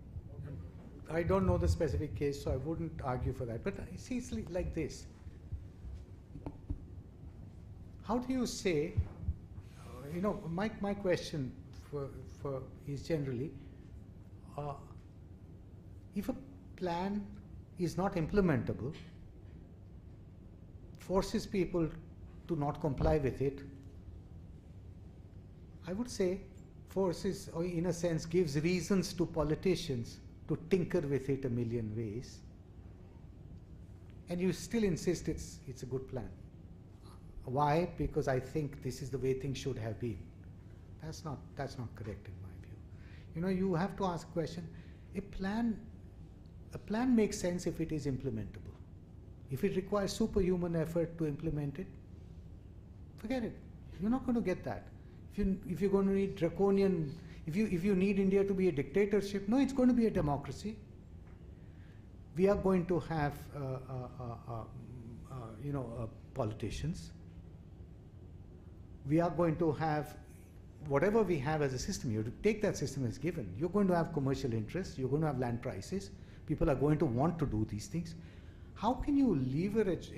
S4: I don't know the specific case, so I wouldn't argue for that. But see, it's like this. How do you say, my question is generally, if a plan is not implementable, forces people to not comply with it, I would say forces, or in a sense, gives reasons to politicians to tinker with it a million ways, and you still insist it's a good plan. Why? Because I think this is the way things should have been. That's not correct in my view. You have to ask a question. A plan makes sense if it is implementable. If it requires superhuman effort to implement it, forget it. You're not going to get that. If you're going to need draconian, if you need India to be a dictatorship, no, it's going to be a democracy. We are going to have politicians. We are going to have whatever we have as a system. You have to take that system as given. You're going to have commercial interests. You're going to have land prices. People are going to want to do these things. How can you leverage,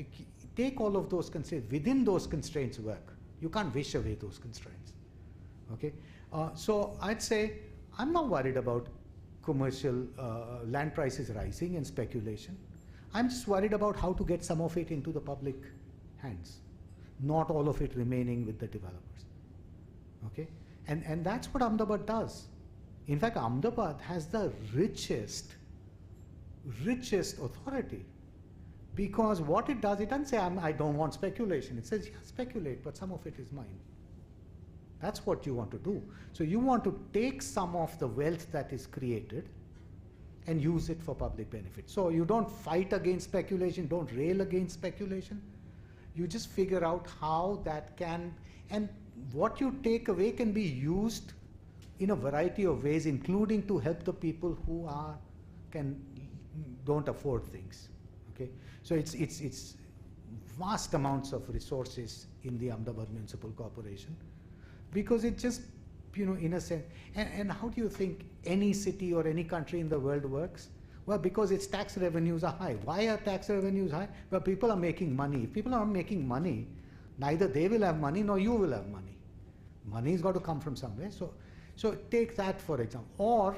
S4: take all of those constraints, within those constraints work? You can't wish away those constraints. Okay? So I'd say I'm not worried about commercial land prices rising and speculation. I'm just worried about how to get some of it into the public hands, not all of it remaining with the developers. Okay? And that's what Ahmedabad does. In fact, Ahmedabad has the richest authority, because what it does, it doesn't say I don't want speculation. It says, yeah, speculate, but some of it is mine. That's what you want to do. So you want to take some of the wealth that is created and use it for public benefit. So you don't fight against speculation, don't rail against speculation. You just figure out how that can, and what you take away can be used in a variety of ways, including to help the people who don't afford things. Okay, so it's vast amounts of resources in the Ahmedabad Municipal Corporation, because it just, in a sense, and how do you think any city or any country in the world works? Well, because its tax revenues are high. Why are tax revenues high? Well, people are making money. If people are making money, neither they will have money nor you will have money. Money's got to come from somewhere. So take that for example. Or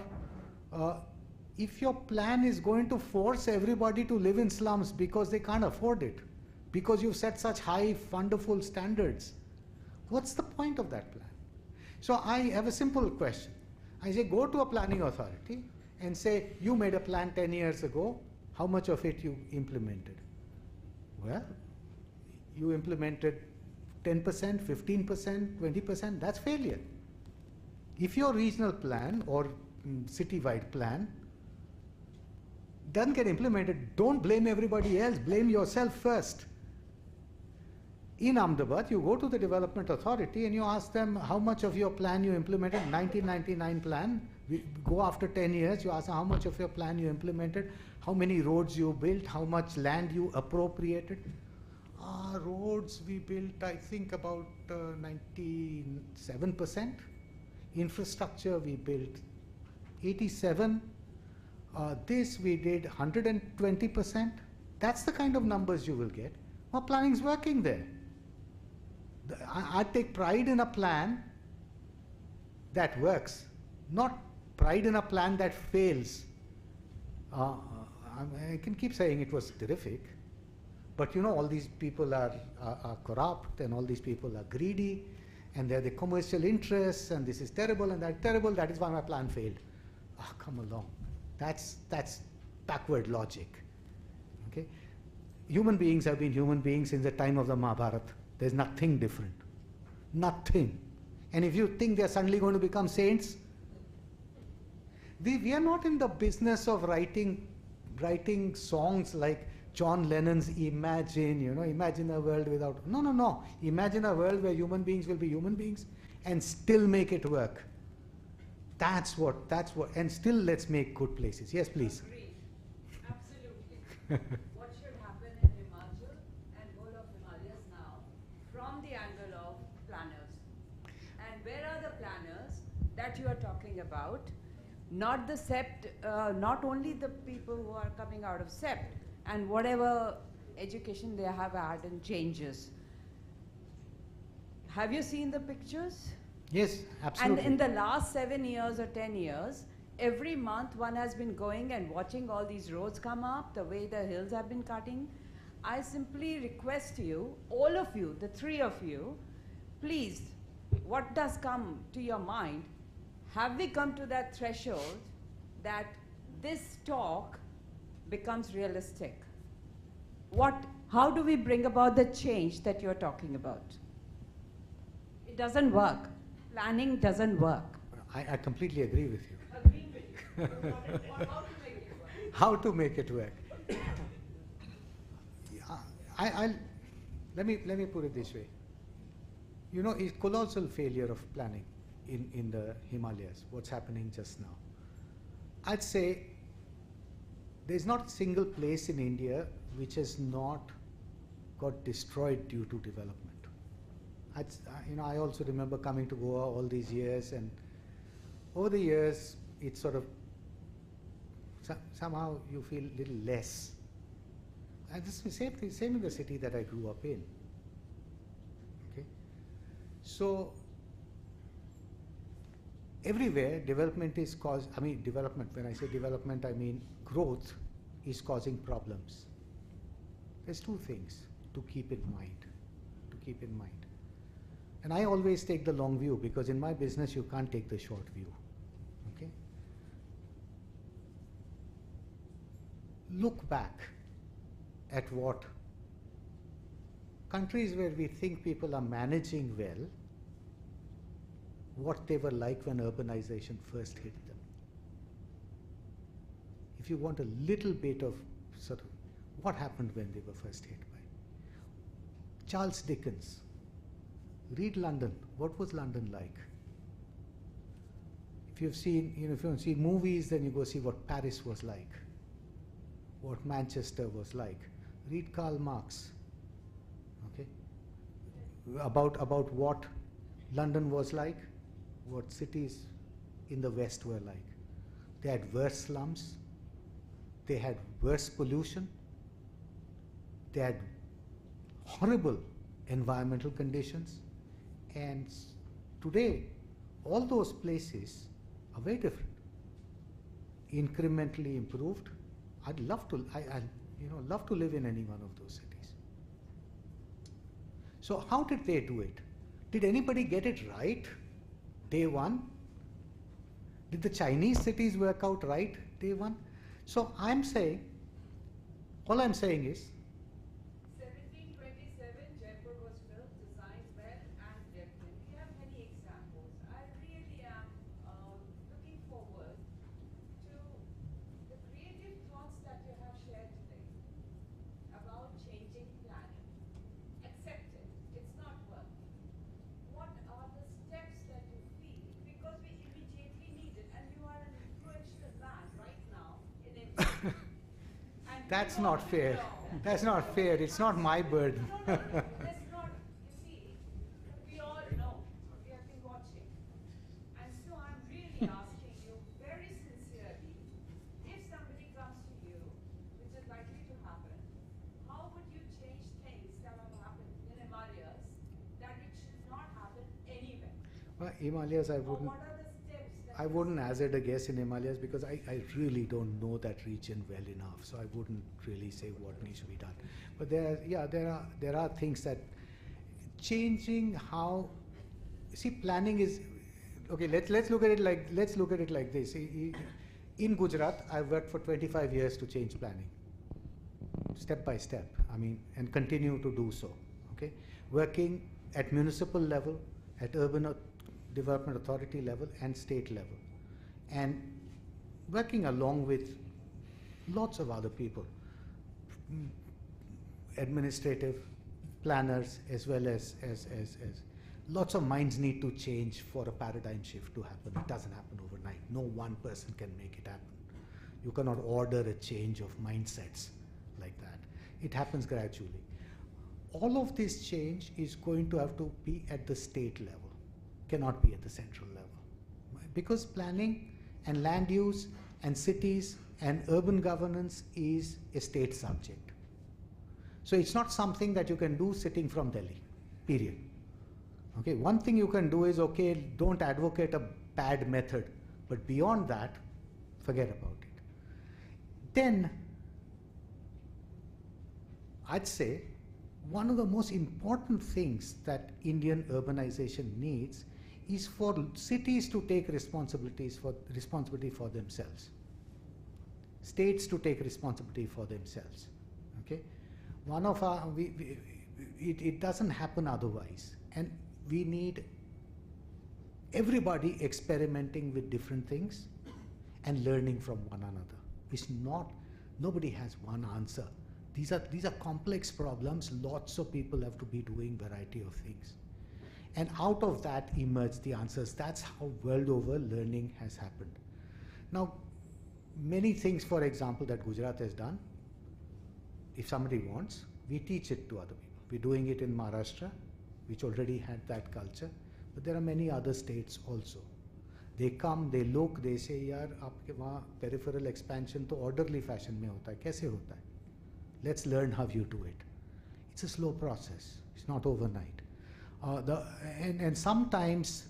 S4: if your plan is going to force everybody to live in slums because they can't afford it, because you've set such high, wonderful standards, what's the point of that plan? So I have a simple question. I say, go to a planning authority and say, you made a plan 10 years ago, how much of it you implemented? Well, you implemented 10%, 15%, 20%, that's failure. If your regional plan or citywide plan doesn't get implemented, don't blame everybody else, blame yourself first. In Ahmedabad, you go to the development authority and you ask them how much of your plan you implemented, 1999 plan. We go after 10 years, you ask them how much of your plan you implemented, how many roads you built, how much land you appropriated. Roads we built, I think about 97%. Infrastructure we built 87%. This we did 120%. That's the kind of numbers you will get. Well, planning's working there. I take pride in a plan that works, not pride in a plan that fails. I can keep saying it was terrific, but you know, all these people are corrupt, and all these people are greedy, and they're the commercial interests, and this is terrible and that terrible, that is why my plan failed. Come along. That's backward logic. Okay? Human beings have been human beings since the time of the Mahabharata. There's nothing different. Nothing. And if you think they're suddenly going to become saints, we are not in the business of writing songs like John Lennon's Imagine, you know, imagine a world without, no. Imagine a world where human beings will be human beings and still make it work. That's what, and still let's make good places. Yes, please.
S12: Agreed. Absolutely. What should happen in Himachal and whole of Himalayas now from the angle of planners? And where are the planners that you are talking about? Not the SEPT, not only the people who are coming out of SEPT and whatever education they have had and changes. Have you seen the pictures?
S4: Yes, absolutely.
S12: And in the last 7 years or 10 years, every month one has been going and watching all these roads come up, the way the hills have been cutting. I simply request you, all of you, the three of you, please, what does come to your mind? Have we come to that threshold that this talk becomes realistic? How do we bring about the change that you're talking about? It doesn't work. Planning doesn't work.
S4: I completely agree with you.
S12: Agree with you.
S4: How to make it work? Let me put it this way. You know, it's colossal failure of planning in the Himalayas, what's happening just now. I'd say there's not a single place in India which has not got destroyed due to development. I also remember coming to Goa all these years, and over the years, it's sort of, somehow you feel a little less. And this is the same in the city that I grew up in. Okay? So, everywhere, development is development, when I say development, I mean growth is causing problems. There's two things to keep in mind. And I always take the long view, because in my business you can't take the short view. Okay? Look back at what countries where we think people are managing well, what they were like when urbanization first hit them. If you want a little bit of sort of what happened when they were first hit by. Charles Dickens. Read London. What was London like? If you've seen, if you want to see movies, then you go see what Paris was like, what Manchester was like. Read Karl Marx. Okay, about what London was like, what cities in the West were like. They had worse slums. They had worse pollution. They had horrible environmental conditions. And today, all those places are very different. incrementally improved, I'd love to, love to live in any one of those cities. So how did they do it? Did anybody get it right day one? Did the Chinese cities work out right day one? So all I'm saying is,
S12: 1727, Jaipur was built, designed well, and lived in. We have many examples. I really am looking forward to the creative thoughts that you have shared today about changing planning. Accept it. It's not working. What are the steps that you feel? Because we immediately need it, and you are an influential man right now in India.
S4: that's not fair. That's not fair. It's not my burden.
S12: That's not, you see, we all know, we have been watching. And so I'm really asking you very sincerely, if somebody comes to you, which is likely to happen, how would you change things that have happened in Himalayas that it should not happen anywhere?
S4: Well, Himalayas, I
S12: Or
S4: wouldn't.
S12: what are the steps that
S4: I wouldn't hazard a guess in Himalayas because I really don't know that region well enough, so I wouldn't really say what needs to be done. But there are things that changing how. See, planning is okay. Let's look at it like this. In Gujarat, I've worked for 25 years to change planning, step by step. I mean, and continue to do so. Okay, working at municipal level, at urban development authority level and state level, and working along with lots of other people, administrative planners, as well as lots of minds need to change for a paradigm shift to happen. It doesn't happen overnight. No one person can make it happen. You cannot order a change of mindsets like that. It happens gradually. All of this change is going to have to be at the state level, cannot be at the central level. Because planning and land use and cities and urban governance is a state subject. So it's not something that you can do sitting from Delhi, period. Okay, one thing you can do is, okay, don't advocate a bad method, but beyond that, forget about it. Then, I'd say, one of the most important things that Indian urbanization needs is for cities to take responsibility for themselves. States to take responsibility for themselves. Okay, one of our it doesn't happen otherwise, and we need everybody experimenting with different things and learning from one another. It's not, nobody has one answer. These are complex problems. Lots of people have to be doing variety of things. And out of that emerge the answers. That's how world over learning has happened. Now, many things, for example, that Gujarat has done, if somebody wants, we teach it to other people. We're doing it in Maharashtra, which already had that culture, but there are many other states also. They come, they look, they say, yaar, aapke wahan peripheral expansion to orderly fashion mein hota hai, kaise hota hai? Let's learn how you do it. It's a slow process. It's not overnight. And sometimes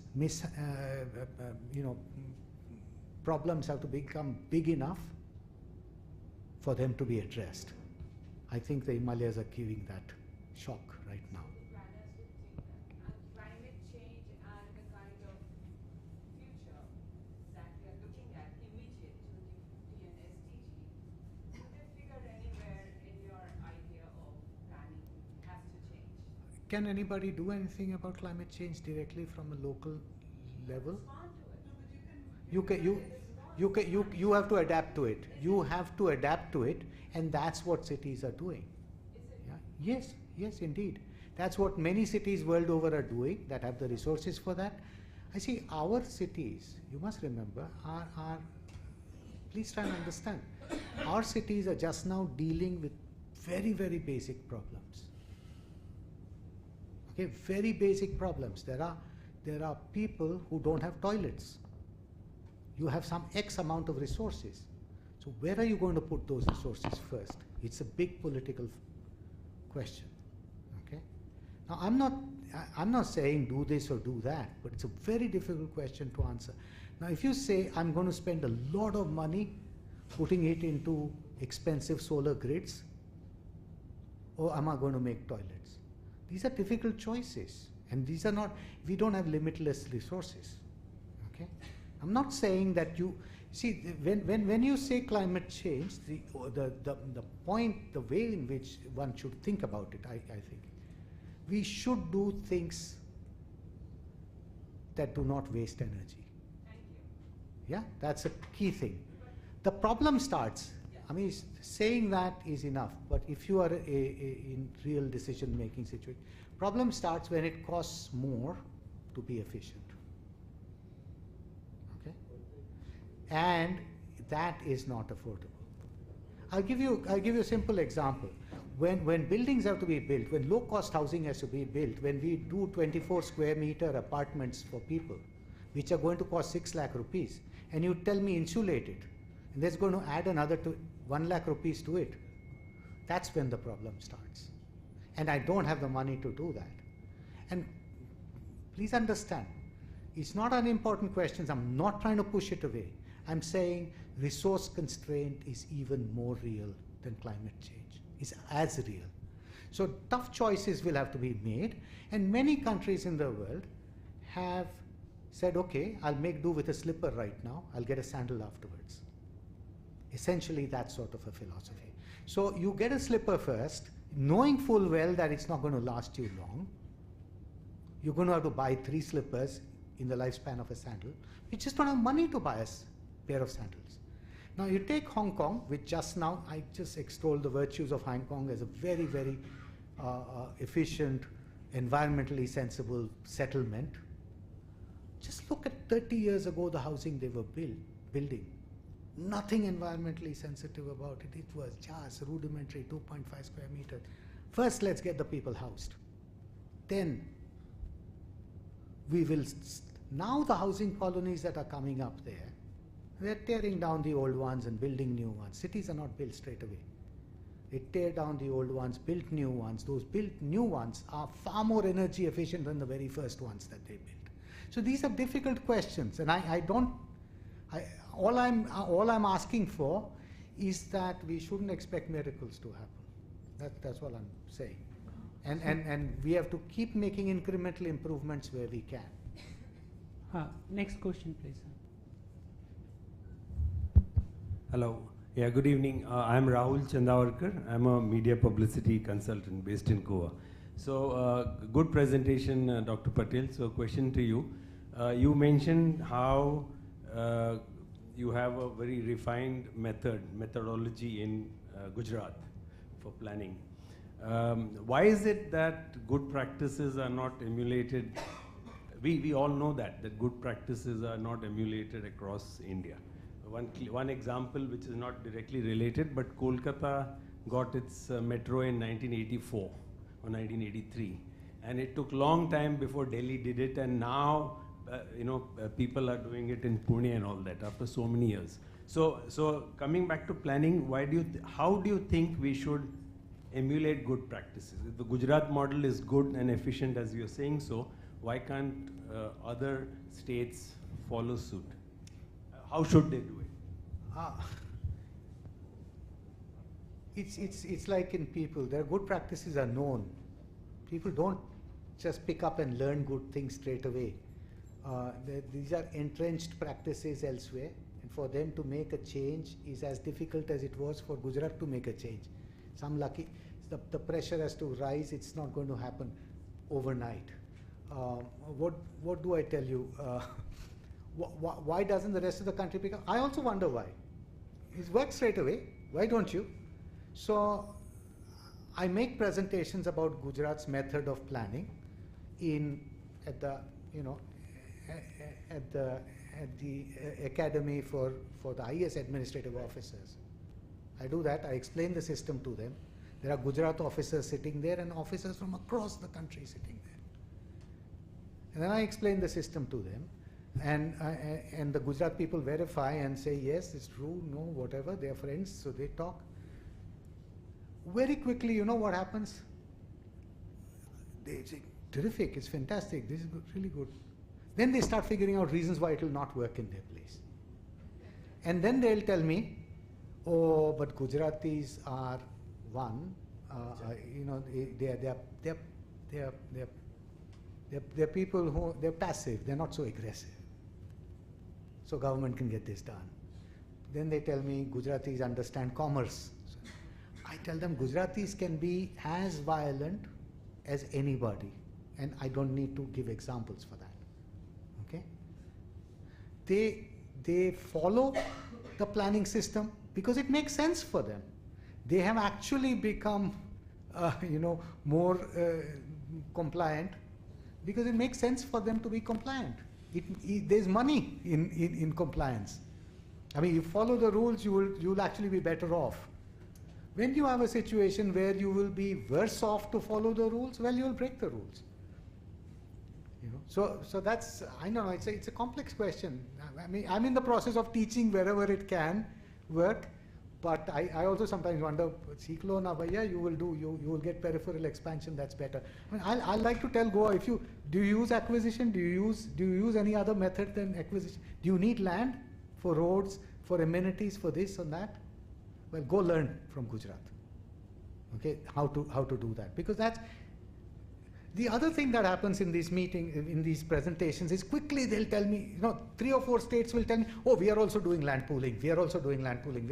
S4: problems have to become big enough for them to be addressed. I think the Himalayas are giving that shock right now.
S12: Climate change and the kind of future that we are looking at immediate 2050 and SDG, do they figure anywhere in your idea of planning has to change?
S4: Can anybody do anything about climate change directly from a local level? You have to adapt to it. You have to adapt to it, and that's what cities are doing. Yeah? Yes, indeed. That's what many cities world over are doing that have the resources for that. I see our cities, you must remember, are please try and understand, our cities are just now dealing with very, very basic problems. Okay, very basic problems. There are people who don't have toilets. You have some X amount of resources. So where are you going to put those resources first? It's a big political question. Okay. Now I'm not saying do this or do that, but it's a very difficult question to answer. Now if you say I'm going to spend a lot of money putting it into expensive solar grids, or am I going to make toilets? These are difficult choices, and these are not, we don't have limitless resources. Okay? I'm not saying that you, see, when you say climate change, the point, the way in which one should think about it, I think, we should do things that do not waste energy.
S12: Thank you.
S4: Yeah, that's a key thing. The problem starts, I mean, saying that is enough, but if you are in real decision-making situation, problem starts when it costs more to be efficient. Okay? And that is not affordable. I'll give you a simple example. When buildings have to be built, when low-cost housing has to be built, when we do 24 square meter apartments for people, which are going to cost 6 lakh rupees, and you tell me insulate it, and that's going to add another 1 lakh rupees to it, that's when the problem starts. And I don't have the money to do that. And please understand, it's not unimportant questions. I'm not trying to push it away. I'm saying resource constraint is even more real than climate change. It's as real. So tough choices will have to be made, and many countries in the world have said, okay, I'll make do with a slipper right now, I'll get a sandal afterwards. Essentially, that's sort of a philosophy. So you get a slipper first, knowing full well that it's not going to last you long. You're going to have to buy 3 slippers in the lifespan of a sandal. You just don't have money to buy a pair of sandals. Now you take Hong Kong, which just now, I just extolled the virtues of Hong Kong as a very, very efficient, environmentally sensible settlement. Just look at 30 years ago, the housing they were building. Nothing environmentally sensitive about it. It was just rudimentary, 2.5 square meters. First, let's get the people housed. Then, we will, now the housing colonies that are coming up there, they're tearing down the old ones and building new ones. Cities are not built straight away. They tear down the old ones, build new ones. Those built new ones are far more energy efficient than the very first ones that they built. So these are difficult questions, and all I'm asking for is that we shouldn't expect miracles to happen. That's what I'm saying. And we have to keep making incremental improvements where we can.
S5: Next question, please.
S16: Hello. Yeah, good evening. I'm Rahul Chandavarkar. I'm a media publicity consultant based in Goa. So, good presentation, Dr. Patel. So, question to you. You mentioned how you have a very refined methodology in Gujarat for planning. Why is it that good practices are not emulated? We all know that good practices are not emulated across India. One example which is not directly related, but Kolkata got its metro in 1984 or 1983, and it took long time before Delhi did it, and now people are doing it in Pune and all that after so many years. So coming back to planning, how do you think we should emulate good practices? If the Gujarat model is good and efficient as you're saying so, why can't other states follow suit? How should they do it?
S4: It's like in people, their good practices are known. People don't just pick up and learn good things straight away. These are entrenched practices elsewhere, and for them to make a change is as difficult as it was for Gujarat to make a change. Some lucky, the pressure has to rise, it's not going to happen overnight. What do I tell you? Why doesn't the rest of the country pick up? I also wonder why. It works straight away. Why don't you? So I make presentations about Gujarat's method of planning at the Academy for the IAS administrative officers. I do that. I explain the system to them. There are Gujarat officers sitting there and officers from across the country sitting there. And then I explain the system to them. And the Gujarat people verify and say, yes, it's true, no, whatever, they're friends, so they talk. Very quickly, you know what happens? They say, terrific, it's fantastic, this is good, really good. Then they start figuring out reasons why it will not work in their place. And then they'll tell me, oh, but Gujaratis are one. They're people who, they're passive, they're not so aggressive. So government can get this done. Then they tell me Gujaratis understand commerce. So I tell them Gujaratis can be as violent as anybody, and I don't need to give examples for that. Okay? They follow the planning system because it makes sense for them. They have actually become, more compliant because it makes sense for them to be compliant. There's money in compliance. I mean, you follow the rules, you'll actually be better off. When you have a situation where you will be worse off to follow the rules, well, you'll break the rules. So that's, I don't know, it's a complex question. I mean, I'm in the process of teaching wherever it can work, but I also sometimes wonder, Siklo na bhaiya, you will get peripheral expansion, that's better. I mean, I like to tell Goa, do you use acquisition? Do you use any other method than acquisition? Do you need land for roads, for amenities, for this and that? Well, go learn from Gujarat. Okay, how to do that, because that's the other thing that happens in these meetings, in these presentations, is quickly they'll tell me, 3 or 4 states will tell me, oh, we are also doing land pooling. We are also doing land pooling.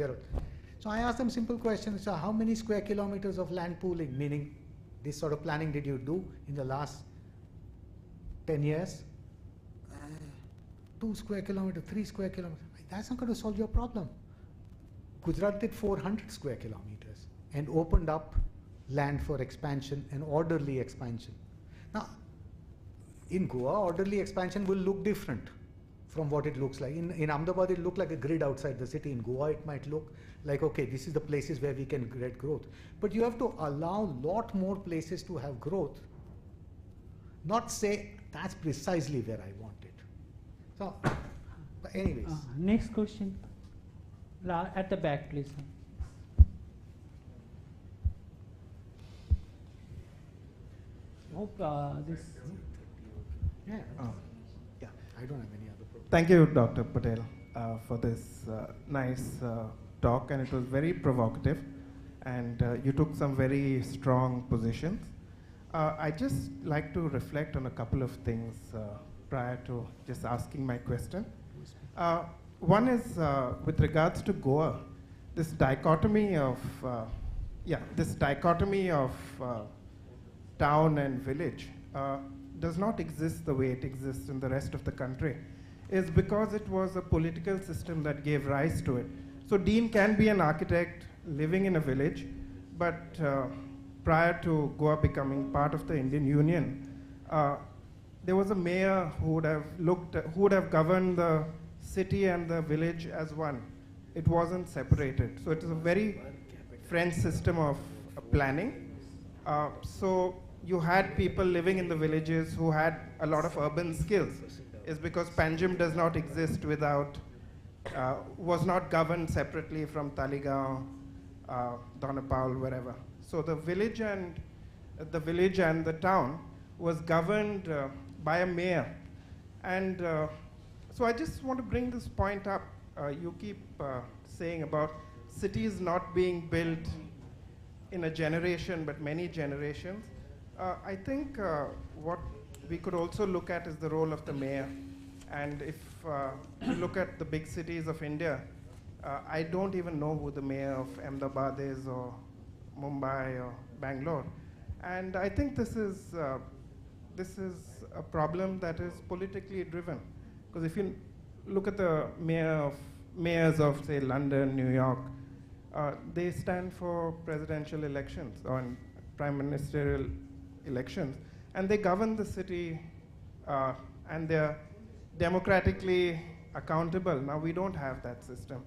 S4: So I ask them simple questions. So how many square kilometers of land pooling, meaning this sort of planning, did you do in the last 10 years? 2 square kilometers, 3 square kilometers. That's not going to solve your problem. Gujarat did 400 square kilometers and opened up land for expansion and orderly expansion. Now, in Goa, orderly expansion will look different from what it looks like. In Ahmedabad, it looked like a grid outside the city. In Goa, it might look like, okay, this is the places where we can get growth. But you have to allow a lot more places to have growth, not say, that's precisely where I want it. So, but anyways.
S5: Next question. At the back, please. Hope this.
S4: Yeah. Yeah, I don't have any other problem.
S17: Thank you, Dr. Patel, for this nice talk, and it was very provocative, and you took some very strong positions. I just like to reflect on a couple of things prior to just asking my question. One is with regards to Goa, this dichotomy of town and village does not exist the way it exists in the rest of the country, is because it was a political system that gave rise to it. So Dean can be an architect living in a village, but prior to Goa becoming part of the Indian Union, there was a mayor who would have governed the city and the village as one. It wasn't separated. So it is a very French system of planning. So you had people living in the villages who had a lot of urban skills. It's because Panjim does not exist without, was not governed separately from Taligaon, Donapaul, wherever. So the village and the town was governed by a mayor. And so I just want to bring this point up. You keep saying about cities not being built in a generation, but many generations. I think what we could also look at is the role of the mayor. And if you look at the big cities of India, I don't even know who the mayor of Ahmedabad is, or Mumbai, or Bangalore. And I think this is a problem that is politically driven. Because if you look at the mayors of, say, London, New York, they stand for presidential elections or prime ministerial elections, and they govern the city, and they're democratically accountable. Now, we don't have that system,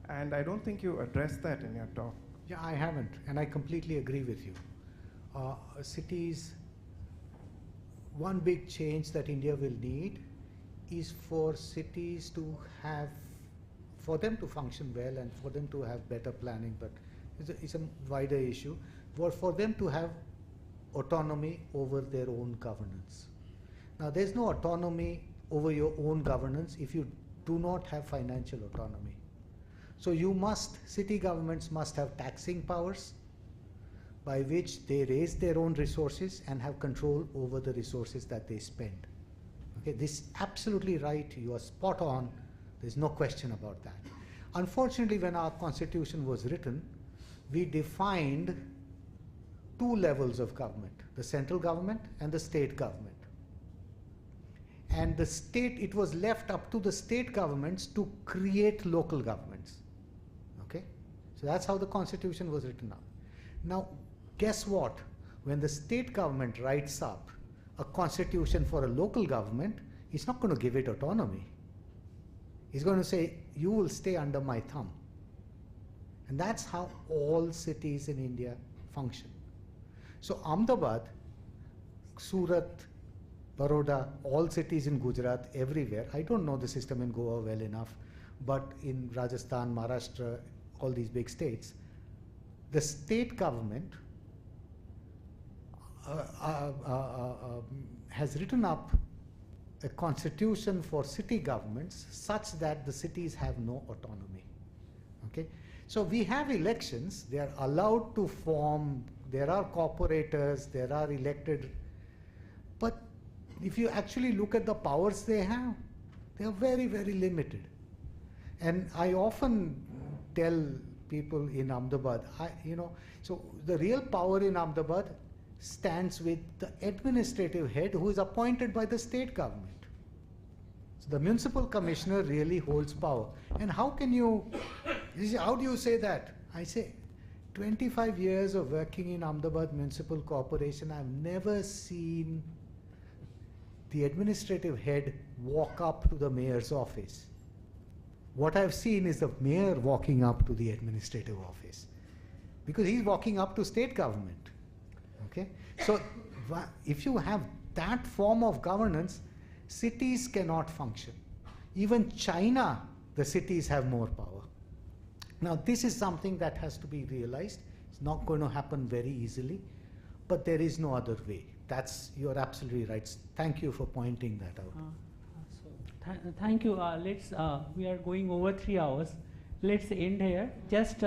S17: and I don't think you addressed that in your talk.
S4: Yeah, I haven't, and I completely agree with you. Cities, one big change that India will need is for cities to have, for them to function well and for them to have better planning, but it's a wider issue, for them to have autonomy over their own governance. Now, there's no autonomy over your own governance if you do not have financial autonomy. So city governments must have taxing powers by which they raise their own resources and have control over the resources that they spend. Okay, this is absolutely right, you are spot on, there's no question about that. Unfortunately, when our constitution was written, we defined two levels of government, the central government and the state government. And it was left up to the state governments to create local governments. Okay? So that's how the constitution was written up. Now, guess what? When the state government writes up a constitution for a local government, it's not going to give it autonomy. It's going to say, you will stay under my thumb. And that's how all cities in India function. So Ahmedabad, Surat, Baroda, all cities in Gujarat, everywhere. I don't know the system in Goa well enough, but in Rajasthan, Maharashtra, all these big states, the state government has written up a constitution for city governments such that the cities have no autonomy. Okay? So we have elections, they are allowed to form, there are corporators, there are elected, but if you actually look at the powers they are very, very limited. And I often tell people in Ahmedabad, so the real power in Ahmedabad stands with the administrative head who is appointed by the state government. So the municipal commissioner really holds power. And how do you say that? I say, 25 years of working in Ahmedabad Municipal Corporation, I've never seen the administrative head walk up to the mayor's office. What I've seen is the mayor walking up to the administrative office, because he's walking up to state government. Okay? So if you have that form of governance, cities cannot function. Even China, the cities have more power. Now this is something that has to be realized. It's not going to happen very easily, but there is no other way. You're absolutely right. Thank you for pointing that out.
S5: Thank you. We are going over 3 hours. Let's end here. Just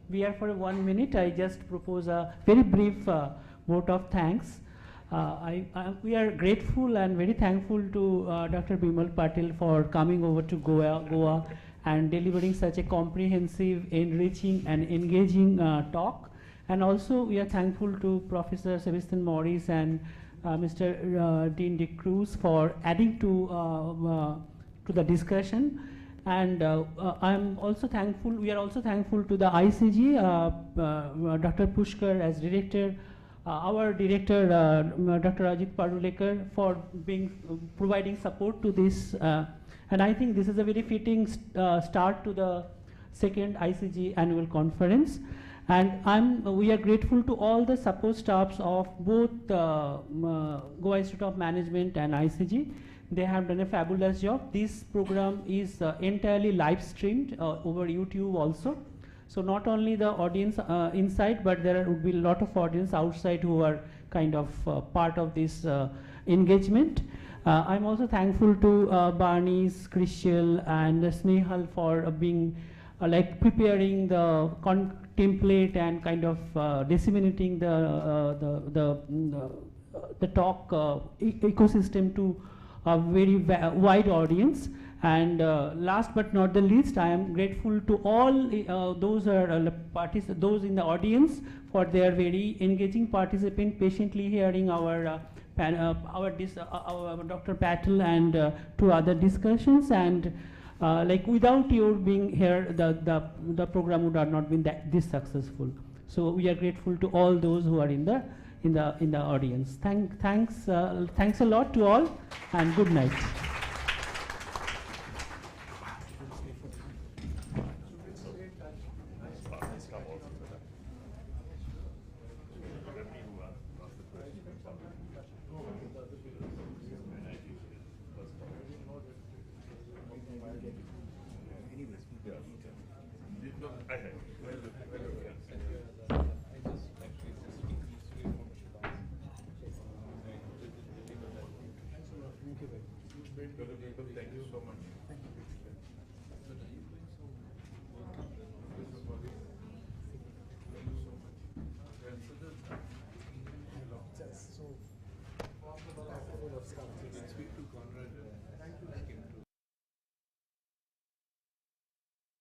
S5: we are for 1 minute. I just propose a very brief vote of thanks. We are grateful and very thankful to Dr. Bimal Patel for coming over to Goa and delivering such a comprehensive, enriching and engaging talk. And also we are thankful to Professor Sebastian Morris and Mr. Dean de Cruz for adding to the discussion. And I'm also thankful, we are also thankful to the ICG, Dr. Pushkar as director, our director, Dr. Ajit Padulekar, for providing support to this. And I think this is a very fitting start to the second ICG annual conference. And we are grateful to all the support staffs of both Goa Institute of Management and ICG. They have done a fabulous job. This program is entirely live streamed over YouTube also. So not only the audience inside, but there would be a lot of audience outside who are kind of part of this engagement. I'm also thankful to Barney's, Christiel and Snehal for being preparing the template and kind of disseminating the talk ecosystem to a very wide audience. And last but not the least, I am grateful to all those in the audience for their very engaging participation, patiently hearing our Dr. Patel and 2 other discussions. And without your being here, the program would have not been this successful. So we are grateful to all those who are in the audience. Thanks a lot to all, and good night.